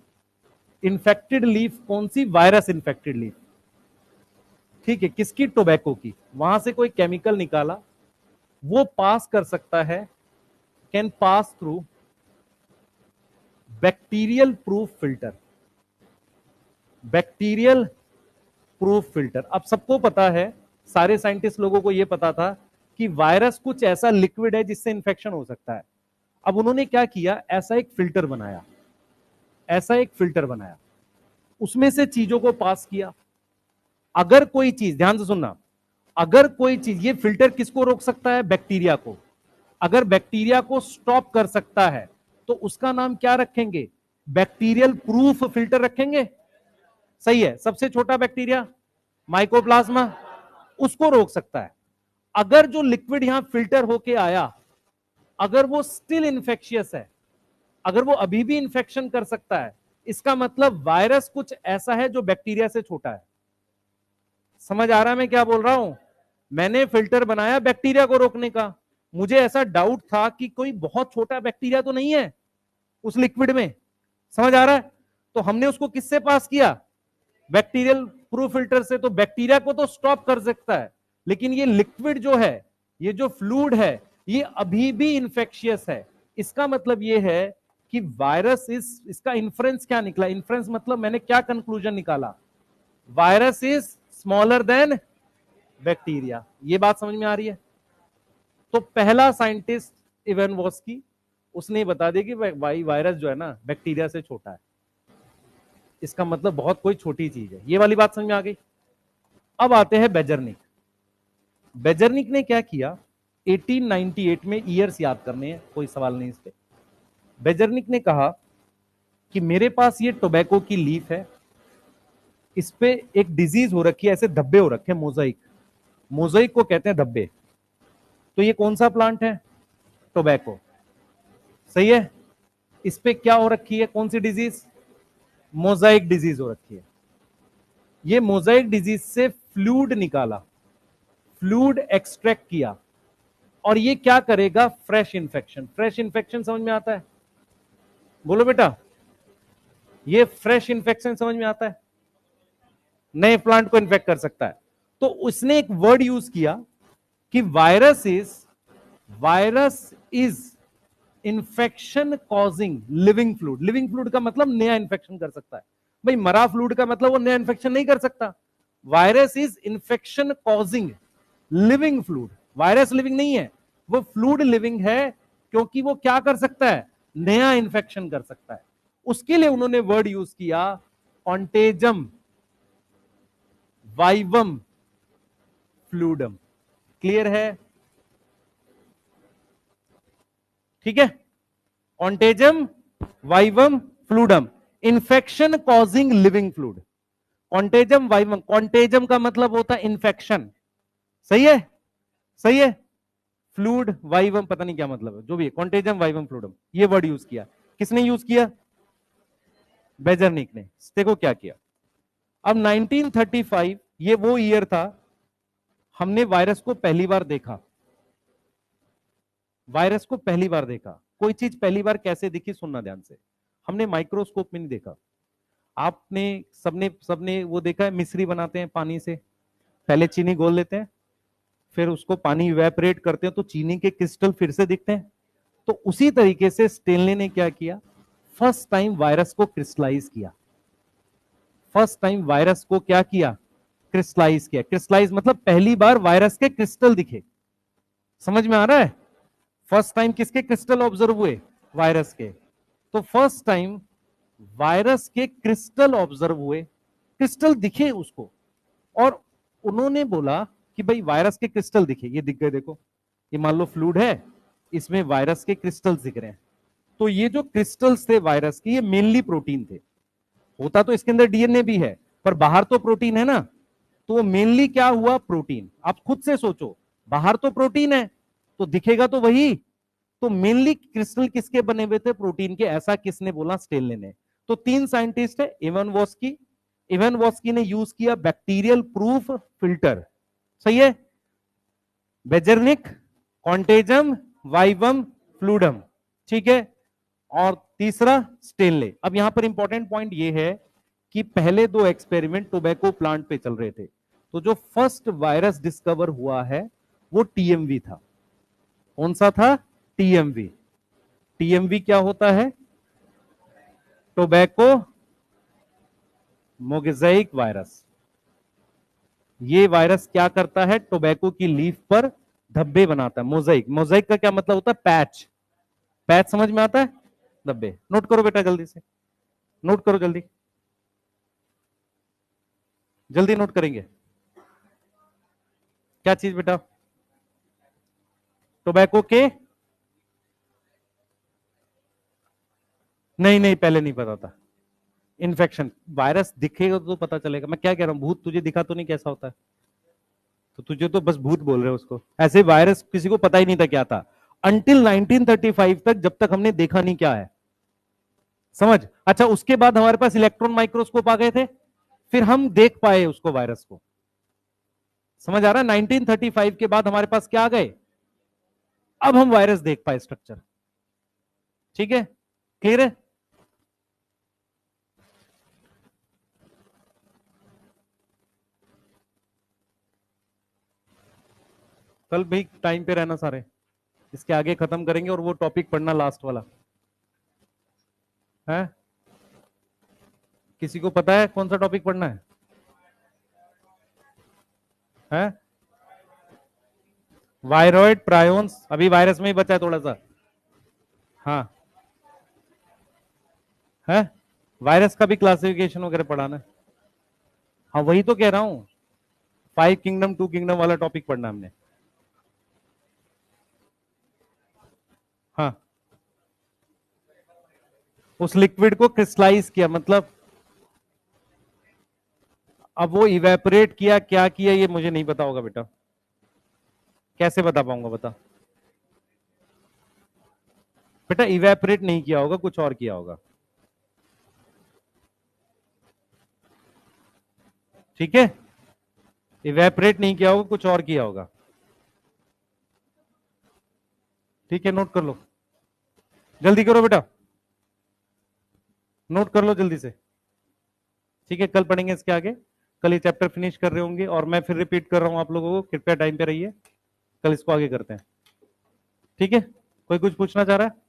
infected leaf कौन सी, वायरस इन्फेक्टेड लीफ, ठीक है, किसकी, टोबैको की, वहां से कोई केमिकल निकाला, वो पास कर सकता है, can pass through bacterial proof filter, bacterial proof filter. अब सबको पता है, सारे साइंटिस्ट लोगों को यह पता था कि वायरस कुछ ऐसा लिक्विड है जिससे इंफेक्शन हो सकता है। अब उन्होंने क्या किया, ऐसा एक फिल्टर बनाया, ऐसा एक फिल्टर बनाया, उसमें से चीजों को पास किया। अगर कोई चीज, ध्यान से सुनना, अगर कोई चीज, ये फिल्टर किसको रोक सकता है, बैक्टीरिया को, अगर बैक्टीरिया को स्टॉप कर सकता है तो उसका नाम क्या रखेंगे, बैक्टीरियल प्रूफ फिल्टर रखेंगे। सही है, सबसे छोटा बैक्टीरिया माइकोप्लाज्मा, उसको रोक सकता है। अगर जो लिक्विड यहां फिल्टर होके आया, अगर वो स्टिल इंफेक्शियस है, अगर वो अभी भी इंफेक्शन कर सकता है, इसका मतलब वायरस कुछ ऐसा है जो बैक्टीरिया से छोटा है। समझ आ रहा है मैं क्या बोल रहा हूं? मैंने फिल्टर बनाया बैक्टीरिया को रोकने का, मुझे ऐसा डाउट था कि कोई बहुत छोटा बैक्टीरिया तो नहीं है उस लिक्विड में। समझ आ रहा है? तो हमने उसको किससे पास किया, बैक्टीरियल प्रूफ फिल्टर से। तो बैक्टीरिया को तो स्टॉप कर सकता है, लेकिन ये लिक्विड जो है, ये जो फ्लूइड है, ये अभी भी इंफेक्शियस है। इसका मतलब ये है कि वायरस इस, इसका इन्फ्रेंस क्या निकला, इन्फ्रेंस मतलब मैंने क्या कंक्लूजन निकाला, virus is smaller than bacteria. ये बात समझ में आ रही है? तो पहला साइंटिस्ट इवानोव्स्की, उसने बता दिया कि भाई वायरस जो है ना बैक्टीरिया से छोटा है, इसका मतलब बहुत कोई छोटी चीज है। ये वाली बात समझ में आ गई। अब आते हैं बेजर्निक। बेजर्निक ने क्या किया, 1898 में, ईयर्स याद करने हैं, कोई सवाल नहीं इस पे। बेजर्निक ने कहा कि मेरे पास ये टोबैको की लीफ है, इस पे एक डिजीज हो रखी है, ऐसे धब्बे हो रखे हैं, मोजाइक, मोजाइक को कहते हैं धब्बे। तो ये कौन सा प्लांट है, टोबैको, सही है। इस पे क्या हो रखी है, कौन सी डिजीज, मोजाइक डिजीज हो रखी है। ये मोजाइक डिजीज से फ्लूइड निकाला, फ्लूइड एक्सट्रैक्ट किया, और ये क्या करेगा, फ्रेश इंफेक्शन। फ्रेश इंफेक्शन समझ में आता है, बोलो बेटा, ये फ्रेश इंफेक्शन समझ में आता है, नए प्लांट को इन्फेक्ट कर सकता है। तो उसने एक वर्ड यूज किया कि virus is infection causing living fluid. Living fluid का मतलब नया इंफेक्शन कर सकता है। भाई मरा फ्लूइड का मतलब वो नया इंफेक्शन नहीं कर सकता। Virus is infection causing living fluid. Virus living नहीं है, वो फ्लूइड लिविंग है, क्योंकि वो क्या कर सकता है, नया इंफेक्शन कर सकता है। उसके लिए उन्होंने वर्ड यूज किया कॉन्टेजम वाइवम फ्लूडम। क्लियर है? ठीक है, contagium vivum fluidum, infection causing living fluid. Contagium vivum, contagium का मतलब होता है इंफेक्शन, सही है, सही है। फ्लूड वाइवम पता नहीं क्या मतलब है, जो भी है, कॉन्टेजम वाइवम फ्लूडम, ये वर्ड यूज किया। किसने यूज किया, बेजर्निक ने। देखो क्या किया। अब 1935, ये वो ईयर था हमने वायरस को पहली बार देखा। वायरस को पहली बार देखा। कोई चीज पहली बार कैसे दिखी, सुनना ध्यान से। हमने माइक्रोस्कोप में नहीं देखा। आपने सबने सबने वो देखा है, मिश्री बनाते हैं पानी से, पहले चीनी घोल लेते हैं, फिर उसको पानी इवेपोरेट करते हैं तो चीनी के क्रिस्टल फिर से दिखते हैं। तो उसी तरीके से स्टेनले ने क्या किया, फर्स्ट टाइम वायरस को क्रिस्टलाइज किया। फर्स्ट टाइम वायरस को क्या किया, क्रिस्टलाइज किया। क्रिस्टलाइज मतलब पहली बार वायरस के क्रिस्टल दिखे। समझ में आ रहा है? फर्स्ट टाइम किसके क्रिस्टल ऑब्जर्व हुए, वायरस के। तो फर्स्ट टाइम वायरस के क्रिस्टल ऑब्जर्व हुए, क्रिस्टल दिखे उसको, और उन्होंने बोला कि भाई वायरस के क्रिस्टल दिखे, ये दिख गए, देखो ये मान लो फ्लूइड है, इसमें वायरस के क्रिस्टल्स दिख रहे हैं। तो ये जो क्रिस्टल्स थे वायरस के, ये मेनली प्रोटीन थे। होता तो इसके अंदर डीएनए भी है, पर बाहर तो प्रोटीन है ना, तो मेनली क्या हुआ, प्रोटीन। आप खुद से सोचो, बाहर तो प्रोटीन है तो दिखेगा तो वही। तो मेनली क्रिस्टल किसके बने हुए थे, प्रोटीन के। ऐसा किसने बोला, स्टेनले ने। तो 3 साइंटिस्ट है, इवन वॉस्की ने यूज किया बैक्टीरियल प्रूफ फिल्टर, सही है, बेजरनिक, कॉन्टेजम, वाइवम, फ्लूडम, ठीक है, और तीसरा स्टेनले। अब यहां पर इंपॉर्टेंट पॉइंट ये है कि पहले 2 एक्सपेरिमेंट टोबैको प्लांट पे चल रहे थे, तो जो फर्स्ट वायरस डिस्कवर हुआ है वो टीएमवी था। कौन सा था? टीएमवी। टीएमवी क्या होता है? Tobacco mosaic virus. ये वायरस क्या करता है? टोबैको की लीफ पर धब्बे बनाता है। मोज़ेइक, मोज़ेइक का क्या मतलब होता है? पैच। पैच समझ में आता है? धब्बे। नोट करो बेटा जल्दी से, नोट करो जल्दी, जल्दी नोट करेंगे। क्या चीज बेटा? टोबैको के, नहीं नहीं पहले नहीं पता था। इन्फेक्शन, वायरस दिखेगा तो पता चलेगा। मैं क्या कह रहा हूं, भूत तुझे दिखा तो नहीं कैसा होता है? तो तुझे तो बस भूत बोल रहे हो उसको। ऐसे वायरस किसी को पता ही नहीं था क्या था अंटिल 1935 तक, जब तक हमने देखा नहीं क्या है। समझ? अच्छा, उसके बाद हमारे पास इलेक्ट्रॉन माइक्रोस्कोप आ गए थे, फिर हम देख पाए उसको, वायरस को। समझ आ रहा है? 1935 के बाद हमारे पास क्या आ गए? अब हम वायरस देख पाए स्ट्रक्चर। ठीक है, क्लियर है? कल भी टाइम पे रहना सारे, इसके आगे खत्म करेंगे और वो टॉपिक पढ़ना लास्ट वाला है। किसी को पता है कौन सा टॉपिक पढ़ना है? हैं? वायरॉइड प्रायोन्स, अभी वायरस में ही बचा है थोड़ा सा। हाँ है, वायरस का भी क्लासिफिकेशन वगैरह पढ़ाना है। हाँ वही तो कह रहा हूं, 5 किंगडम 2 किंगडम वाला टॉपिक पढ़ना हमने। हाँ, उस लिक्विड को क्रिस्टलाइज किया, मतलब अब वो इवेपोरेट किया, क्या किया ये मुझे नहीं पता होगा बेटा, कैसे बता पाऊंगा? बता बेटा, इवेपोरेट नहीं किया होगा, कुछ और किया होगा। ठीक है, इवेपोरेट नहीं किया होगा, कुछ और किया होगा। ठीक है, नोट कर लो, जल्दी करो बेटा, नोट कर लो जल्दी से। ठीक है, कल पढ़ेंगे इसके आगे। कल ये चैप्टर फिनिश कर रहे होंगे, और मैं फिर रिपीट कर रहा हूं आप लोगों को, कृपया टाइम पे रहिए, कल इसको आगे करते हैं। ठीक है, कोई कुछ पूछना चाह रहा है?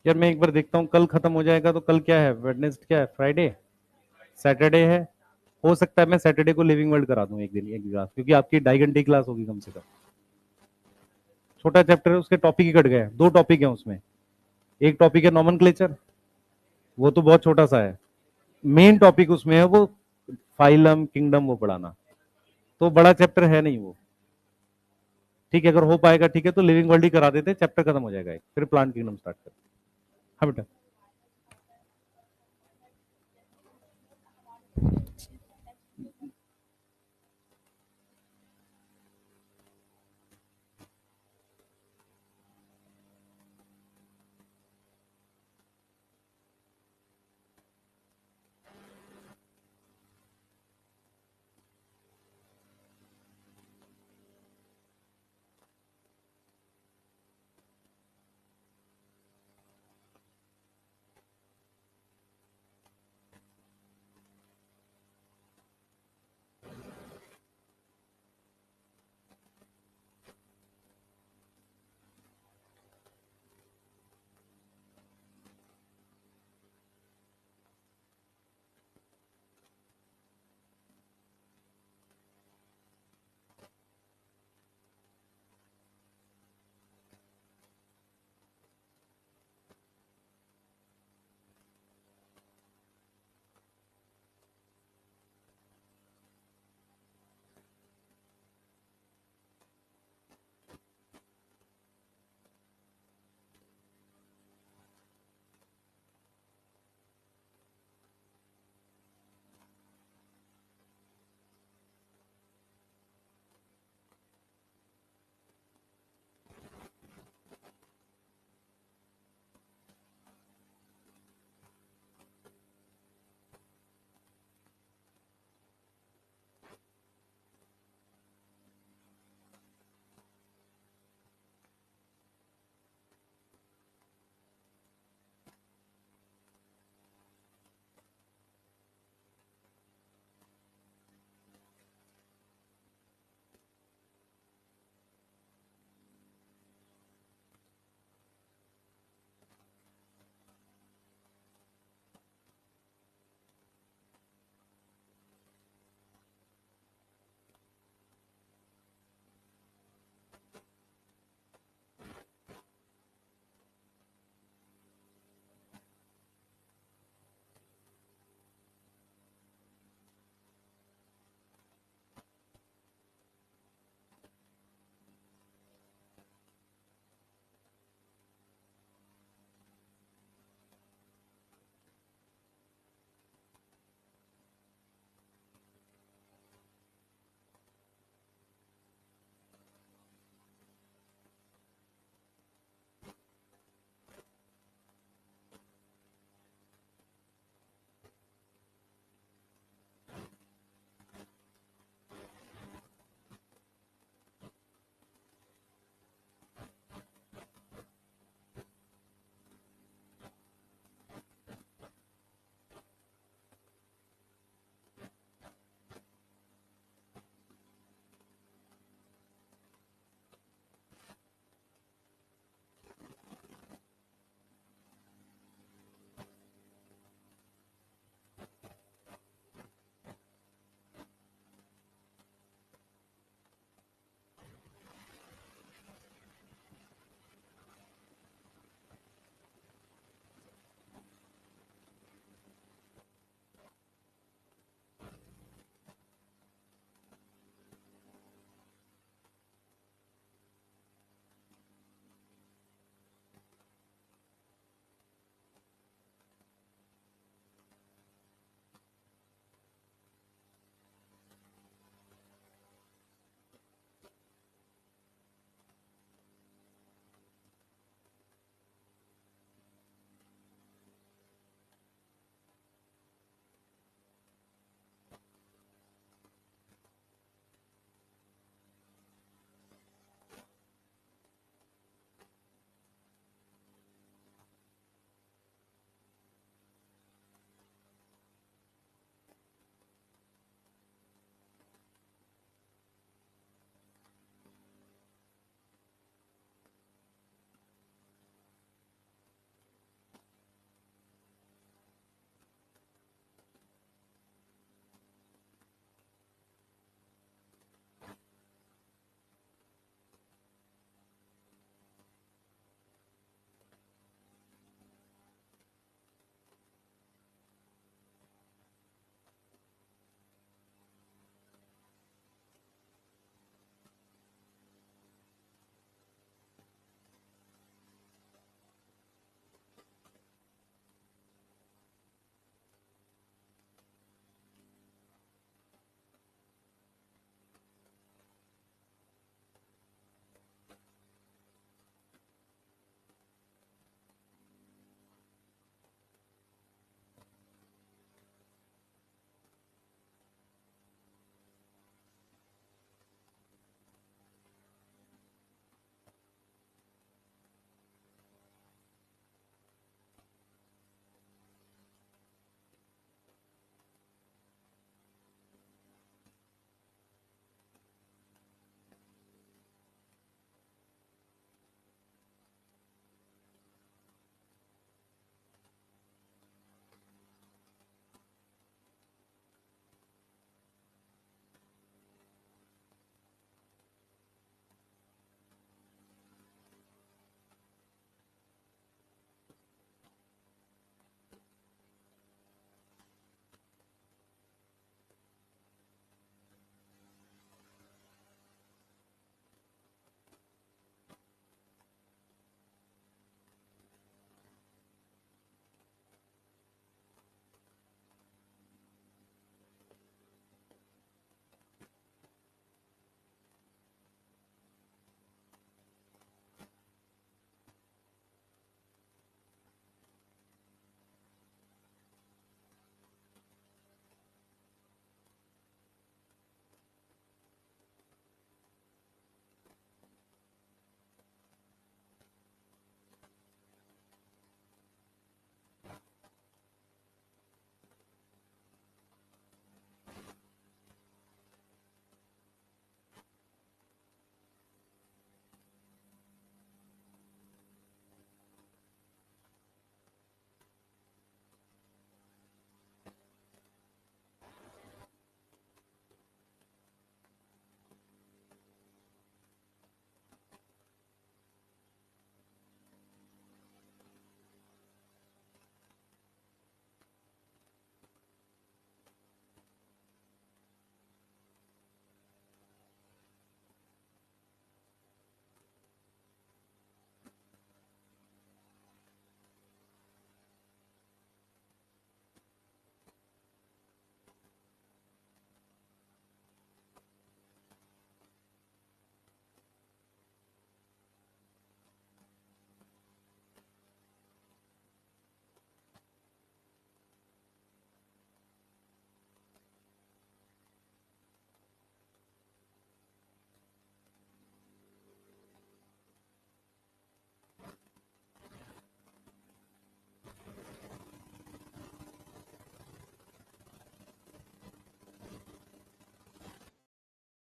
यार मैं एक बार देखता हूँ, कल खत्म हो जाएगा तो कल क्या है? वेडनेसडे, क्या है? फ्राइडे, सैटरडे है। हो सकता है मैं सैटरडे को लिविंग वर्ल्ड करा दूं एक दिन, एक क्लास, क्योंकि आपकी 2.5 घंटे की क्लास होगी कम से कम। छोटा चैप्टर है, उसके टॉपिक ही कट गए, 2 टॉपिक है उसमें। एक टॉपिक है नॉमेनक्लेचर, वो तो बहुत छोटा सा है। मेन टॉपिक उसमें है वो फाइलम किंगडम वो पढ़ाना, तो बड़ा चैप्टर है नहीं वो। ठीक है, अगर हो पाएगा ठीक है, तो लिविंग वर्ल्ड ही करा देते, चैप्टर खत्म हो जाएगा एक, फिर प्लांट किंगडम स्टार्ट करते। हाँ बेटा।